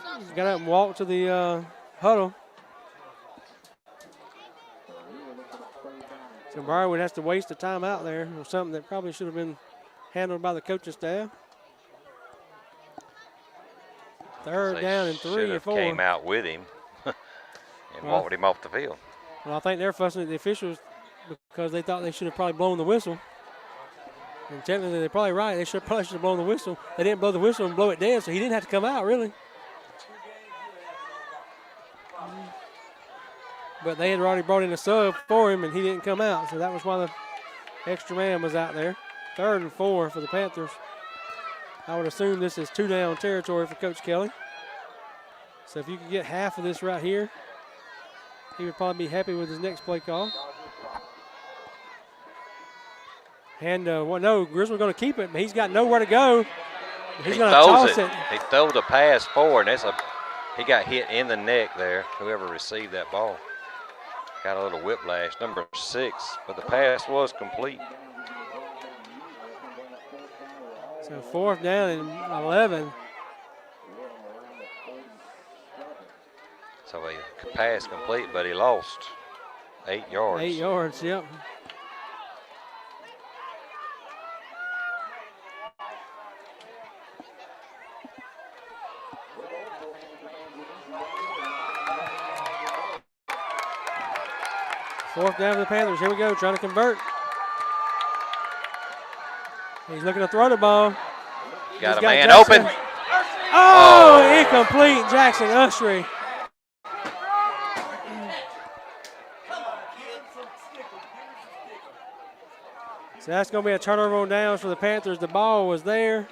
B: up and walked to the huddle. So Briarwood has to waste a timeout there, or something that probably should have been handled by the coaching staff. 3rd down and 3 or 4.
D: Came out with him and walked him off the field.
B: Well, I think they're fussing at the officials because they thought they should have probably blown the whistle. And technically, they're probably right. They probably should have blown the whistle. They didn't blow the whistle and blow it dead, so he didn't have to come out, really. But they had already brought in a sub for him, and he didn't come out, so that was why the extra man was out there. 3rd and 4 for the Panthers. I would assume this is 2-down territory for Coach Kelly. So if you could get half of this right here, he would probably be happy with his next play call. And, no, Griswold's going to keep it, but he's got nowhere to go. He's going to toss it.
D: He throws the pass forward, and he got hit in the neck there, whoever received that ball. Got a little whiplash, number 6, but the pass was complete.
B: So 4th down and 11.
D: So he pass complete, but he lost 8 yards.
B: 8 yards, yep. Fourth down for the Panthers. Here we go, trying to convert. He's looking to throw the ball.
D: Got
B: He's
D: a man
B: Jackson.
D: open.
B: Oh, incomplete. Jackson Ushery. So that's going to be a turnover on downs for the Panthers. The ball was there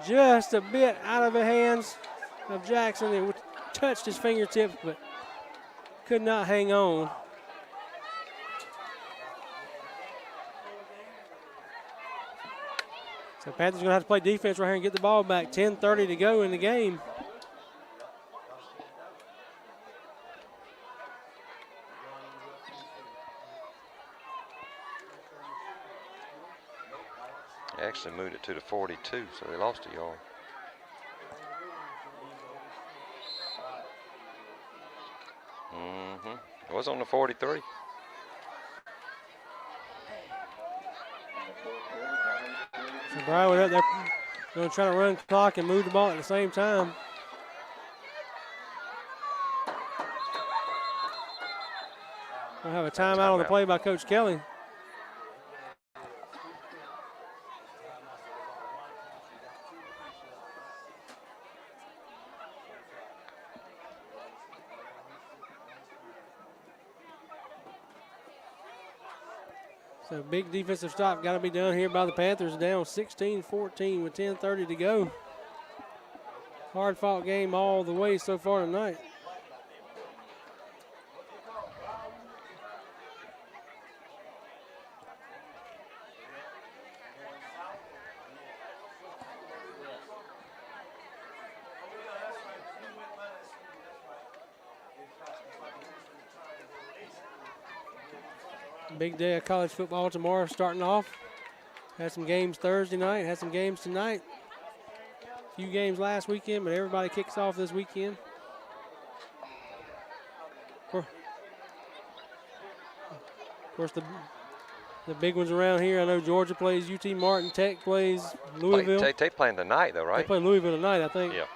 B: just a bit out of the hands of Jackson. It touched his fingertips, but could not hang on. So Panthers going to have to play defense right here and get the ball back. 10:30 to go in the game.
D: They actually moved it to the 42, so they lost a yard. It was on the 43.
B: So Briarwood up there going to try to run the clock and move the ball at the same time. We'll have a timeout on the play by Coach Kelly. So big defensive stop got to be done here by the Panthers, down 16-14 with 10:30 to go. Hard fought game all the way so far tonight. Big day of college football tomorrow starting off. Had some games Thursday night, had some games tonight. A few games last weekend, but everybody kicks off this weekend. Of course, the big ones around here, I know Georgia plays UT Martin, Tech plays Louisville.
D: They playing tonight, though, right?
B: They play Louisville tonight, I think.
D: Yeah.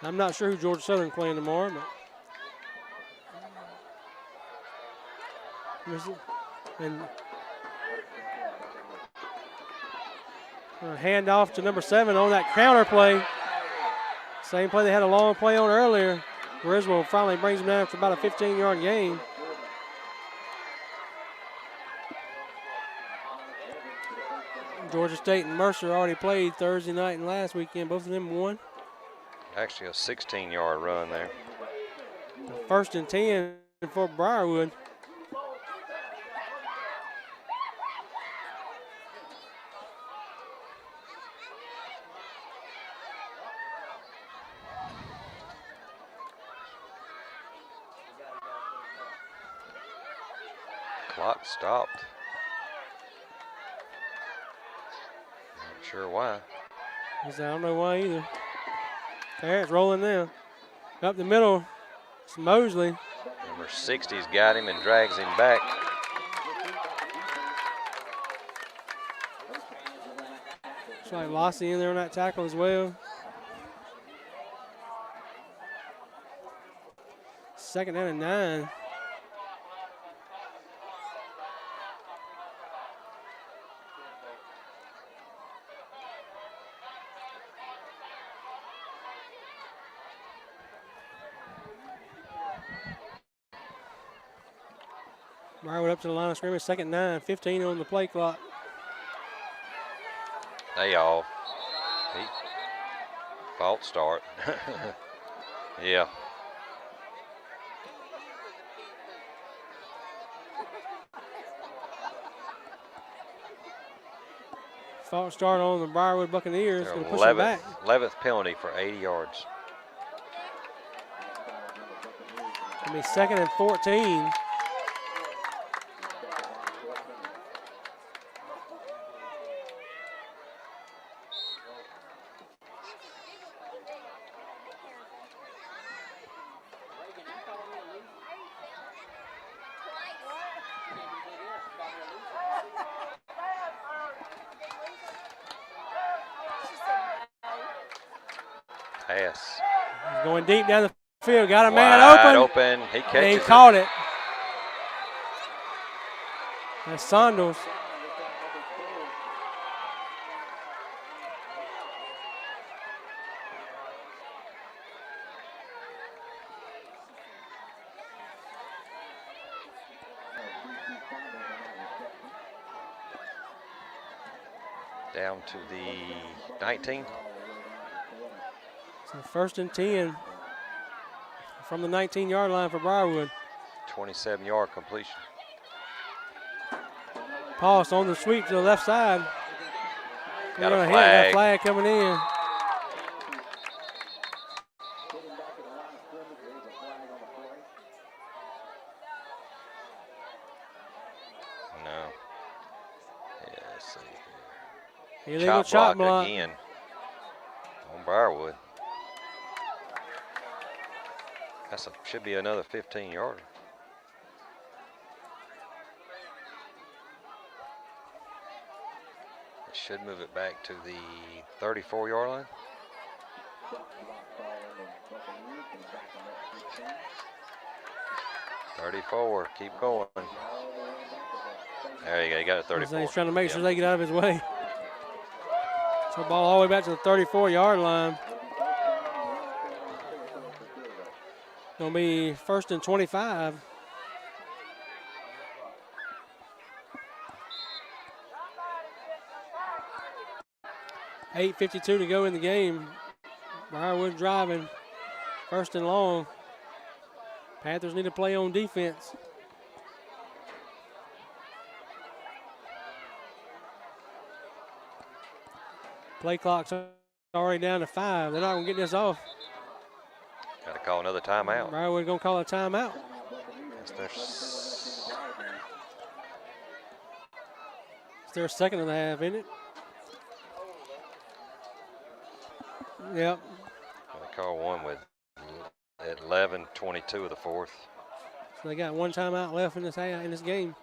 B: I'm not sure who Georgia Southern playing tomorrow, but and hand off to number 7 on that counter play. Same play they had a long play on earlier. Griswold finally brings them down for about a 15-yard gain. Georgia State and Mercer already played Thursday night and last weekend. Both of them won.
D: Actually a 16-yard run there.
B: 1st and 10 for Briarwood.
D: Clock stopped. Not sure why.
B: I don't know why either. There, it's rolling now. Up the middle, it's Mosley.
D: Number 60's got him and drags him back.
B: Looks like Lossie in there on that tackle as well. 2nd down and 9. Briarwood up to the line of scrimmage, 2nd and 9, 15 on the play clock.
D: They all. False start. Yeah.
B: False start on the Briarwood Buccaneers.
D: Their
B: Going to push them back.
D: 11th penalty for 80 yards.
B: It'll be 2nd and 14.
D: Pass.
B: He's going deep down the field. Got a man
D: Wide
B: open.
D: He catches
B: And he
D: it.
B: caught it. That's Sandos.
D: Down to the 19.
B: So 1st and 10 from the 19-yard line for Briarwood.
D: 27-yard completion.
B: Pass on the sweep to the left side.
D: Got a
B: Got a
D: flag.
B: flag coming in.
D: No. Yeah, let's see here.
B: Illegal chop block
D: again on Briarwood. Should be another 15-yarder. It should move it back to the 34-yard line. .34, keep going. There you go, you got it 34.
B: He's trying to make sure they get out of his way. So ball all the way back to the 34-yard line. Gonna be 1st and 25. .8:52 to go in the game. Briarwood driving. 1st and long. Panthers need to play on defense. Play clock's already down to 5. They're not going to get this off.
D: Got to call another timeout.
B: Briarwood going to call a timeout.
D: It's
B: their second of the half, isn't it? Yep.
D: Gonna call one with at 11:22 of the 4th.
B: So they got one timeout left in this game.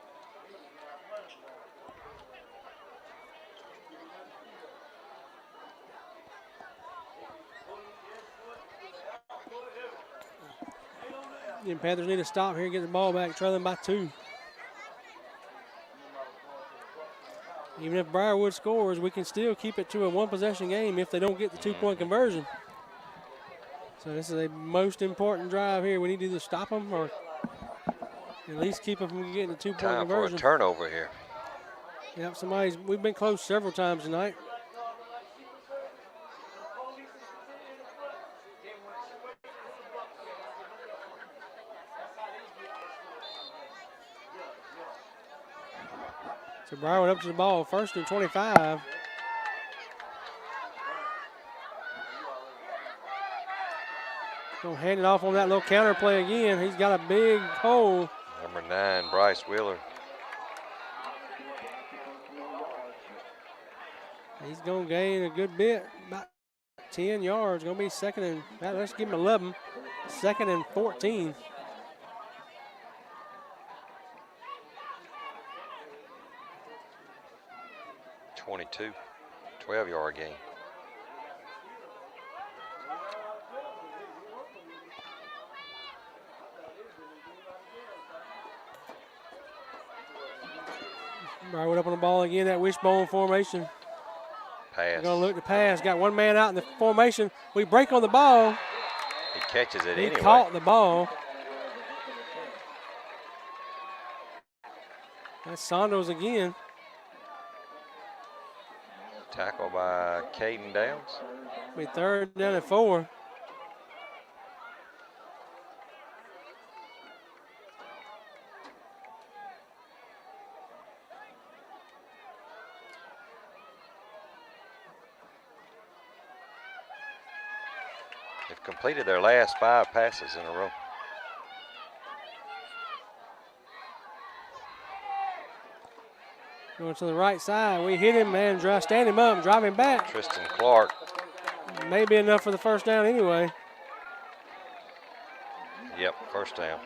B: The Panthers need to stop here and get the ball back, trailing by 2. Even if Briarwood scores, we can still keep it to a one-possession game if they don't get the two-point conversion. So this is a most important drive here. We need to either stop them or at least keep them from getting the two-point conversion.
D: Time for a turnover here.
B: Yep, we've been close several times tonight. So Briarwood up to the ball, 1st and 25. Gonna hand it off on that little counter play again. He's got a big hole.
D: Number 9, Bryce Wheeler.
B: He's gonna gain a good bit, about 10 yards. Gonna be 2nd and, let's give him 11. 2nd and 14.
D: .22, 12-yard gain.
B: Briarwood up on the ball again, that wishbone formation.
D: Pass.
B: Going to look to pass. Got one man out in the formation. We break on the ball.
D: He catches it
B: He
D: anyway.
B: caught the ball. That's Sandos again.
D: Tackle by Caden Downs.
B: Be 3rd down and 4.
D: They've completed their last 5 passes in a row.
B: Going to the right side. We hit him, man. Stand him up, drive him back.
D: Tristan Clark.
B: Maybe enough for the 1st down anyway.
D: Yep, 1st down.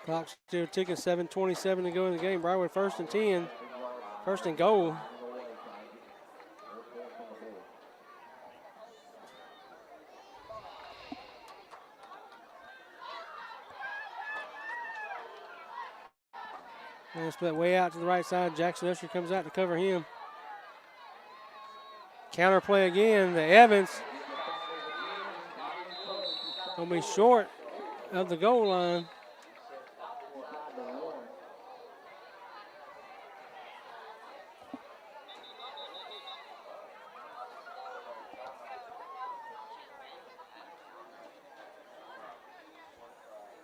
B: Clock's still ticking, 7:27 to go in the game. Briarwood 1st and 10. 1st and goal. And split way out to the right side. Jackson Usher comes out to cover him. Counter play again. The Evans gonna be short of the goal line.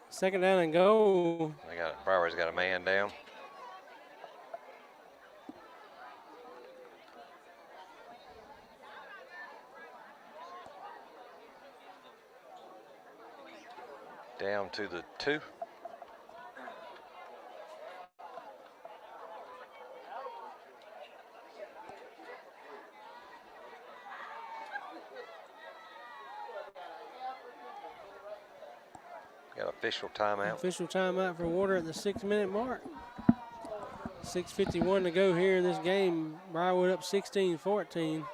B: Second down and go.
D: Briarwood's got a man down. Down to the 2. Got official timeout.
B: Official timeout for Warder at the 6-minute mark. 6:51 to go here in this game. Briarwood up 16-14.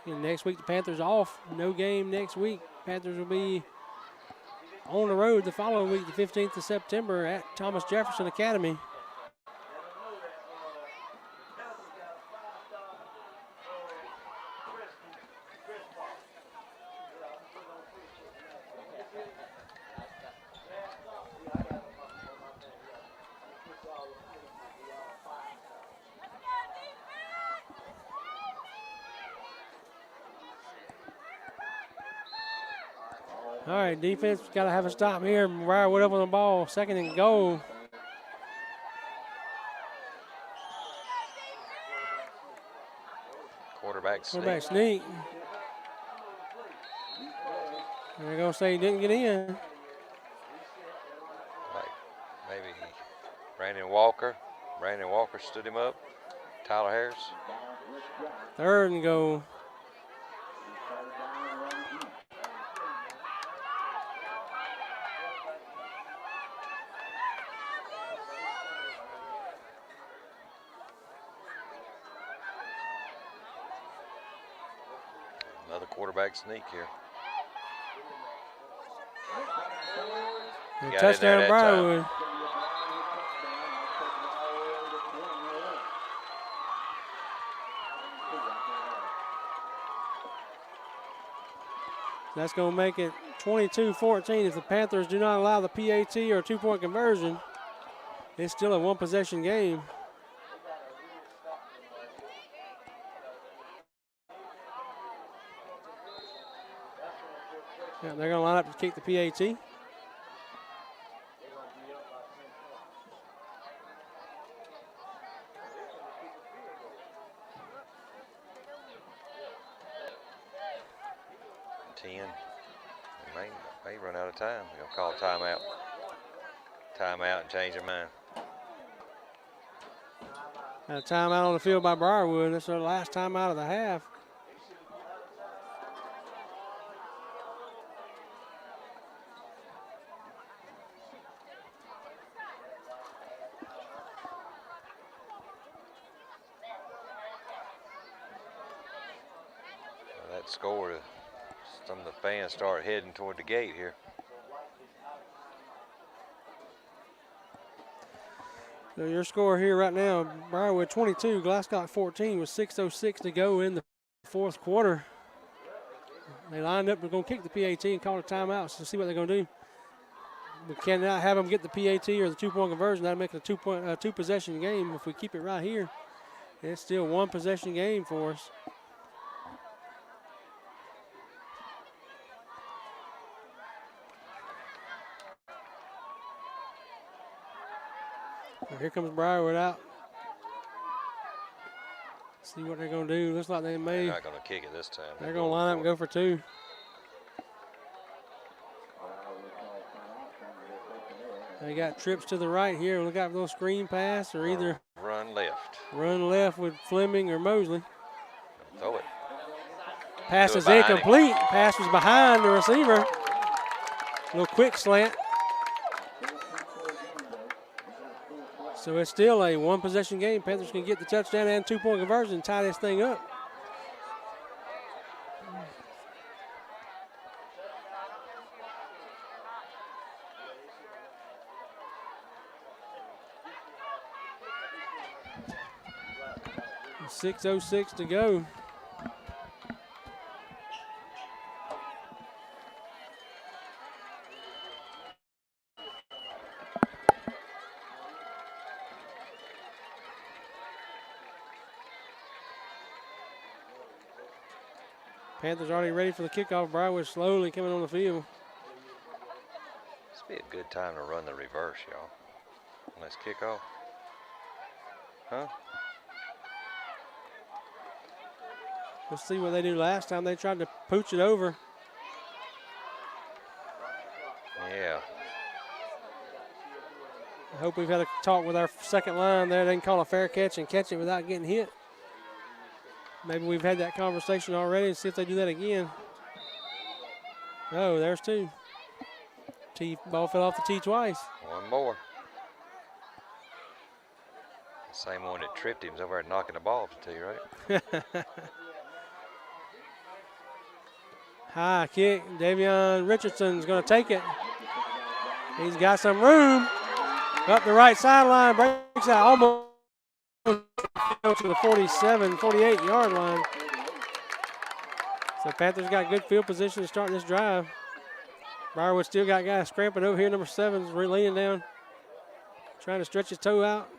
B: And next week the Panthers off. No game next week. Panthers will be on the road the following week, the 15th of September at Thomas Jefferson Academy. All right, defense got to have a stop here. Briarwood up on the ball, 2nd and goal.
D: Quarterback
B: sneak. They're going to say he didn't get in.
D: Like maybe Brandon Walker. Brandon Walker stood him up. Tyler Harris.
B: 3rd and goal.
D: Another quarterback sneak here.
B: Touchdown Briarwood. That's going to make it 22-14. If the Panthers do not allow the PAT or 2-point conversion, it's still a 1-possession game. Yeah, they're going to line up to kick the PAT.
D: May run out of time. They're going to call timeout. Timeout and change their mind.
B: A timeout on the field by Briarwood. That's their last timeout of the half.
D: That score, some of the fans start heading toward the gate here.
B: So your score here right now, Briarwood 22, Glascock 14 with 6:06 to go in the 4th quarter. They lined up, they're going to kick the PAT and call a timeout to see what they're going to do. We cannot have them get the PAT or the 2-point conversion. That'll make it a 2-possession game. If we keep it right here, it's still 1-possession game for us. Here comes Briarwood out. See what they're going to do. Looks like they may.
D: They're not going to kick it this time.
B: They're going to line up and go for 2. They got trips to the right here. Look out for those screen pass or either
D: run left.
B: Run left with Fleming or Mosley.
D: Throw it.
B: Pass is incomplete. Pass was behind the receiver. Little quick slant. So it's still a one-possession game. Panthers can get the touchdown and 2-point conversion and tie this thing up. .606 to go. Panthers already ready for the kickoff. Briarwood slowly coming on the field.
D: This would be a good time to run the reverse, y'all. Nice kickoff. Huh?
B: Let's see what they do last time. They tried to pooch it over.
D: Yeah.
B: I hope we've had a talk with our second line there. They can call a fair catch and catch it without getting hit. Maybe we've had that conversation already and see if they do that again. Oh, there's two. Ball fell off the tee twice.
D: One more. The same one that tripped him's over there knocking the ball off the tee, right?
B: High kick. Davion Richardson's going to take it. He's got some room. Up the right sideline. Breaks out almost to the 47, 48-yard line. So Panthers got good field position to start this drive. Briarwood still got guys scramping over here. Number 7's leaning down, trying to stretch his toe out.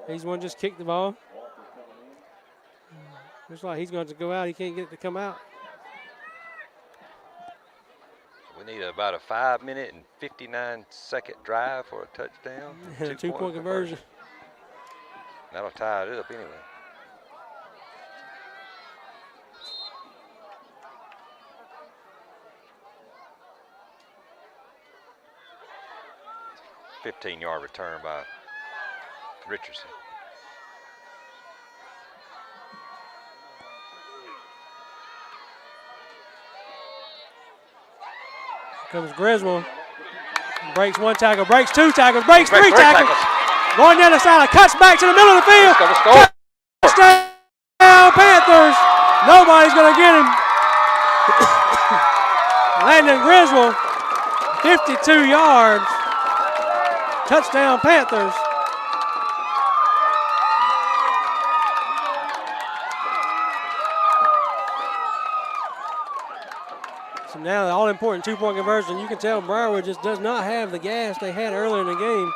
B: He's one just kicked the ball. Looks like he's going to go out. He can't get it to come out.
D: We need about a 5-minute and 59-second drive for a touchdown.
B: And a 2-point conversion.
D: That'll tie it up anyway. $15-yard return by Richardson.
B: Comes Griswold. Breaks one tackle, breaks two tackles, breaks three tackles. Going down the sideline, cuts back to the middle of the field. Touchdown Panthers. Nobody's going to get him. Landon Griswold, 52 yards. Touchdown Panthers. So now the all-important 2-point conversion. You can tell Briarwood just does not have the gas they had earlier in the game.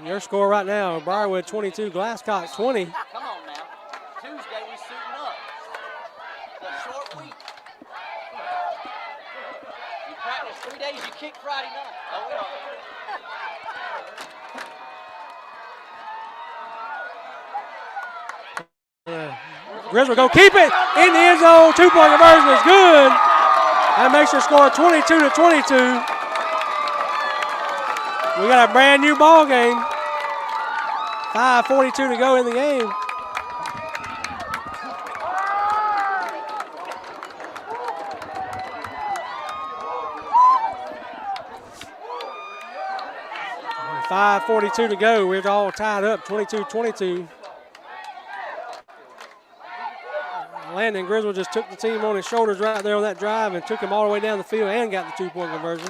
B: Your score right now, Briarwood 22, Glascock 20.
H: Come on now. Tuesday we suiting up. It's a short week. You practice 3 days, you kick Friday night. Oh, we don't.
B: Griswold go keep it in the end zone. 2-point conversion is good. That makes your score 22-22. We got a brand new ball game. 5:42 to go in the game. .542 to go. We're all tied up, 22-22. Landon Griswold just took the team on his shoulders right there on that drive and took him all the way down the field and got the 2-point conversion.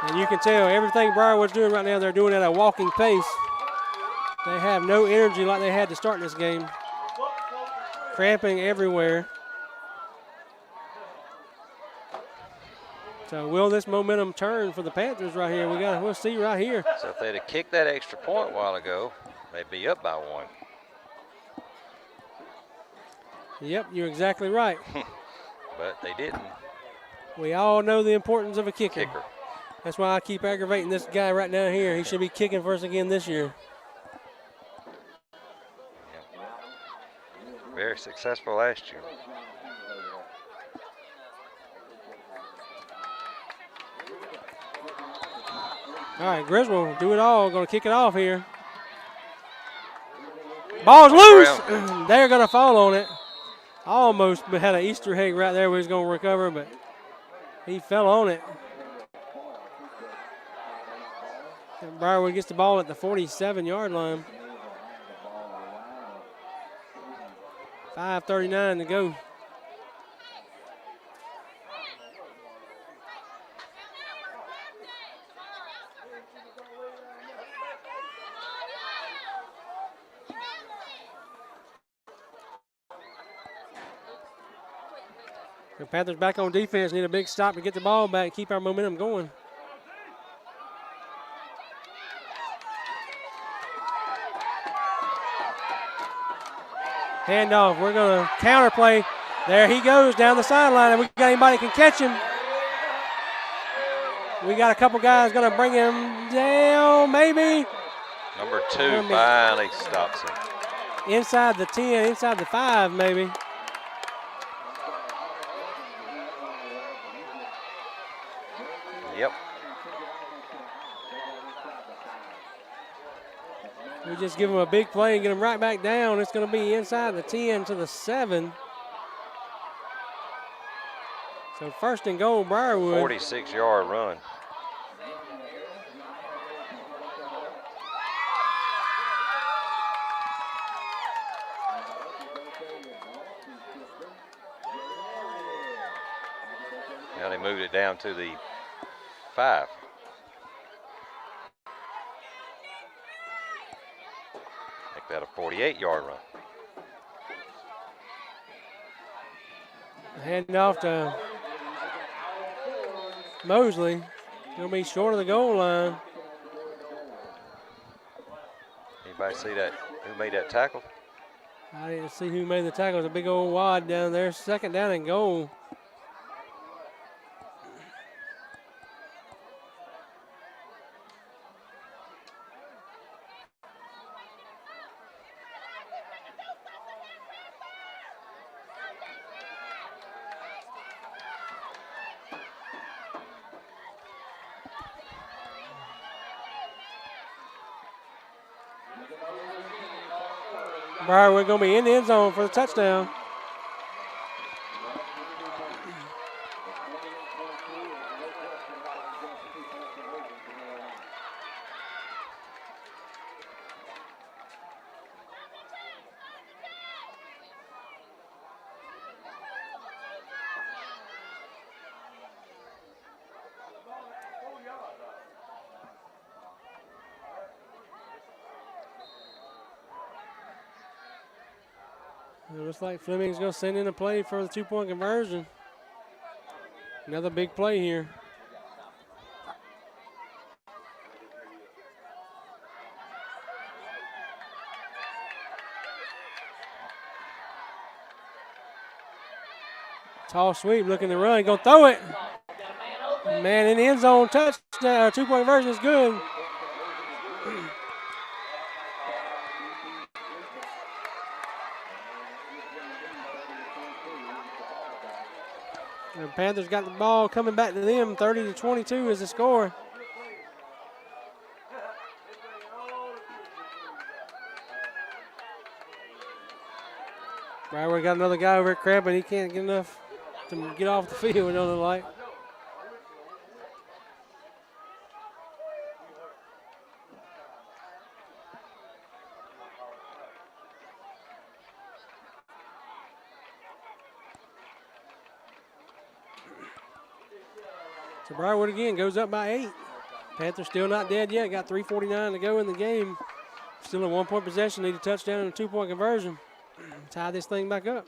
B: And you can tell everything Briarwood's doing right now, they're doing at a walking pace. They have no energy like they had to start this game. Cramping everywhere. So will this momentum turn for the Panthers right here? We'll see right here.
D: So if they'd have kicked that extra point a while ago, they'd be up by 1.
B: Yep, you're exactly right.
D: But they didn't.
B: We all know the importance of a kicker. That's why I keep aggravating this guy right down here. He should be kicking for us again this year.
D: Very successful last year.
B: All right, Griswold, do it all. Going to kick it off here. Ball's loose. They're going to fall on it. Almost had an Easter egg right there where he's going to recover, but he fell on it. And Briarwood gets the ball at the 47-yard line. 5:39 to go. The Panthers back on defense, need a big stop to get the ball back, keep our momentum going. Handoff, we're going to counter play. There he goes down the sideline, and we got anybody can catch him. We got a couple guys going to bring him down, maybe.
D: Number 2 finally stops him.
B: Inside the 10, inside the 5, maybe.
D: Yep.
B: We just give him a big play and get him right back down. It's going to be inside the 10 to the 7. So first and goal, Briarwood.
D: 46-yard run. Now they moved it down to the 5. Make that a 48-yard run.
B: Handing off to Mosley. He'll be short of the goal line.
D: Anybody see that? Who made that tackle?
B: I didn't see who made the tackle. It was a big old wad down there. Second down and goal. Briarwood going to be in the end zone for the touchdown. It looks like Fleming's going to send in a play for the 2-point conversion. Another big play here. Tall sweep, looking to run, going to throw it. Man, in the end zone, touchdown, 2-point conversion is good. The Panthers got the ball coming back to them. 30-22 is the score. Briarwood got another guy over here cramping. He can't get enough to get off the field, it don't look like. So Briarwood again goes up by 8. Panthers still not dead yet. Got 3:49 to go in the game. Still a 1-point possession. Need a touchdown and a 2-point conversion. Tie this thing back up.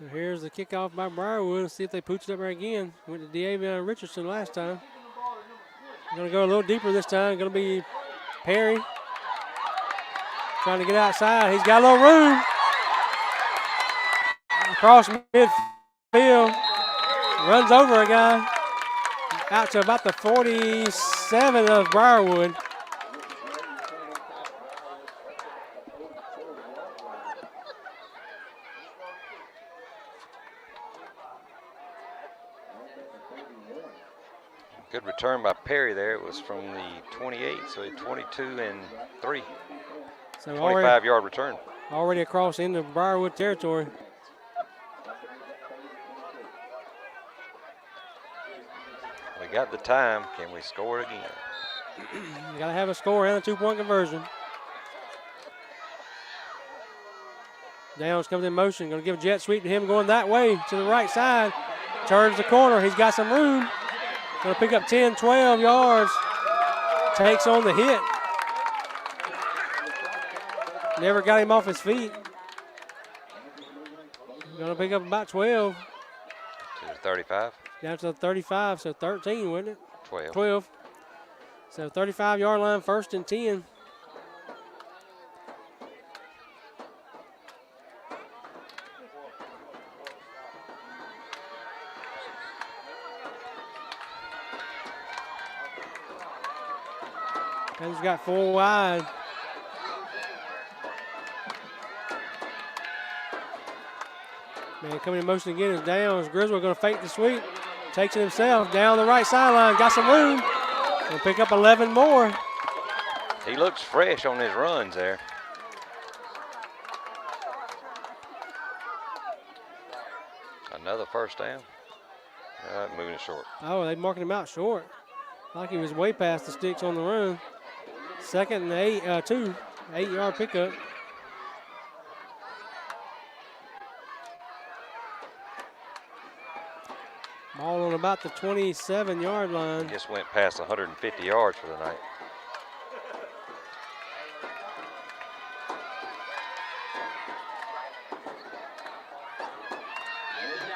B: So here's the kickoff by Briarwood. Let's see if they pooch it up there again. Went to D'Avion Richardson last time. Going to go a little deeper this time. Going to be Perry. Trying to get outside. He's got a little room. Across midfield. Runs over a guy. Out to about the 47 of Briarwood.
D: Good return by Perry there. It was from the 28, so 22 and 3.
B: So
D: 25-yard return.
B: Already across into Briarwood territory.
D: We got the time. Can we score it again?
B: You got to have a score and a 2-point conversion. Downs comes in motion. Going to give a jet sweep to him going that way to the right side. Turns the corner. He's got some room. Going to pick up 10, 12 yards. Takes on the hit. Never got him off his feet. Going to pick up about 12.
D: To the 35.
B: Down to the 35, so 13, wasn't it?
D: 12.
B: 12. So 35-yard line, 1st and 10. And he's got 4 wide. Man, coming in motion again is Downs. Griswold going to fake the sweep. Takes it himself down the right sideline. Got some room. Going to pick up 11 more.
D: He looks fresh on his runs there. Another first down. Moving it short.
B: Oh, they marking him out short. Like he was way past the sticks on the run. 2nd and 2. 8-yard pickup. Ball on about the 27-yard line.
D: Just went past 150 yards for the night.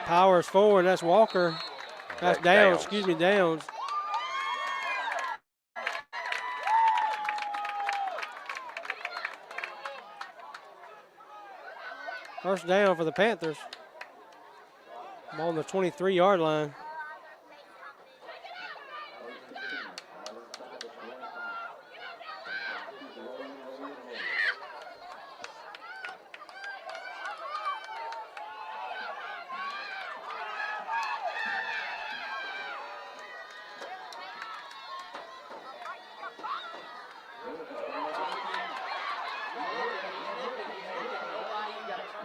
B: Powers forward. That's Walker. That's Downs. Excuse me, Downs. First down for the Panthers. Ball on the 23-yard line.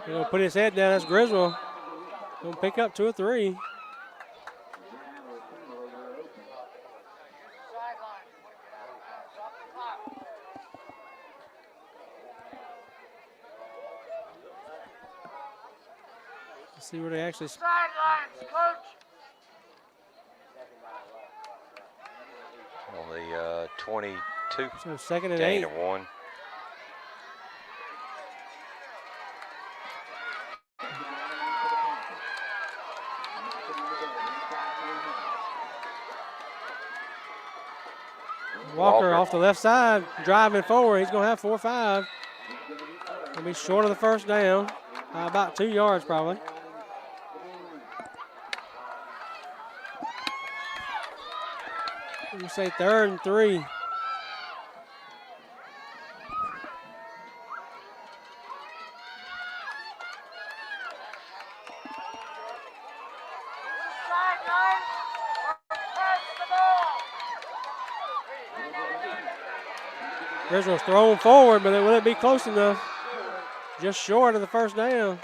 B: He's going to put his head down. That's Griswold. Going to pick up 2 or 3. Let's see where they actually.
A: Sidelines, coach.
D: On the 22.
B: So 2nd and 8.
D: Gain of 1.
B: Walker off the left side, driving forward. He's going to have 4 or 5. Going to be short of the first down. About 2 yards probably. You say 3rd and 3. Griswold's thrown forward, but will it be close enough? Just short of the first down.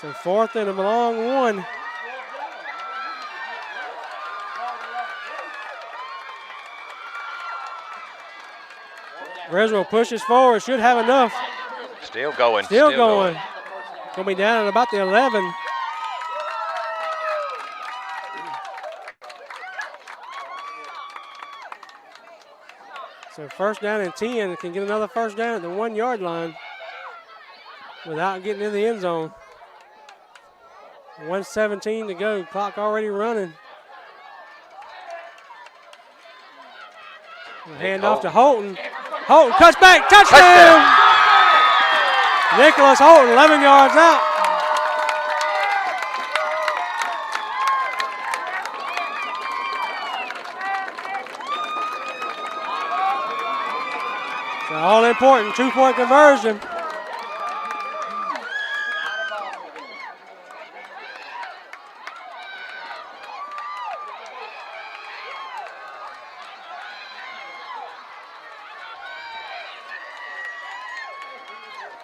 B: So 4th and a long 1. Griswold pushes forward, should have enough.
D: Still going.
B: Still going. Going to be down at about the 11. So first down and 10. Can get another first down at the 1 yard line without getting in the end zone. 1:17 to go. Clock already running. Hand off to Holton. Holton cuts back. Touchdown! Nicholas Holton, 11 yards out. So all important, 2-point conversion.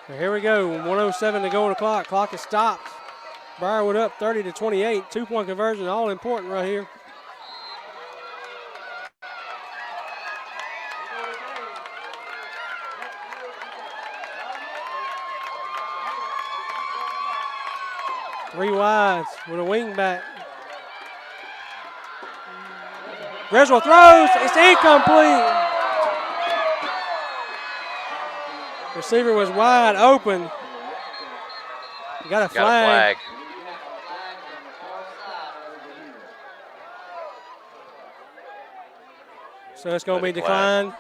B: So here we go, 1:07 to go on the clock. Clock is stopped. Briarwood up 30-28. 2-point conversion, all important right here. Three wides with a wing back. Griswold throws. It's incomplete. Receiver was wide open. Got a flag. So it's going to be declined.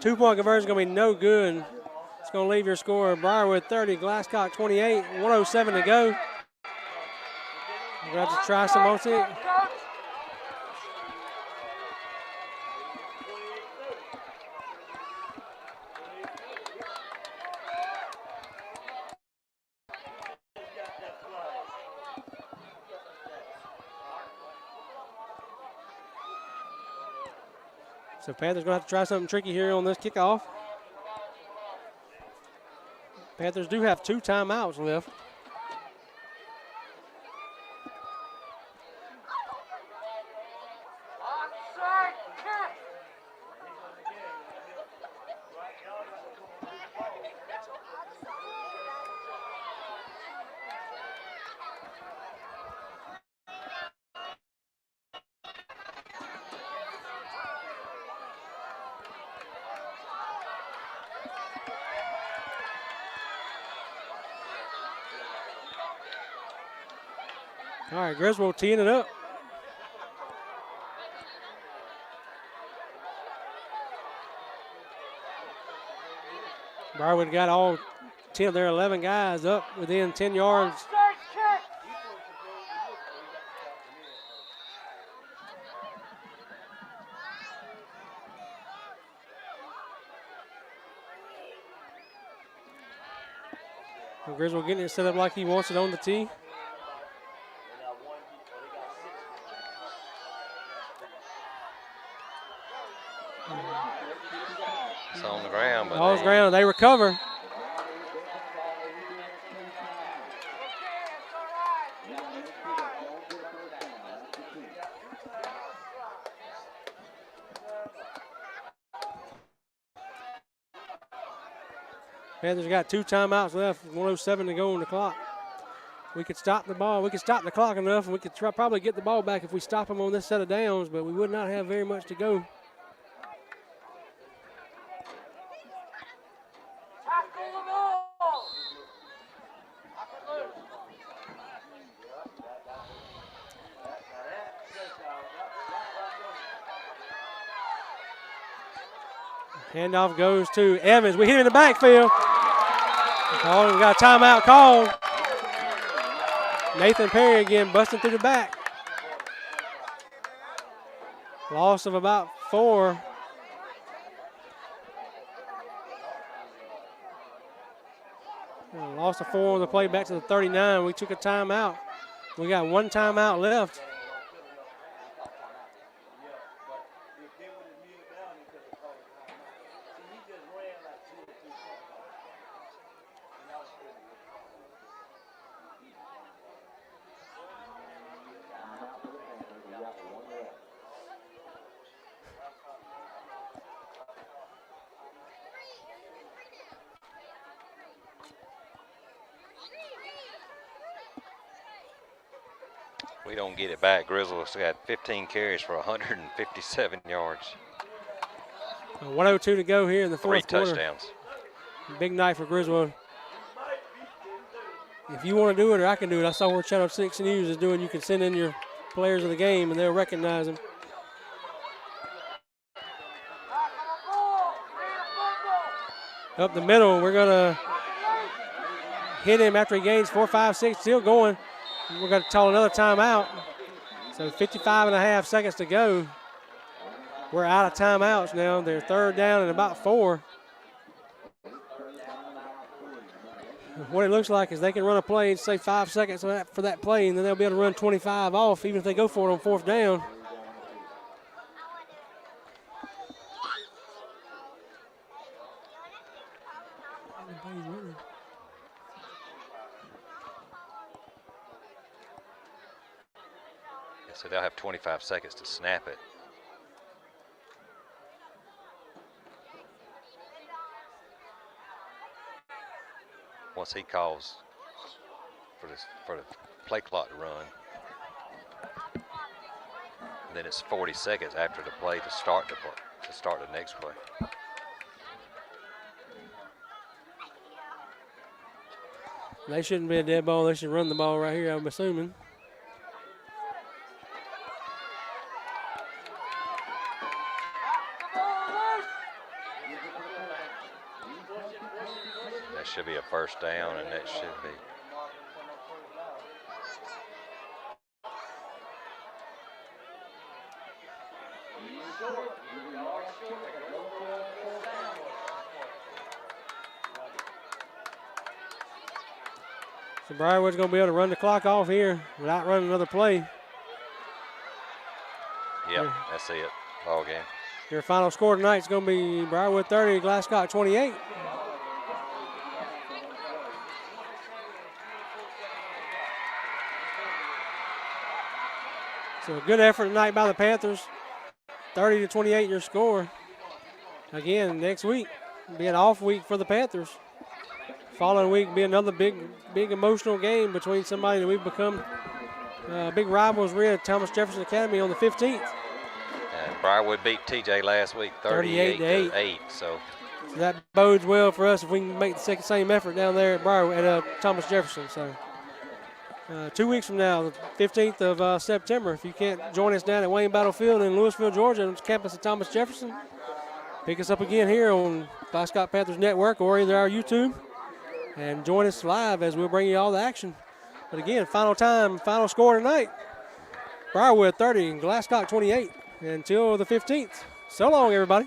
B: 2-point conversion is going to be no good. It's going to leave your score Briarwood 30, Glascock 28, 1:07 to go. We're going to have to try some more things. So Panthers going to have to try something tricky here on this kickoff. Panthers do have 2 timeouts left. All right, Griswold teeing it up. Briarwood got all 10 of their 11 guys up within 10 yards. And Griswold getting it set up like he wants it on the tee.
D: It's on the ground, but
B: on the ground, they recover. Panthers got 2 timeouts left, 1:07 to go on the clock. We could stop the ball. We could stop the clock enough, and we could probably get the ball back if we stop them on this set of downs, but we would not have very much to go. Handoff goes to Evans. We hit him in the backfield. We got a timeout called. Nathan Perry again busting through the back. Loss of about 4. Loss of 4 on the play back to the 39. We took a timeout. We got 1 timeout left.
D: we don't get it back, Grizzlies got 15 carries for 157 yards.
B: 1:02 to go here in the fourth quarter.
D: 3 touchdowns.
B: Big night for Griswold. If you want to do it, or I can do it. I saw where Channel 6 News is doing. You can send in your players of the game, and they'll recognize them. Up the middle, we're going to hit him after he gains 4, 5, 6, still going. We're going to call another timeout. So 55.5 seconds to go. We're out of timeouts now. They're third down and about 4. What it looks like is they can run a play and say 5 seconds for that play, and then they'll be able to run 25 off, even if they go for it on 4th down.
D: So they'll have 25 seconds to snap it. Once he calls for the play clock to run, and then it's 40 seconds after the play to start the next play.
B: They shouldn't be a dead ball. They should run the ball right here, I'm assuming.
D: That should be a first down, and that should be.
B: So Briarwood's going to be able to run the clock off here without running another play.
D: Yep, that's it. Ball game.
B: Your final score tonight is going to be Briarwood 30, Glascock 28. So a good effort tonight by the Panthers. 30-28 your score. Again, next week will be an off week for the Panthers. Following week will be another big emotional game between somebody that we've become big rivals with, Thomas Jefferson Academy, on the 15th.
D: And Briarwood beat TJ last week 38-8. So
B: that bodes well for us if we can make the same effort down there at Briarwood at Thomas Jefferson. So 2 weeks from now, the 15th of September, if you can't join us down at Wayne Battlefield in Louisville, Georgia, on the campus of Thomas Jefferson, pick us up again here on Glascock Panthers Network or either our YouTube, and join us live as we'll bring you all the action. But again, final score tonight, Briarwood 30 and Glascock 28. Until the 15th. So long, everybody.